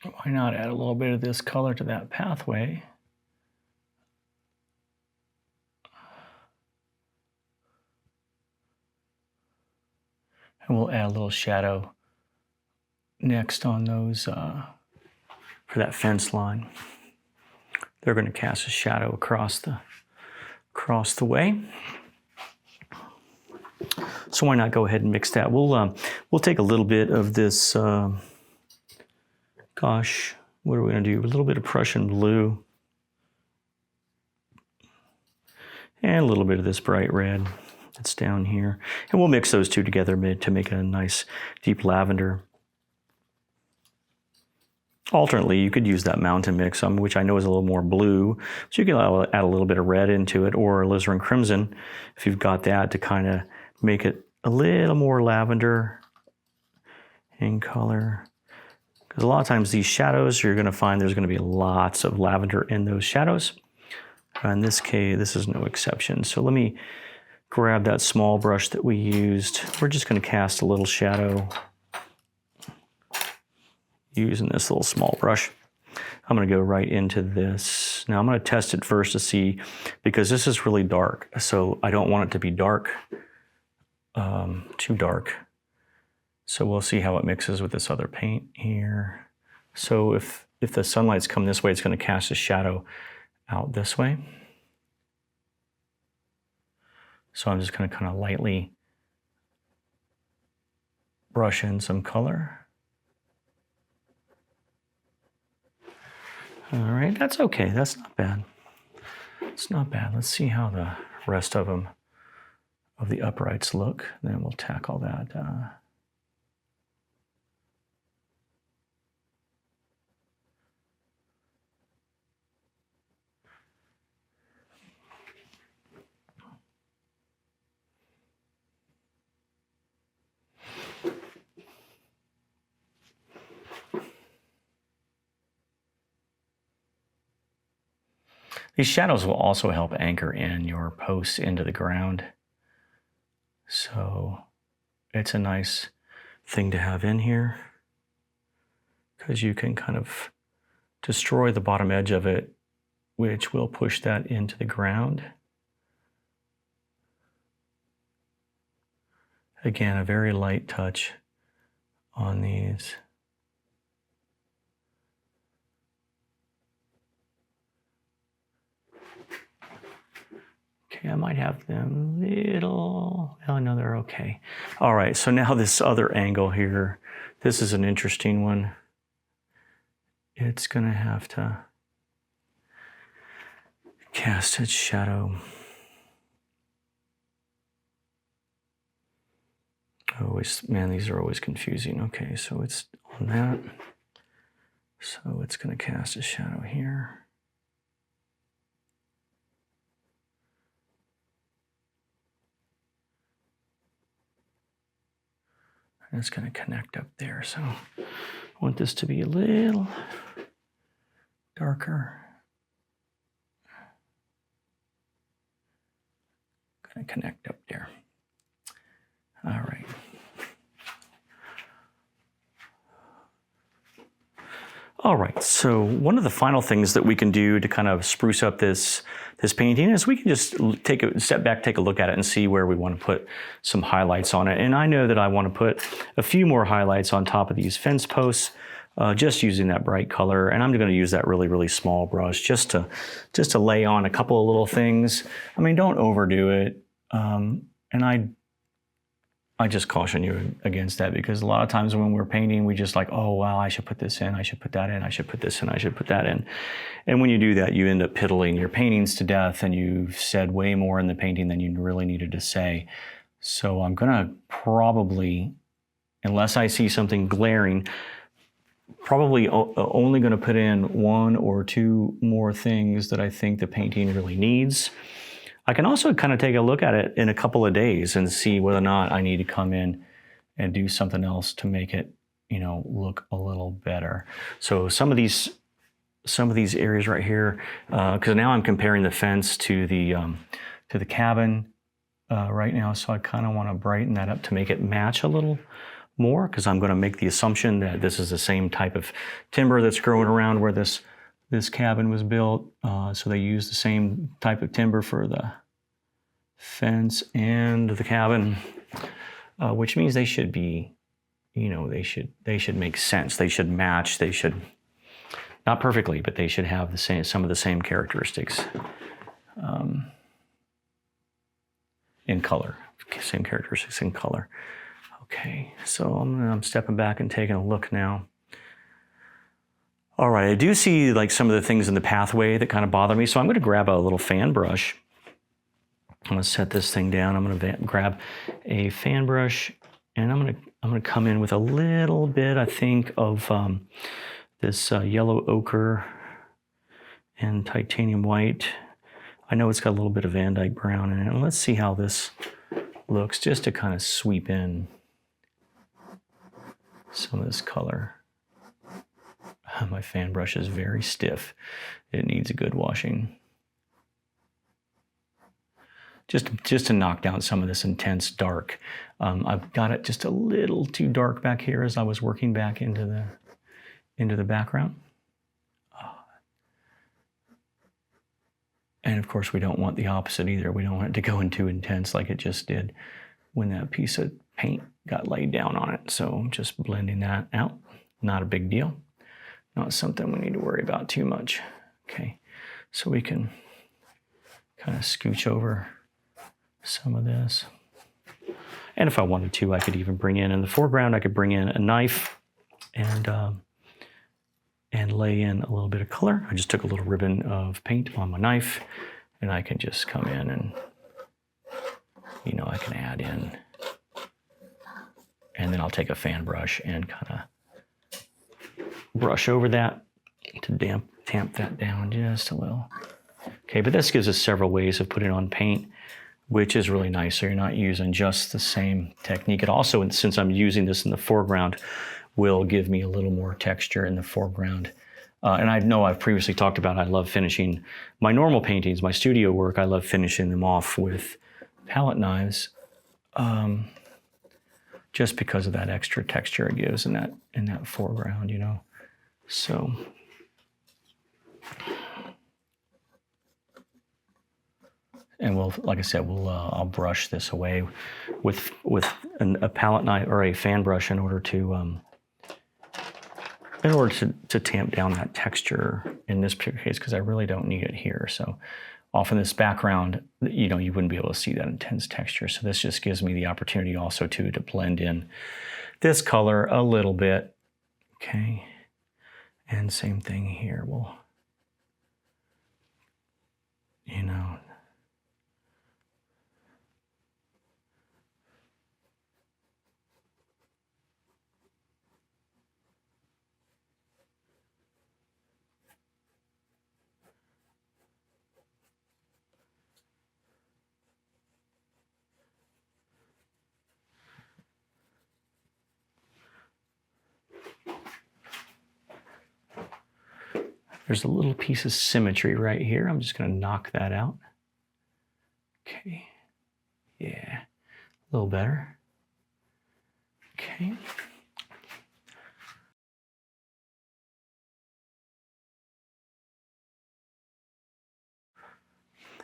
Why not add a little bit of this color to that pathway? And we'll add a little shadow next on those for that fence line. They're going to cast a shadow across the way. So why not go ahead and mix that? We'll take a little bit of this. Gosh, what are we going to do? A little bit of Prussian blue and a little bit of this bright red that's down here, and we'll mix those two together to make a nice deep lavender. Alternately, you could use that mountain mix, which I know is a little more blue, so you can add a little bit of red into it, or alizarin crimson, if you've got that, to kind of make it a little more lavender in color. Because a lot of times these shadows, you're going to find there's going to be lots of lavender in those shadows. In this case, this is no exception. So let me grab that small brush that we used. We're just going to cast a little shadow using this little small brush. I'm going to go right into this. Now I'm going to test it first to see, because this is really dark, so I don't want it to be dark, too dark. So we'll see how it mixes with this other paint here. So if the sunlight's come this way, it's going to cast a shadow out this way. So I'm just going to kind of lightly brush in some color. All right, that's okay. That's not bad. It's not bad. Let's see how the rest of them, of the uprights look. Then we'll tackle that. These shadows will also help anchor in your posts into the ground. So it's a nice thing to have in here, because you can kind of destroy the bottom edge of it, which will push that into the ground. Again, a very light touch on these. Okay, I might have them little, oh no, they're okay. All right, so now this other angle here, this is an interesting one. It's gonna have to cast its shadow. Always, man, these are always confusing. Okay, so it's on that. So it's gonna cast a shadow here. And it's going to connect up there. So I want this to be a little darker. Going to connect up there. All right. All right, so one of the final things that we can do to kind of spruce up this painting is we can just take a step back, take a look at it, and see where we want to put some highlights on it. And I know that I want to put a few more highlights on top of these fence posts, just using that bright color. And I'm going to use that really, really small brush just to lay on a couple of little things. I mean, don't overdo it. And I just caution you against that, because a lot of times when we're painting, we just like, oh, wow, I should put this in, I should put that in, I should put this in, I should put that in. And when you do that, you end up piddling your paintings to death, and you've said way more in the painting than you really needed to say. So I'm gonna probably, unless I see something glaring, probably only gonna put in one or two more things that I think the painting really needs. I can also kind of take a look at it in a couple of days and see whether or not I need to come in and do something else to make it, you know, look a little better. So some of these areas right here, because now I'm comparing the fence to the cabin right now, so I kind of want to brighten that up to make it match a little more because I'm going to make the assumption that this is the same type of timber that's growing around where this cabin was built. So they use the same type of timber for the fence and the cabin, which means they should be, they should make sense. They should match. They should, not perfectly, but they should have some of the same characteristics in color. Same characteristics in color. Okay, so I'm stepping back and taking a look now. All right, I do see like some of the things in the pathway that kind of bother me. So I'm going to grab a little fan brush. I'm going to set this thing down. I'm going to grab a fan brush, and I'm going to come in with a little bit, I think, of this yellow ochre and titanium white. I know it's got a little bit of Van Dyke brown in it. And let's see how this looks, just to kind of sweep in some of this color. My fan brush is very stiff. It needs a good washing. Just to knock down some of this intense dark. I've got it just a little too dark back here as I was working back into the background. And of course, we don't want the opposite either. We don't want it to go in too intense like it just did when that piece of paint got laid down on it. So I'm just blending that out. Not a big deal. Not something we need to worry about too much. Okay, so we can kind of scooch over some of this. And if I wanted to, I could even bring in the foreground, I could bring in a knife and lay in a little bit of color. I just took a little ribbon of paint on my knife, and I can just come in and, I can add in. And then I'll take a fan brush and kind of brush over that to tamp that down just a little. Okay, but this gives us several ways of putting on paint, which is really nice. So you're not using just the same technique. It also, since I'm using this in the foreground, will give me a little more texture in the foreground. And I know I've previously talked about I love finishing my normal paintings, my studio work. I love finishing them off with palette knives, just because of that extra texture it gives in that foreground, So. And like I said, I'll brush this away with a palette knife or a fan brush in order to tamp down that texture in this particular case, because I really don't need it here. So off in this background, you wouldn't be able to see that intense texture. So this just gives me the opportunity also to blend in this color a little bit. Okay, and same thing here. We'll, there's a little piece of symmetry right here. I'm just going to knock that out. Okay. Yeah. A little better. Okay.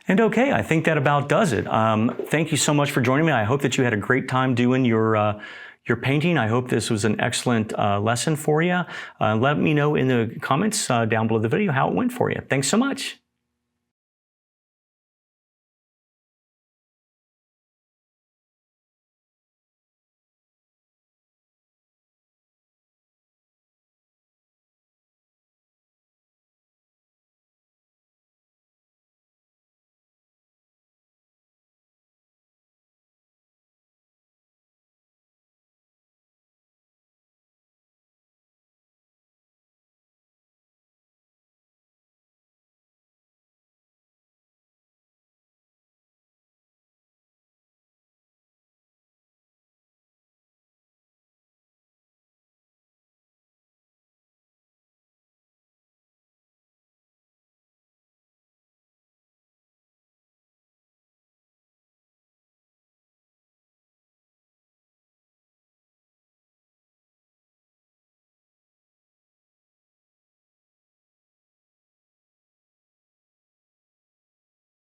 And okay, I think that about does it. Thank you so much for joining me. I hope that you had a great time doing your painting. I hope this was an excellent lesson for you. Let me know in the comments down below the video how it went for you. Thanks so much.